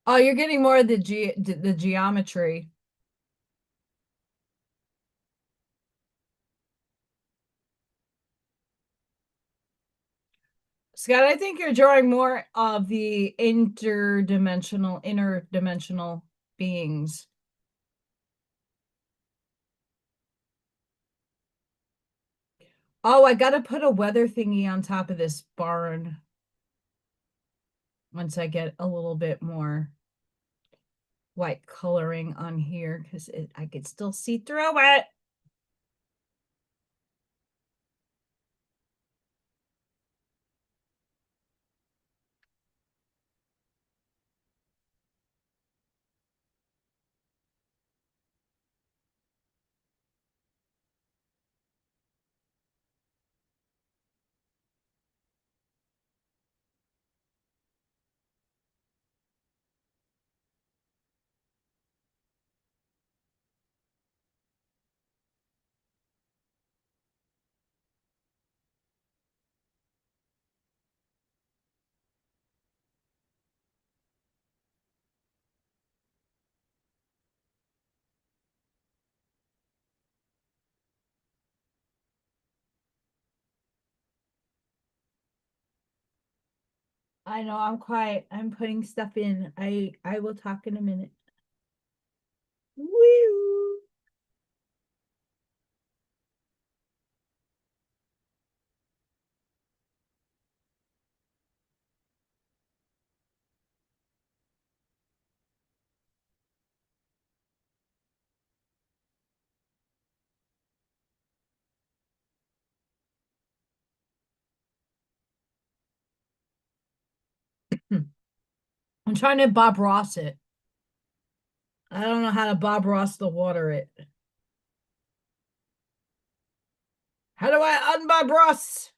Oh, you're getting more of the geometry. Scott, I think you're drawing more of the interdimensional beings. Oh, I gotta put a weather thingy on top of this barn once I get a little bit more white coloring on here because I could still see through it. I know I'm quiet. I'm putting stuff in. I will talk in a minute. Woo! I'm trying to Bob Ross it. I don't know how to Bob Ross the water it. How do I unbob Ross?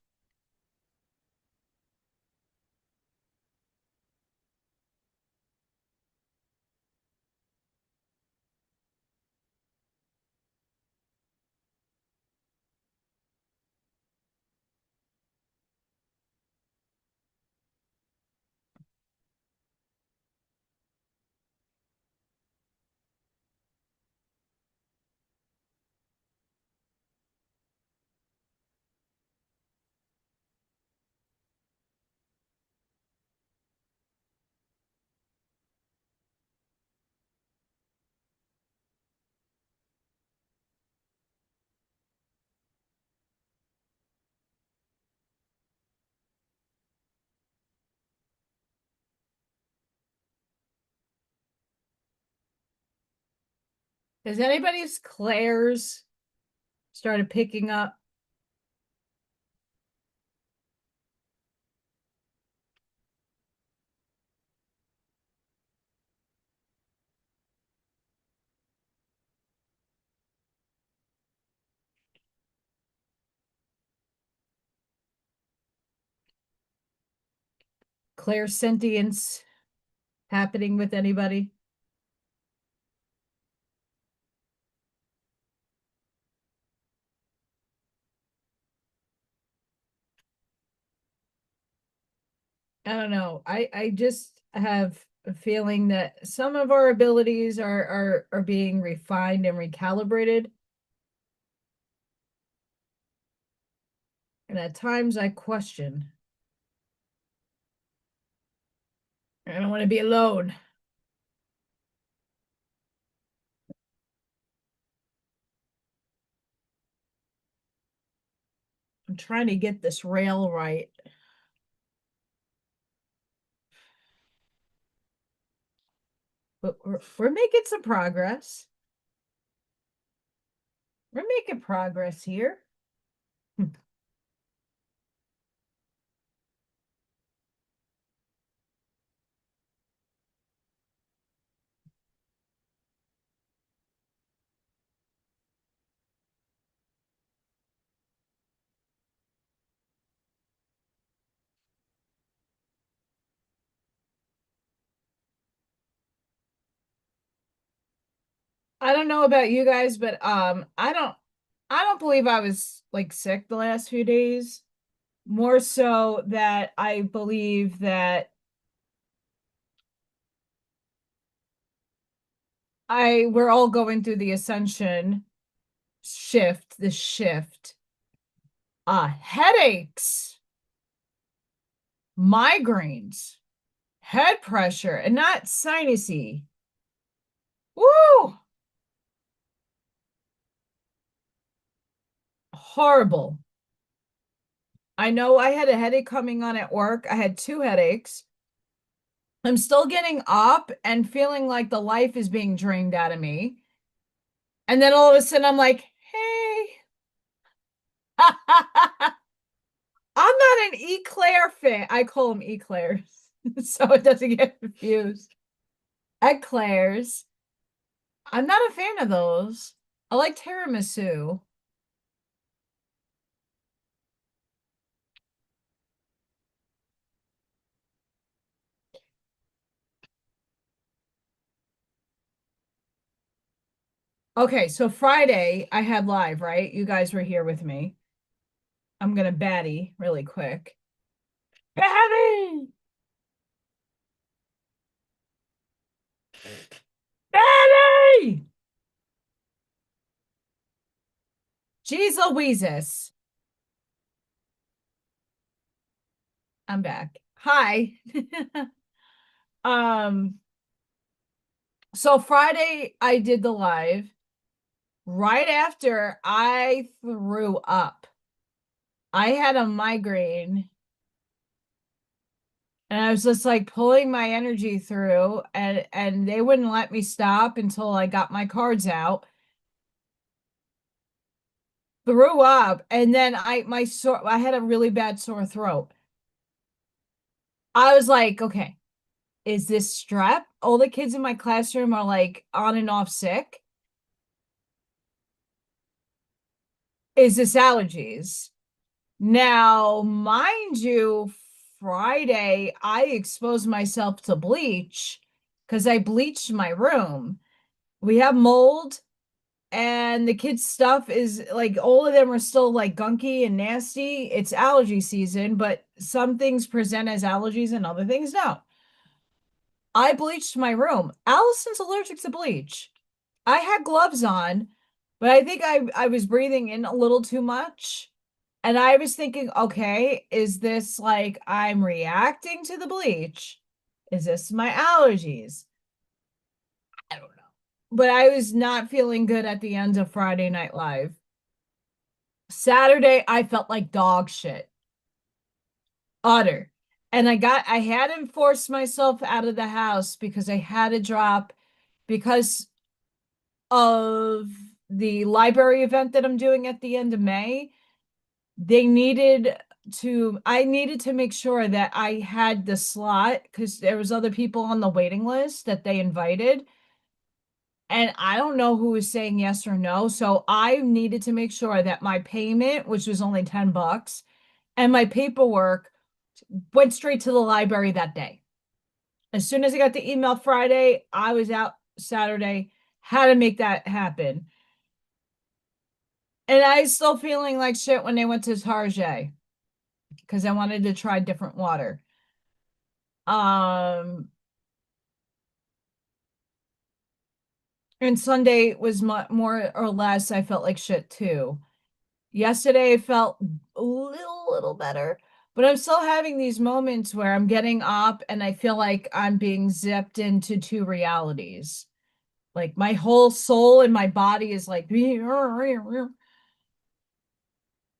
Has anybody's Claire's started picking up? Claire sentience happening with anybody? I don't know. I just have a feeling that some of our abilities are being refined and recalibrated. And at times I question. I don't want to be alone. I'm trying to get this rail right. But we're making some progress. We're making progress here. I don't know about you guys, but I don't believe I was like sick the last few days. More so that I believe that we're all going through the ascension shift, the shift. Headaches, migraines, head pressure, and not sinusy. Woo! Horrible. I know I had a headache coming on at work. I had two headaches. I'm still getting up and feeling like the life is being drained out of me. And then all of a sudden I'm like, hey. I'm not an eclair fan. I call them eclairs so it doesn't get confused. Eclairs. I'm not a fan of those. I like tiramisu. Okay, so Friday I had live, right? You guys were here with me. I'm gonna batty really quick. Batty! Batty! Jeez Louises. I'm back. Hi. Um, so Friday I did the live. Right after I threw up. I had a migraine and I was just like pulling my energy through and they wouldn't let me stop until I got my cards out. Threw up and then I had a really bad sore throat. I was like, okay, is this strep? All the kids in my classroom are like on and off sick. Is this allergies? Now, mind you, Friday, I exposed myself to bleach because I bleached my room. We have mold, and the kids' stuff is like all of them are still like gunky and nasty. It's allergy season, but some things present as allergies and other things don't. I bleached my room. Allison's allergic to bleach. I had gloves on, but I think I was breathing in a little too much. And I was thinking, okay, is this like I'm reacting to the bleach? Is this my allergies? I don't know. But I was not feeling good at the end of Friday Night Live. Saturday, I felt like dog shit. Utter. And I hadn't forced myself out of the house because I had to drop because of the library event that I'm doing at the end of May. I needed to make sure that I had the slot because there was other people on the waiting list that they invited. And I don't know who was saying yes or no. So I needed to make sure that my payment, which was only $10, and my paperwork went straight to the library that day. As soon as I got the email Friday, I was out Saturday, had to make that happen. And I still feeling like shit when they went to Tarjay because I wanted to try different water. Um, and Sunday was more or less, I felt like shit too. Yesterday I felt a little better, but I'm still having these moments where I'm getting up and I feel like I'm being zipped into two realities. Like my whole soul and my body is like,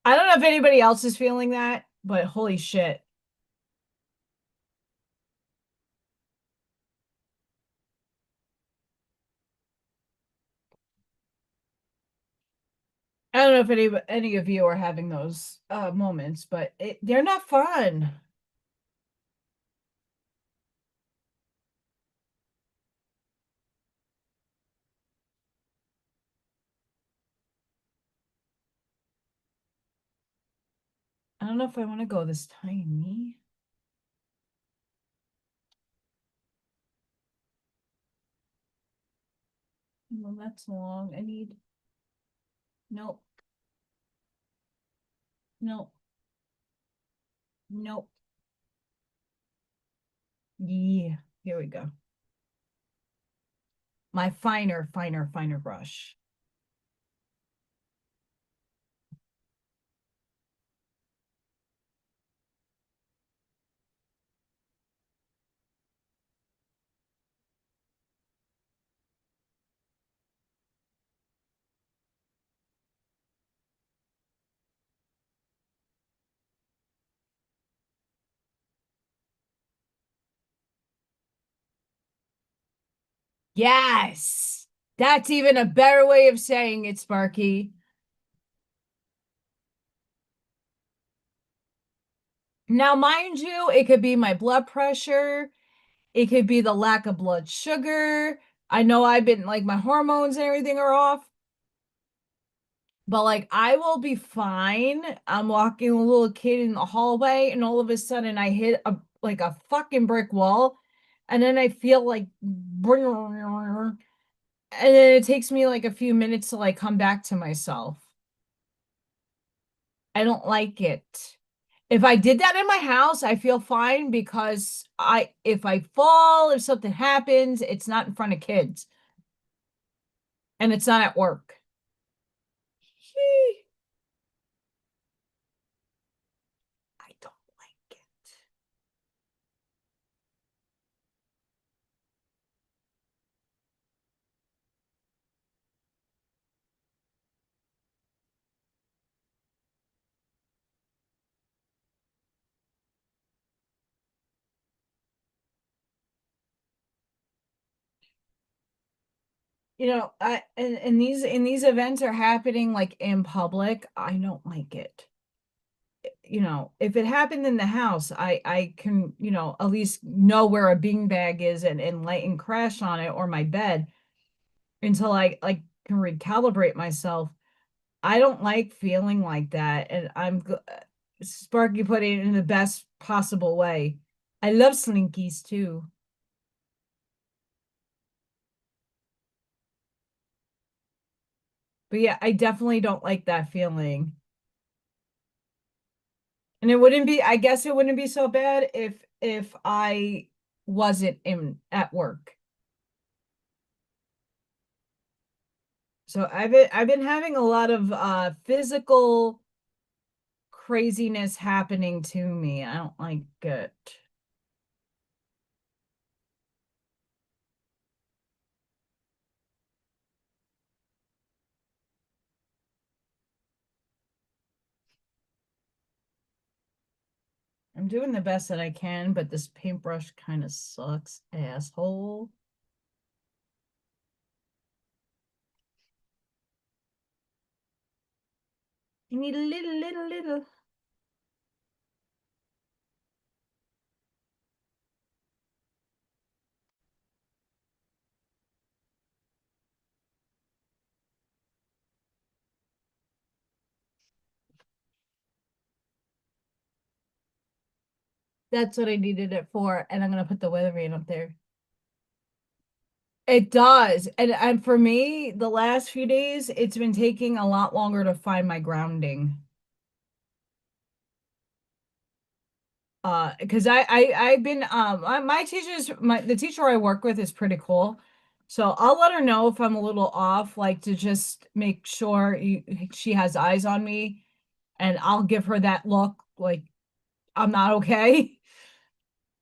I don't know if anybody else is feeling that, but holy shit. I don't know if any of you are having those moments, but they're not fun. I don't know if I want to go this tiny. Well, that's long. I need. Nope. Nope. Nope. Yeah. Here we go. My finer brush. Yes. That's even a better way of saying it, Sparky. Now, mind you, it could be my blood pressure. It could be the lack of blood sugar. I know I've been like my hormones and everything are off. But like I will be fine. I'm walking a little kid in the hallway and all of a sudden I hit a fucking brick wall and then I feel like and then it takes me like a few minutes to like come back to myself. I don't like it. If I did that in my house, I feel fine because if I fall, if something happens, it's not in front of kids. And it's not at work. I don't like it. And these events are happening like in public. I don't like it. If it happened in the house, I can, at least know where a beanbag is and light and crash on it or my bed until I like can recalibrate myself. I don't like feeling like that, and Sparky put it in the best possible way. I love slinkies too. But yeah, I definitely don't like that feeling. And I guess it wouldn't be so bad if I wasn't in at work. So I've been having a lot of physical craziness happening to me. I don't like it. I'm doing the best that I can, but this paintbrush kind of sucks, asshole. I need a little. That's what I needed it for, and I'm gonna put the weather vane up there. It does. And for me, the last few days, it's been taking a lot longer to find my grounding. Because I've been the teacher I work with is pretty cool. So I'll let her know if I'm a little off, like to just make sure she has eyes on me, and I'll give her that look like I'm not okay.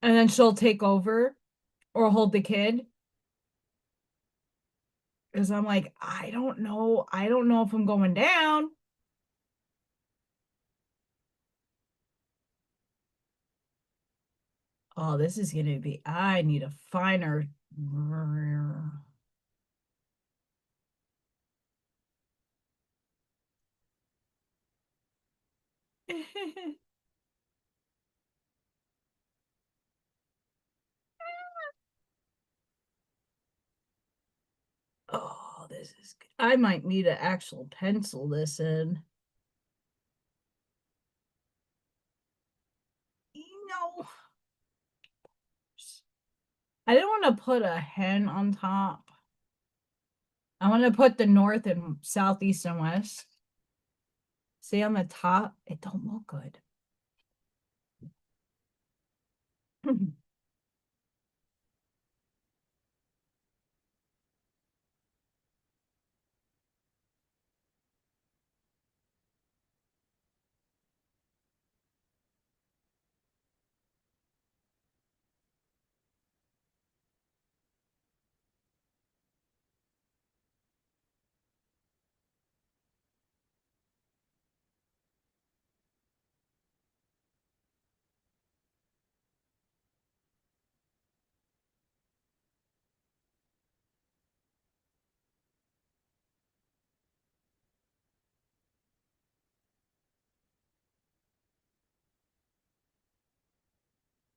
And then she'll take over or hold the kid. Because I'm like, I don't know. I don't know if I'm going down. Oh, this is gonna be, I need a finer. Oh, this is good. I might need an actual pencil this in. No. I didn't want to put a hen on top. I want to put the north and south, east, and west. See on the top, it don't look good.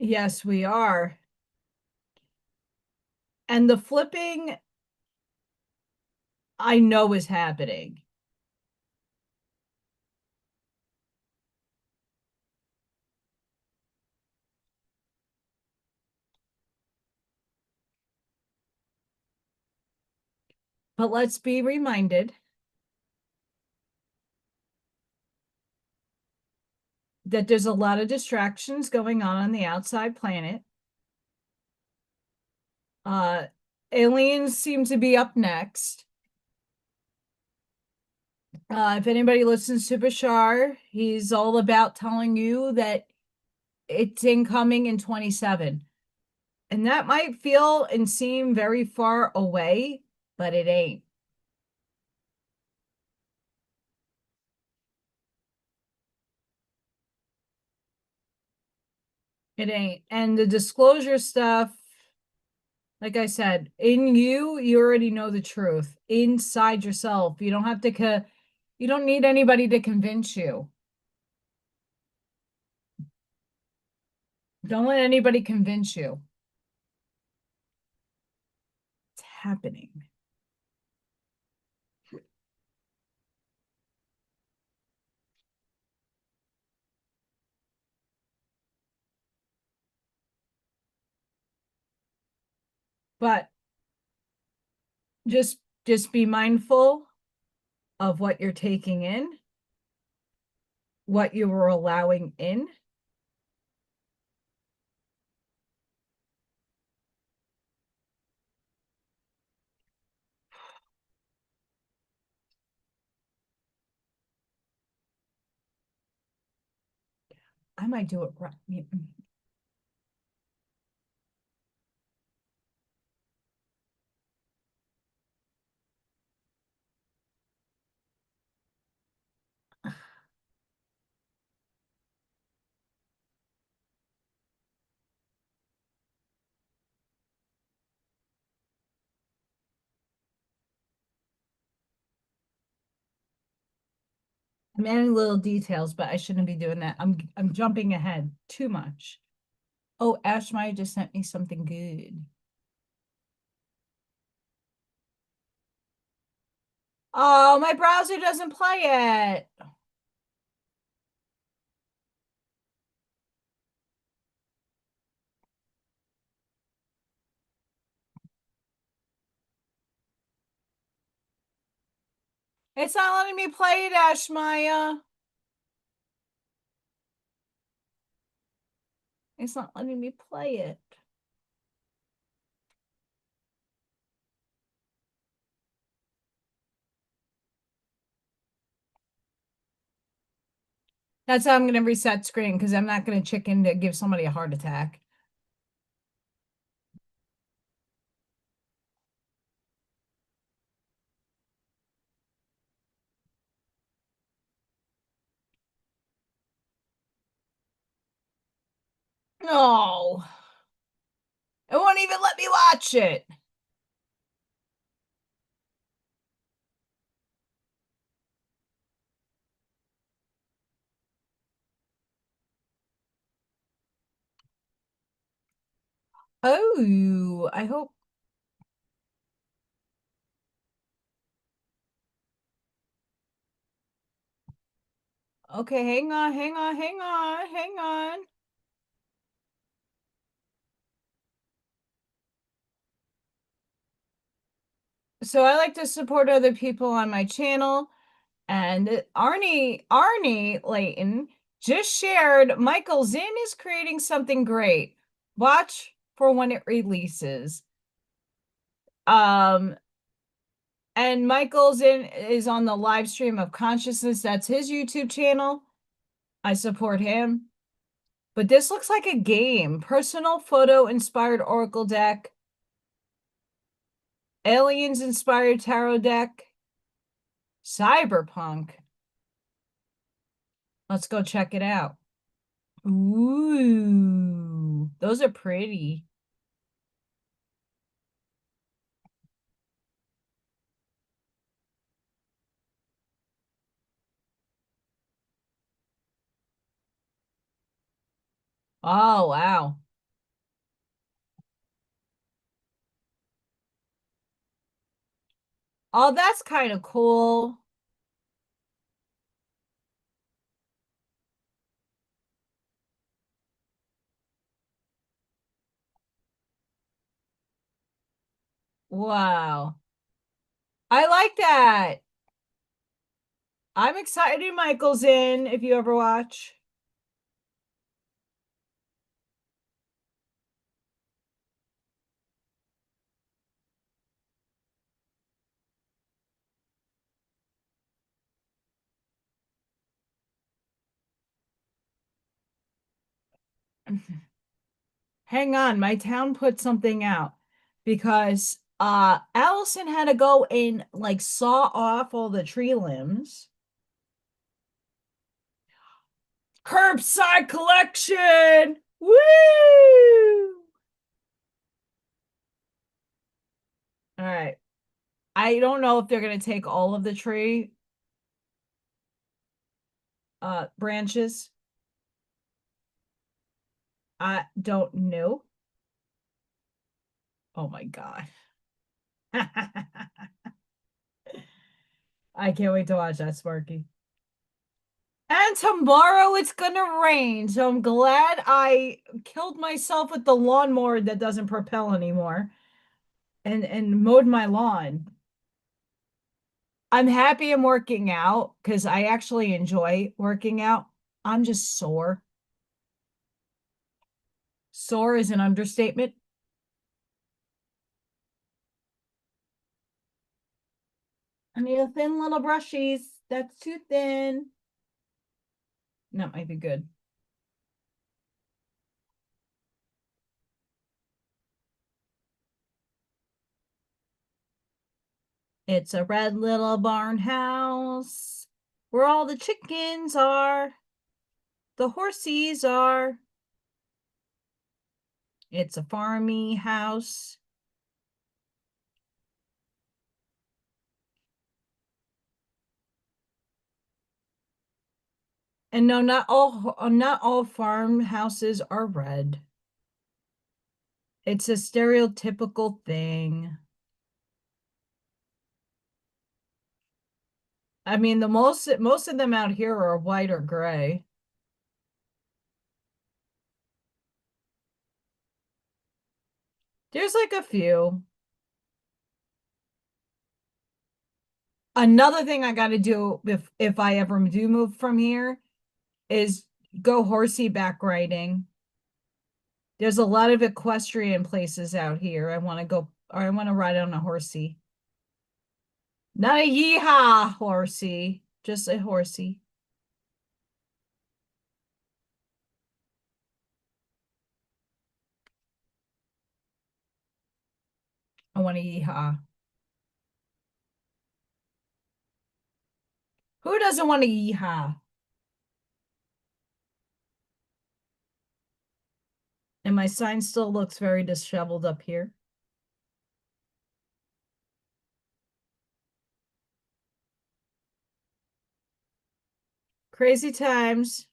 Yes, we are. And the flipping, I know is happening. But let's be reminded that there's a lot of distractions going on the outside planet. Aliens seem to be up next. If anybody listens to Bashar, he's all about telling you that it's incoming in 27. And that might feel and seem very far away, but it ain't. It ain't. And the disclosure stuff, like I said, in you, you already know the truth inside yourself. You don't have to, you don't need anybody to convince you. Don't let anybody convince you. It's happening. But just be mindful of what you're taking in, what you were allowing in. I might do it right. I'm adding little details, but I shouldn't be doing that. I'm jumping ahead too much. Oh, Ash Maya just sent me something good. Oh, my browser doesn't play it. It's not letting me play it, Ash Maya. It's not letting me play it. That's how I'm going to reset screen because I'm not going to chicken to give somebody a heart attack. No. It won't even let me watch it. Oh, I hope. Okay, hang on, hang on, hang on, hang on. So I like to support other people on my channel. And Arnie Layton just shared Michael Zinn is creating something great. Watch for when it releases. And Michael Zinn is on the live stream of consciousness. That's his YouTube channel. I support him. But this looks like a game. Personal photo inspired oracle deck. Aliens inspired tarot deck. Cyberpunk. Let's go check it out. Ooh, those are pretty. Oh, wow. Oh, that's kind of cool. Wow. I like that. I'm excited Michael's in, if you ever watch. Hang on, my town put something out because Allison had to go and like saw off all the tree limbs. Curbside collection. Woo! All right. I don't know if they're going to take all of the tree branches. I don't know. Oh my God. I can't wait to watch that, Sparky. And tomorrow it's gonna rain, so I'm glad I killed myself with the lawnmower that doesn't propel anymore and mowed my lawn. I'm happy I'm working out because I actually enjoy working out. I'm just sore. Sore is an understatement. I need a thin little brushies. That's too thin. That might be good. It's a red little barn house where all the chickens are, the horsies are. It's a farmy house. And no, not all farmhouses are red. It's a stereotypical thing. I mean, the most of them out here are white or gray. There's like a few. Another thing I got to do if I ever do move from here is go horseback riding. There's a lot of equestrian places out here. I want to go, or I want to ride on a horsey. Not a yeehaw horsey, just a horsey. I want a yeehaw. Who doesn't want a yeehaw? And my sign still looks very disheveled up here. Crazy times.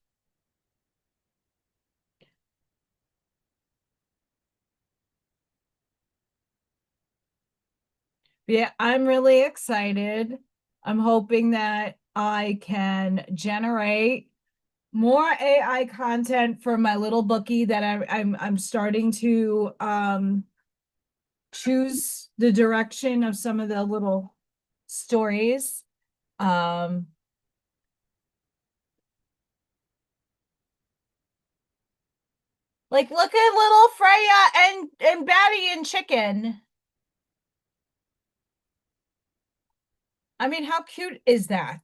Yeah, I'm really excited. I'm hoping that I can generate more AI content for my little bookie that I'm starting to choose the direction of some of the little stories. Like look at little Freya and Batty and Chicken. I mean, how cute is that?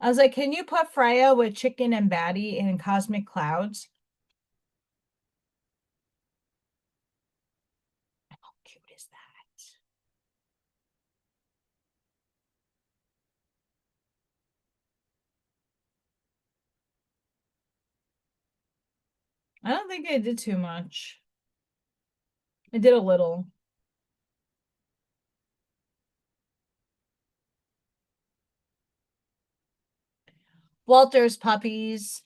I was like, can you put Freya with Chicken and Batty in Cosmic Clouds? How cute is that? I don't think I did too much. I did a little. Walter's puppies.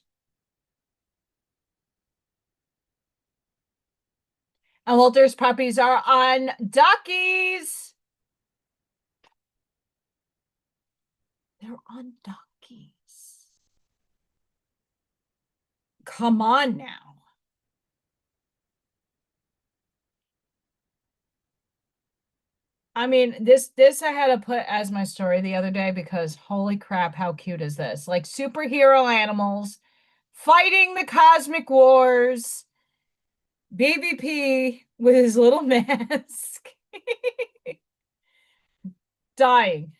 And Walter's puppies are on Duckies. They're on Duckies. Come on now. I mean, this I had to put as my story the other day because holy crap, how cute is this? Like superhero animals fighting the cosmic wars. Baby P with his little mask. Dying.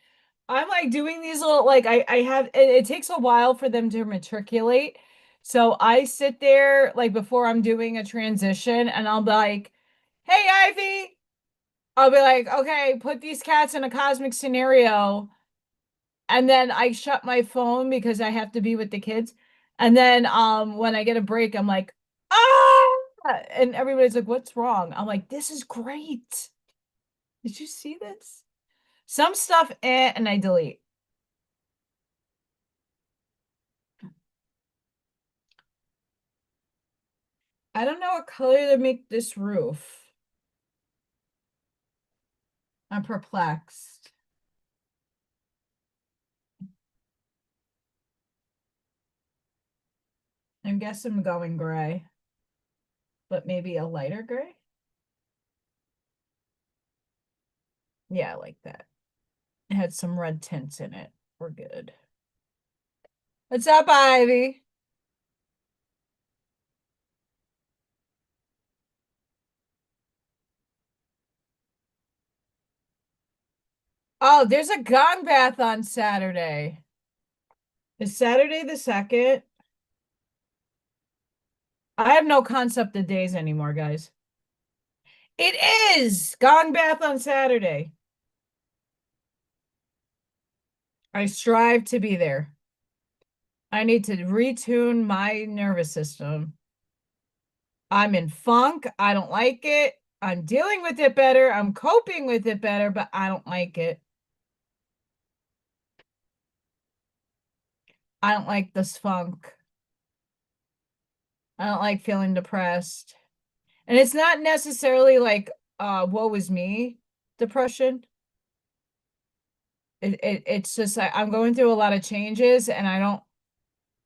I'm like doing these little like I have it takes a while for them to matriculate. So I sit there like before I'm doing a transition and I'll be like, "Hey Ivy." I'll be like, "Okay, put these cats in a cosmic scenario." And then I shut my phone because I have to be with the kids. And then when I get a break, I'm like, "Ah!" And everybody's like, "What's wrong?" I'm like, "This is great." Did you see this? Some stuff and I delete. I don't know what color to make this roof. I'm perplexed. I guess I'm going gray, but maybe a lighter gray. Yeah, I like that. It had some red tints in it. We're good. What's up, Ivy? Oh, there's a gong bath on Saturday. Is Saturday the 2nd? I have no concept of days anymore, guys. It is gong bath on Saturday. I strive to be there. I need to retune my nervous system. I'm in funk. I don't like it. I'm dealing with it better. I'm coping with it better, but I don't like it. I don't like this funk. I don't like feeling depressed. And it's not necessarily like woe is me depression. It's just I'm going through a lot of changes and I don't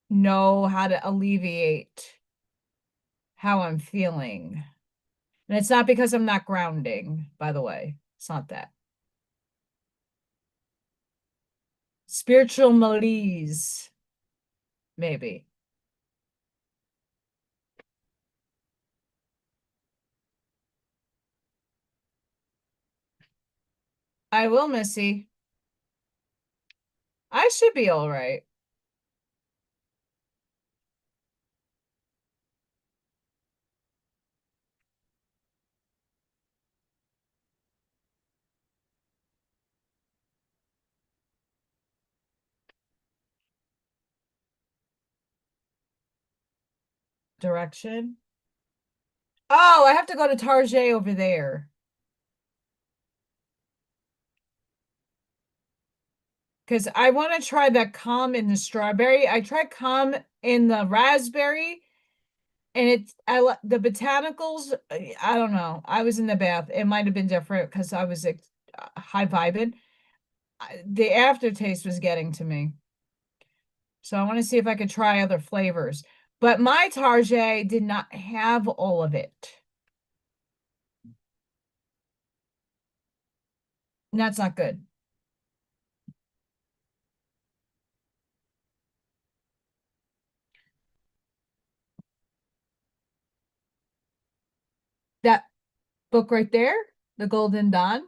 know how to alleviate how I'm feeling. And it's not because I'm not grounding, by the way. It's not that. Spiritual malaise, maybe. I will, Missy. I should be all right. Direction. Oh, I have to go to Tarjay over there. Because I want to try that calm in the strawberry. I tried calm in the raspberry, and the botanicals. I don't know. I was in the bath. It might have been different because I was high vibing. The aftertaste was getting to me. So I want to see if I could try other flavors. But my Tarjay did not have all of it. That's not good. That book right there, The Golden Dawn.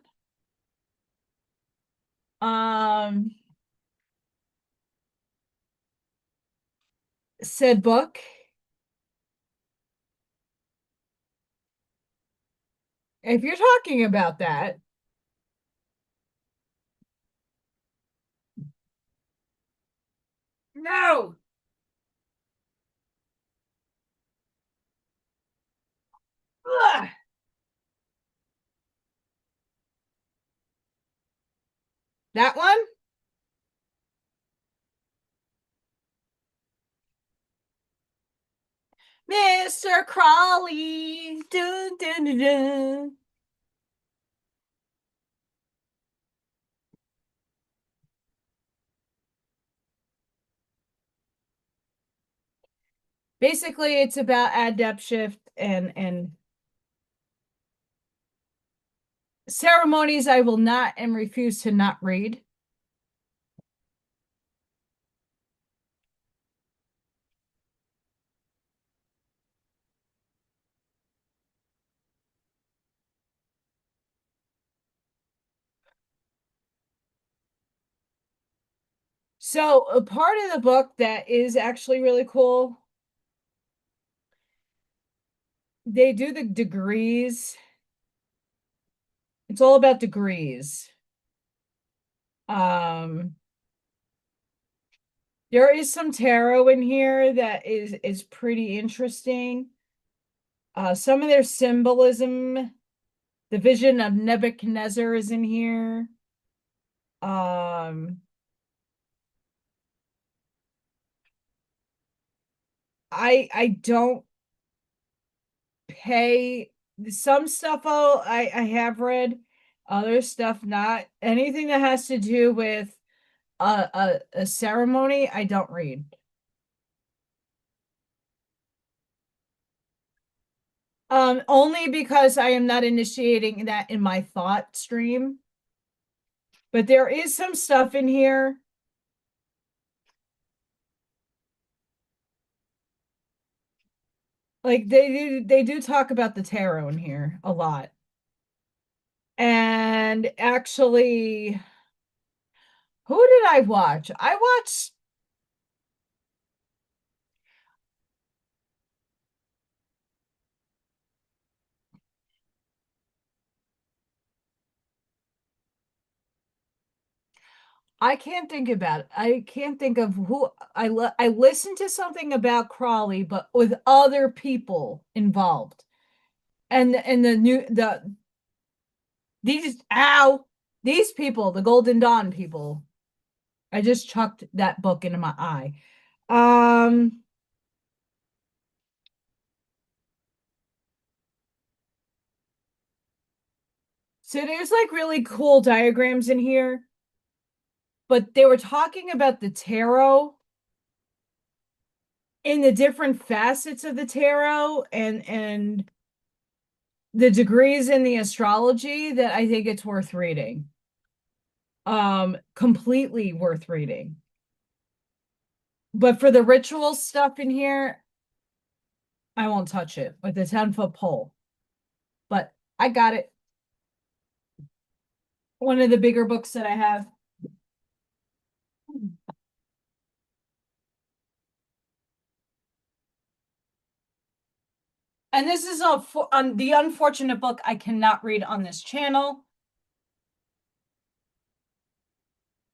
Said book. If you're talking about that. No. Ugh. That one? Mr. Crawley. Dun, dun, dun, dun. Basically, it's about adept shift and ceremonies I will not and refuse to not read. So a part of the book that is actually really cool, they do the degrees. It's all about degrees. There is some tarot in here that is pretty interesting. Some of their symbolism, the vision of Nebuchadnezzar is in here. I don't pay some stuff. I have read, other stuff not. Anything that has to do with a ceremony, I don't read. Only because I am not initiating that in my thought stream. But there is some stuff in here. Like they do talk about the tarot in here a lot. And actually, who did I watch? I watched I can't think about it. I can't think of who I listened to something about Crawley, but with other people involved. And these people, the Golden Dawn people. I just chucked that book into my eye. So there's like really cool diagrams in here, but they were talking about the tarot in the different facets of the tarot and the degrees in the astrology that I think it's worth reading. Completely worth reading. But for the ritual stuff in here, I won't touch it with the 10-foot pole. But I got it. One of the bigger books that I have. And this is the unfortunate book I cannot read on this channel.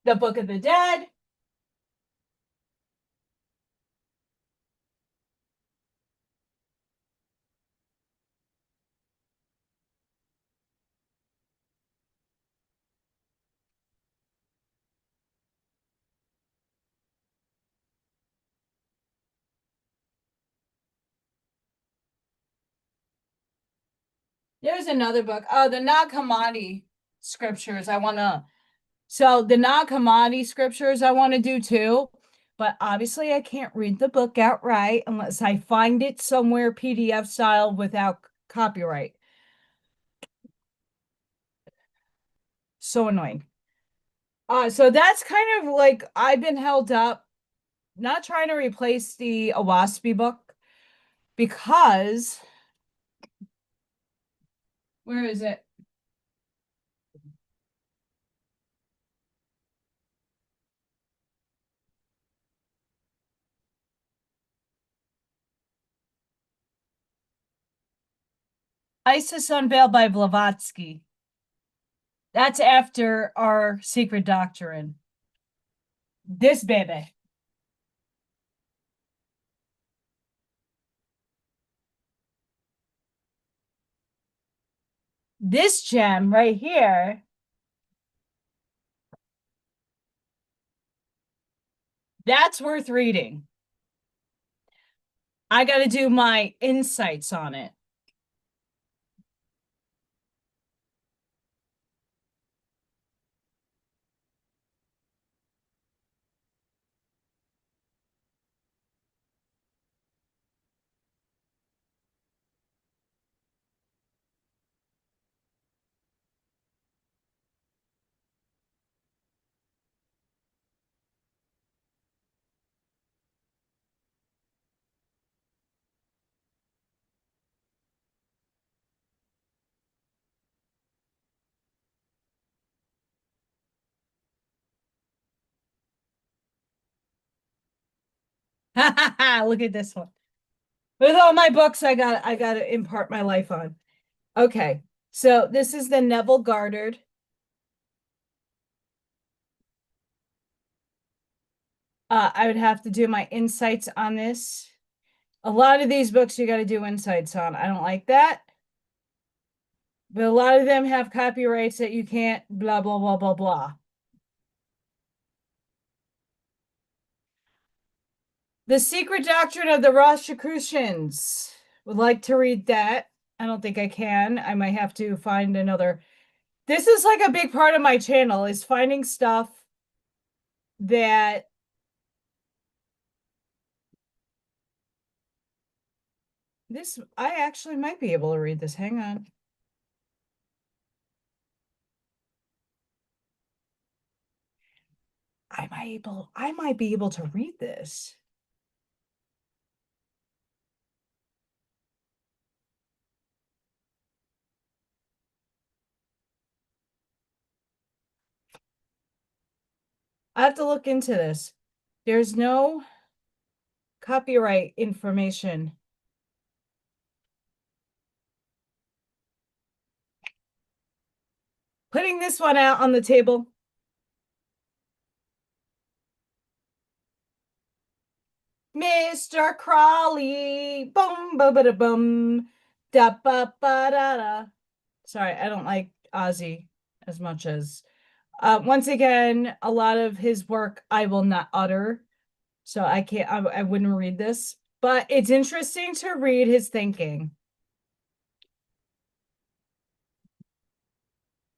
The Book of the Dead. There's another book. Oh, the Nag Hammadi scriptures. So the Nag Hammadi scriptures I want to do too. But obviously I can't read the book outright unless I find it somewhere PDF style without copyright. So annoying. So that's kind of like I've been held up, not trying to replace the Awaspy book because where is it? Isis Unveiled by Blavatsky. That's after our secret doctrine. This baby. This gem right here. That's worth reading. I got to do my insights on it. Look at this one. With all my books, I got to impart my life on. Okay, so this is the Neville Goddard. I would have to do my insights on this. A lot of these books you got to do insights on. I don't like that. But a lot of them have copyrights that you can't blah, blah, blah, blah, blah. The Secret Doctrine of the Rosicrucians. Would like to read that. I don't think I can. I might have to find another. This is like a big part of my channel is finding stuff that this, I actually might be able to read this. Hang on. I might be able to read this. I have to look into this. There's no copyright information. Putting this one out on the table. Mr. Crawley, boom, ba ba da bum, da ba ba da da. Sorry, I don't like Ozzy as much as. Once again, a lot of his work I will not utter, so I can't. I wouldn't read this, but it's interesting to read his thinking.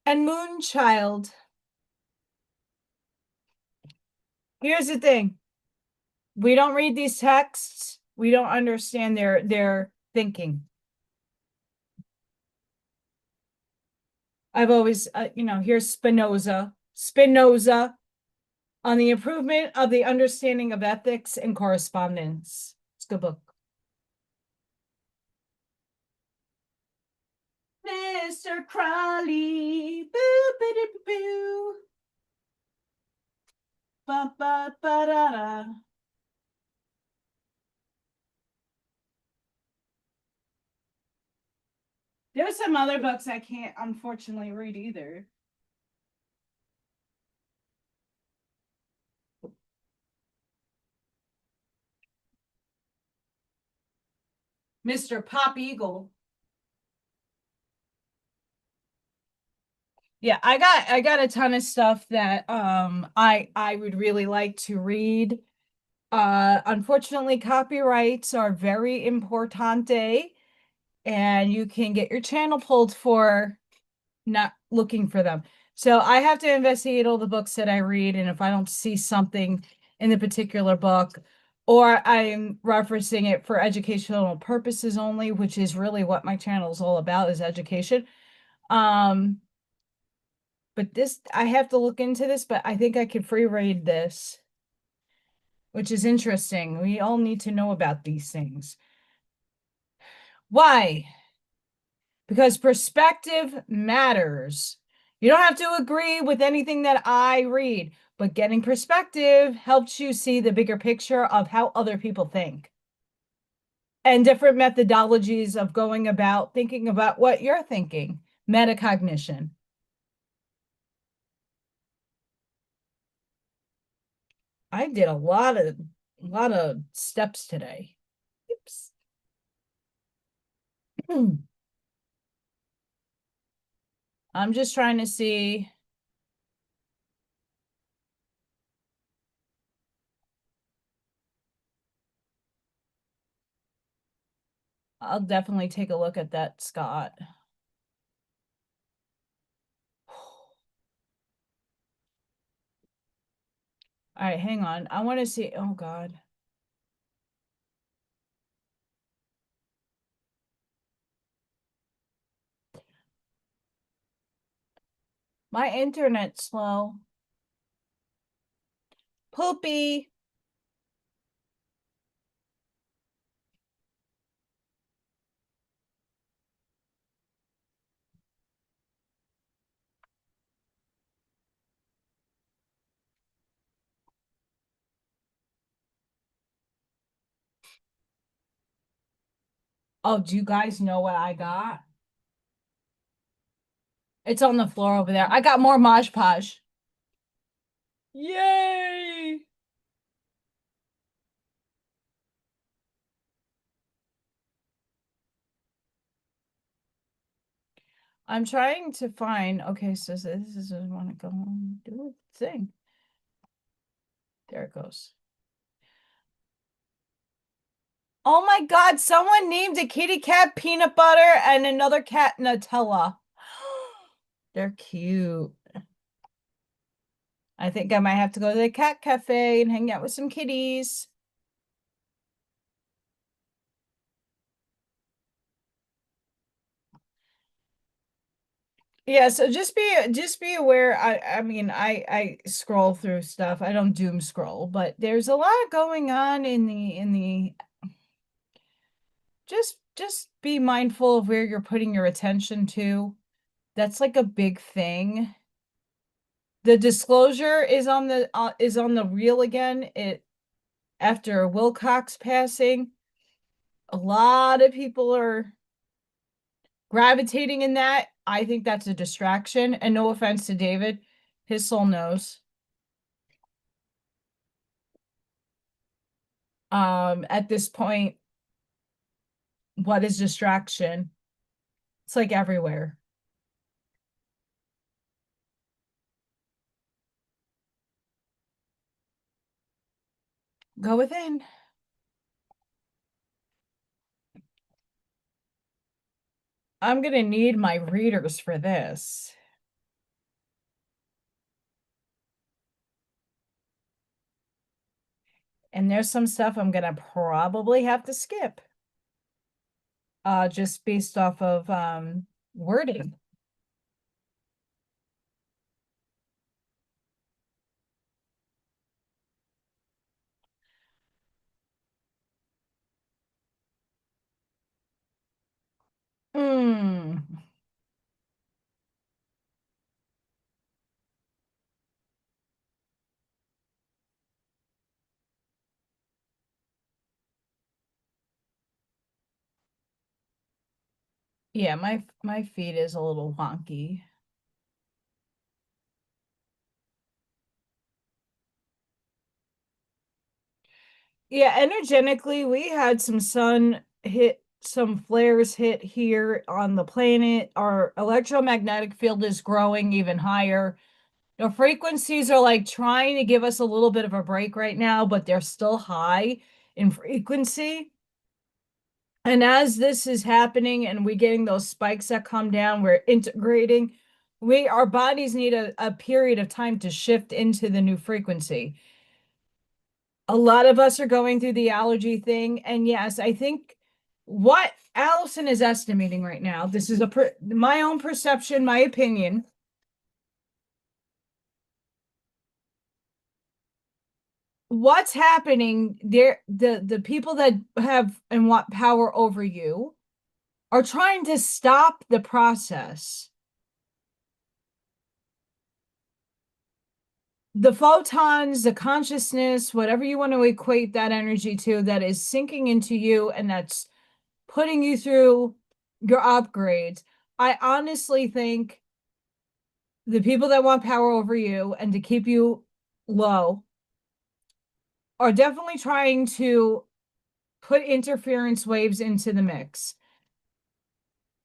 And Moonchild. Here's the thing. We don't read these texts. We don't understand their thinking. I've always, here's Spinoza on the improvement of the understanding of ethics and correspondence. It's a good book. Mr. Crowley, boo, boo, boo, boo. Ba, ba, ba, da, da. There's some other books I can't unfortunately read either. Mr. Pop Eagle. Yeah, I got a ton of stuff that I would really like to read. Unfortunately, copyrights are very importante, and you can get your channel pulled for not looking for them. So I have to investigate all the books that I read, and if I don't see something in the particular book, or I'm referencing it for educational purposes only, which is really what my channel is all about, is education. But this, I have to look into this, but I think I could free read this, which is interesting. We all need to know about these things. Why? Because perspective matters. You don't have to agree with anything that I read, but getting perspective helps you see the bigger picture of how other people think and different methodologies of going about thinking about what you're thinking. Metacognition. I did a lot of steps today. Oops. I'm just trying to see. I'll definitely take a look at that, Scott. All right, hang on. I want to see. Oh, God. My internet's slow. Poopy. Oh, do you guys know what I got? It's on the floor over there. I got more Mosh Posh. Yay! I'm trying to find. Okay, so this is I want to go and do a thing. There it goes. Oh my God, someone named a kitty cat Peanut Butter and another cat Nutella. They're cute. I think I might have to go to the cat cafe and hang out with some kitties. Yeah, so just be aware. I mean I scroll through stuff. I don't doom scroll, but there's a lot going on in the just be mindful of where you're putting your attention to. That's like a big thing. The disclosure is on the reel again. It after Wilcox passing, a lot of people are gravitating in that. I think that's a distraction. And no offense to David, his soul knows. At this point, what is distraction? It's like everywhere. Go within. I'm gonna need my readers for this. And there's some stuff I'm gonna probably have to skip. Just based off of wording. Mm. Yeah, my feed is a little wonky. Yeah, energetically, we had some sun hit, some flares hit here on the planet. Our electromagnetic field is growing even higher. The frequencies are like trying to give us a little bit of a break right now, but they're still high in frequency. And as this is happening and we're getting those spikes that come down, we're integrating. Our bodies need a period of time to shift into the new frequency. A lot of us are going through the allergy thing. And yes, I think what Allison is estimating right now, this is my own perception, my opinion. what's happening there, the people that have and want power over you are trying to stop the process. The photons, the consciousness, whatever you want to equate that energy to, that is sinking into you and that's putting you through your upgrades. I honestly think the people that want power over you and to keep you low are definitely trying to put interference waves into the mix.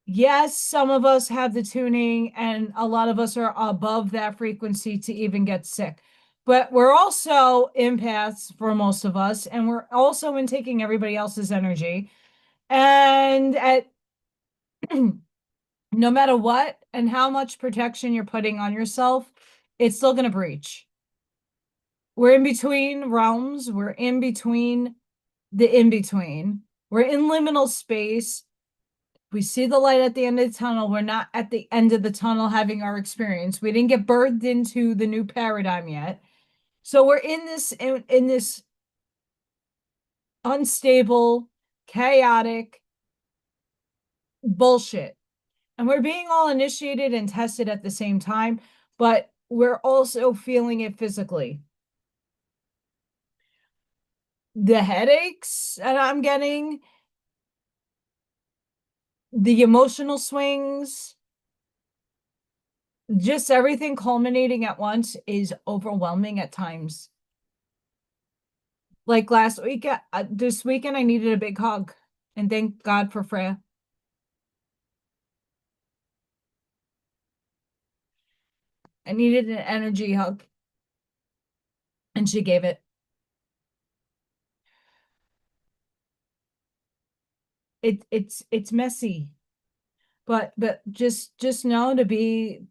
Yes, some of us have the tuning, and a lot of us are above that frequency to even get sick. But we're also empaths for most of us, and we're also in taking everybody else's energy. And at no matter what and how much protection you're putting on yourself, it's still going to breach. We're in between realms. We're in between the in-between. We're in liminal space. We see the light at the end of the tunnel. We're not at the end of the tunnel having our experience. We didn't get birthed into the new paradigm yet. So we're in this unstable, chaotic bullshit. And we're being all initiated and tested at the same time, but we're also feeling it physically. The headaches that I'm getting, the emotional swings, just everything culminating at once is overwhelming at times. Like last week, this weekend, I needed a big hug. And thank God for Freya. I needed an energy hug. And she gave it. It's messy. But just know to be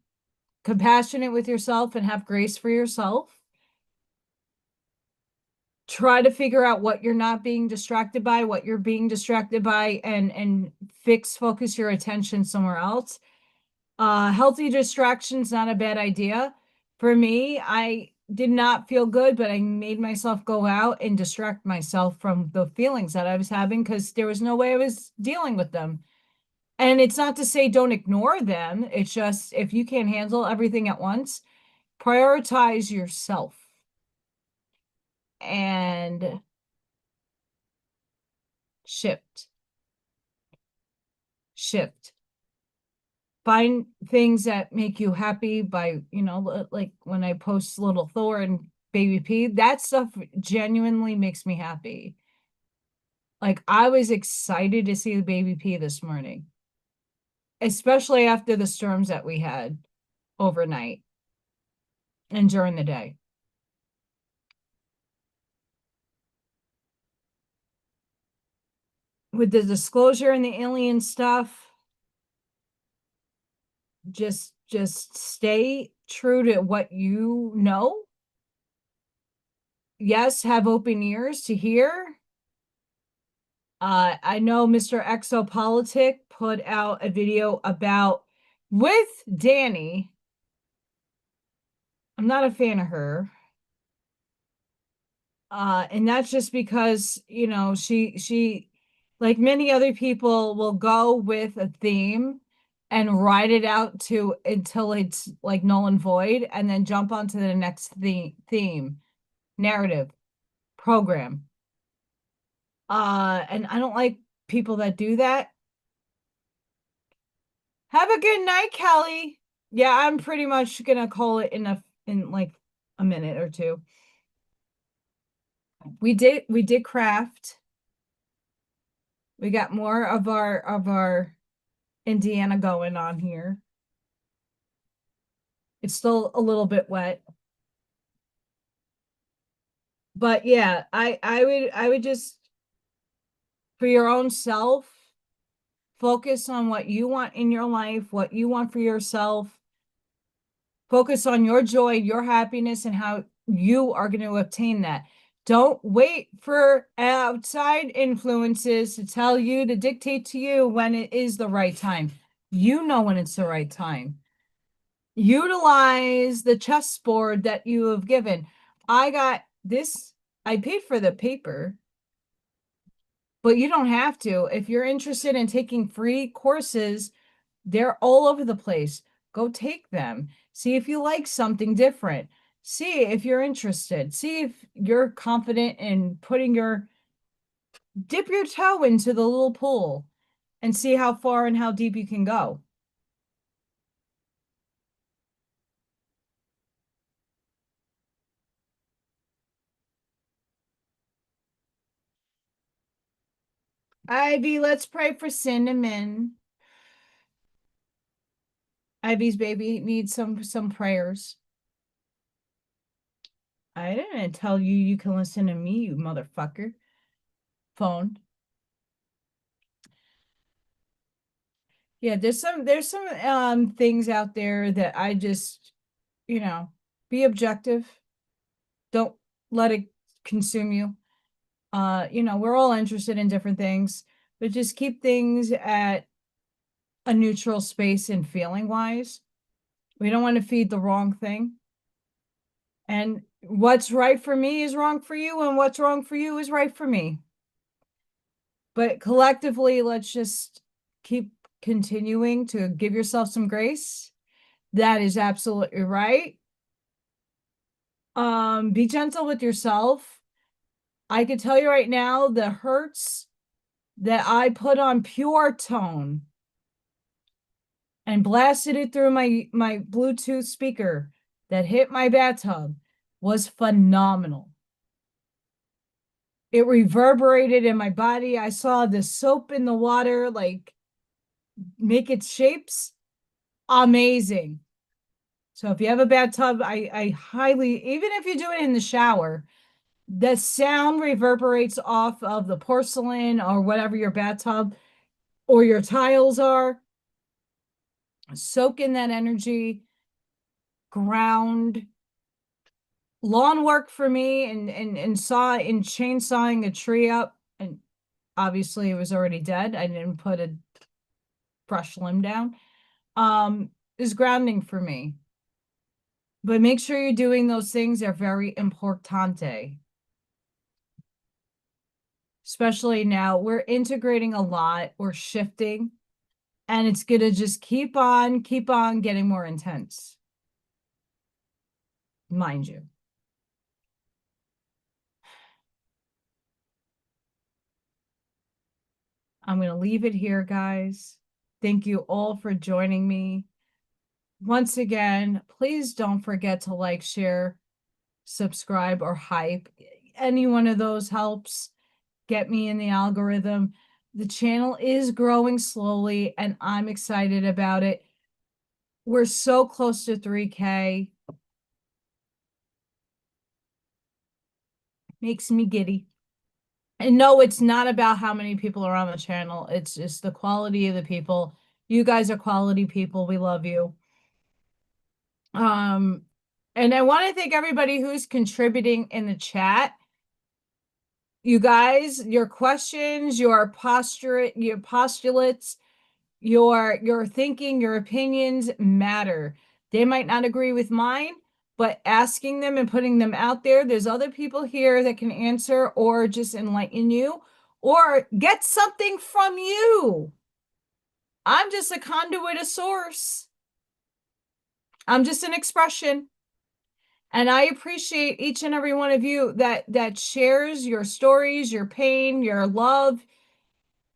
compassionate with yourself and have grace for yourself. Try to figure out what you're not being distracted by, what you're being distracted by, and focus your attention somewhere else. Healthy distraction's not a bad idea. For me, I did not feel good, but I made myself go out and distract myself from the feelings that I was having because there was no way I was dealing with them. And it's not to say don't ignore them. It's just if you can't handle everything at once, prioritize yourself. And shift. Find things that make you happy by, like when I post Little Thor and Baby P, that stuff genuinely makes me happy. Like I was excited to see the Baby P this morning, especially after the storms that we had overnight and during the day. With the disclosure and the alien stuff, just stay true to what you know. Yes, have open ears to hear. I know Mr. Exopolitic put out a video about with Danny. I'm not a fan of her. And that's just because, she like many other people will go with a theme and ride it out to until it's like null and void and then jump onto the next theme, narrative, program. And I don't like people that do that. Have a good night, Kelly. Yeah, I'm pretty much gonna call it in like a minute or two. We did craft. We got more of our Indiana going on here. It's still a little bit wet. But yeah, I would just for your own self focus on what you want in your life, what you want for yourself. Focus on your joy, your happiness, and how you are going to obtain that. Don't wait for outside influences to tell you, to dictate to you when it is the right time. You know when it's the right time. Utilize the chessboard that you have given. I I paid for the paper, but you don't have to. If you're interested in taking free courses, they're all over the place. Go take them. See if you like something different. See if you're interested. See if you're confident in dip your toe into the little pool and see how far and how deep you can go. Ivy, let's pray for Cinnamon. Ivy's baby needs some prayers. I didn't tell you you can listen to me, you motherfucker. Phone. Yeah, there's some things out there that I just, be objective. Don't let it consume you. We're all interested in different things, but just keep things at a neutral space and feeling wise. We don't want to feed the wrong thing. And what's right for me is wrong for you, and what's wrong for you is right for me. But collectively, let's just keep continuing to give yourself some grace. That is absolutely right. Be gentle with yourself. I can tell you right now, the hurts that I put on Pure Tone and blasted it through my Bluetooth speaker that hit my bathtub was phenomenal. It reverberated in my body. I saw the soap in the water, like, make its shapes. Amazing. So if you have a bathtub, I highly, even if you do it in the shower, the sound reverberates off of the porcelain or whatever your bathtub or your tiles are. Soak in that energy, ground. Lawn work for me and chainsawing a tree up, and obviously it was already dead. I didn't put a brush limb down. Is grounding for me. But make sure you're doing those things. They're very importante. Especially now, we're integrating a lot, we're shifting, and it's going to just keep on getting more intense. Mind you. I'm going to leave it here, guys. Thank you all for joining me. Once again, please don't forget to like, share, subscribe, or hype. Any one of those helps get me in the algorithm. The channel is growing slowly, and I'm excited about it. We're so close to 3K. Makes me giddy. And no, it's not about how many people are on the channel. It's just the quality of the people. You guys are quality people. We love you. And I want to thank everybody who's contributing in the chat. You guys, your questions, your postulates, your thinking, your opinions matter. They might not agree with mine, but asking them and putting them out there, there's other people here that can answer or just enlighten you or get something from you. I'm just a conduit, a source. I'm just an expression. And I appreciate each and every one of you that shares your stories, your pain, your love,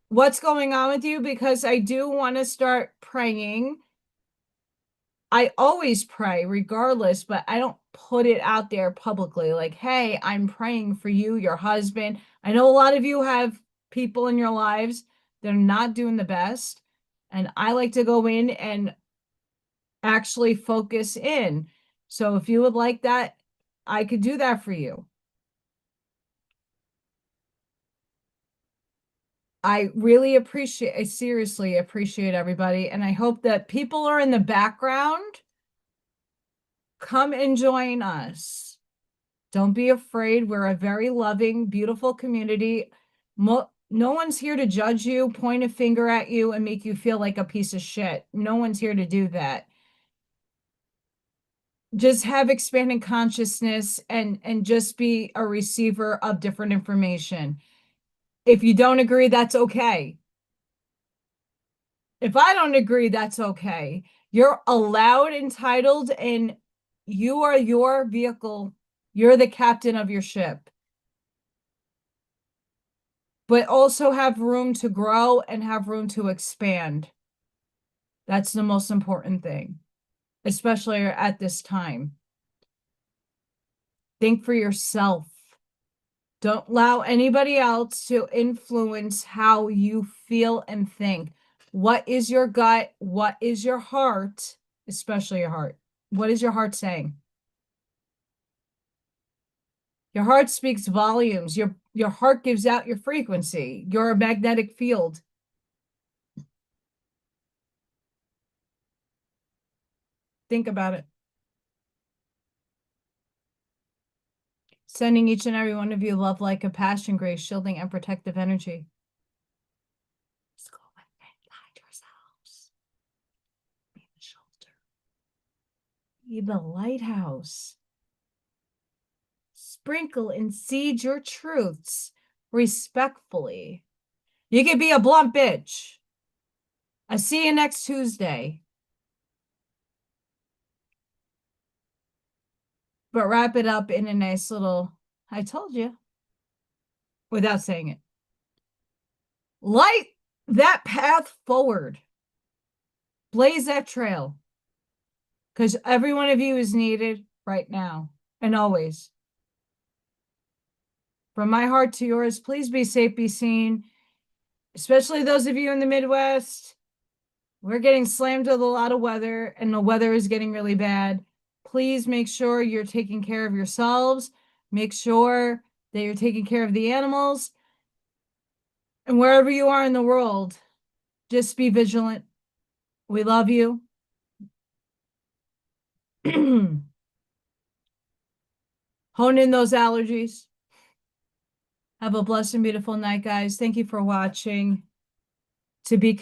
what's going on with you, because I do want to start praying. I always pray regardless, but I don't put it out there publicly like, hey, I'm praying for you, your husband. I know a lot of you have people in your lives that are not doing the best. And I like to go in and actually focus in. So if you would like that, I could do that for you. I seriously appreciate everybody. And I hope that people are in the background. Come and join us. Don't be afraid. We're a very loving, beautiful community. No one's here to judge you, point a finger at you, and make you feel like a piece of shit. No one's here to do that. just have expanding consciousness and just be a receiver of different information. If you don't agree, that's okay. If I don't agree, that's okay. You're allowed, entitled, and you are your vehicle. You're the captain of your ship. But also have room to grow and have room to expand. That's the most important thing, especially at this time. Think for yourself. Don't allow anybody else to influence how you feel and think. What is your gut? What is your heart? Especially your heart. What is your heart saying? Your heart speaks volumes. Your heart gives out your frequency. You're a magnetic field. Think about it. Sending each and every one of you love, light, compassion, grace, shielding, and protective energy. Let's go and guide yourselves. Be the shelter. Be the lighthouse. Sprinkle and seed your truths respectfully. You can be a blunt bitch. I see you next Tuesday. But wrap it up in a nice little, I told you, without saying it. Light that path forward. Blaze that trail. Because every one of you is needed right now and always. From my heart to yours, please be safe, be seen. Especially those of you in the Midwest. We're getting slammed with a lot of weather, and the weather is getting really bad. Please make sure you're taking care of yourselves. Make sure that you're taking care of the animals. And wherever you are in the world, just be vigilant. We love you. Hone in those allergies. Have a blessed and beautiful night, guys. Thank you for watching. To be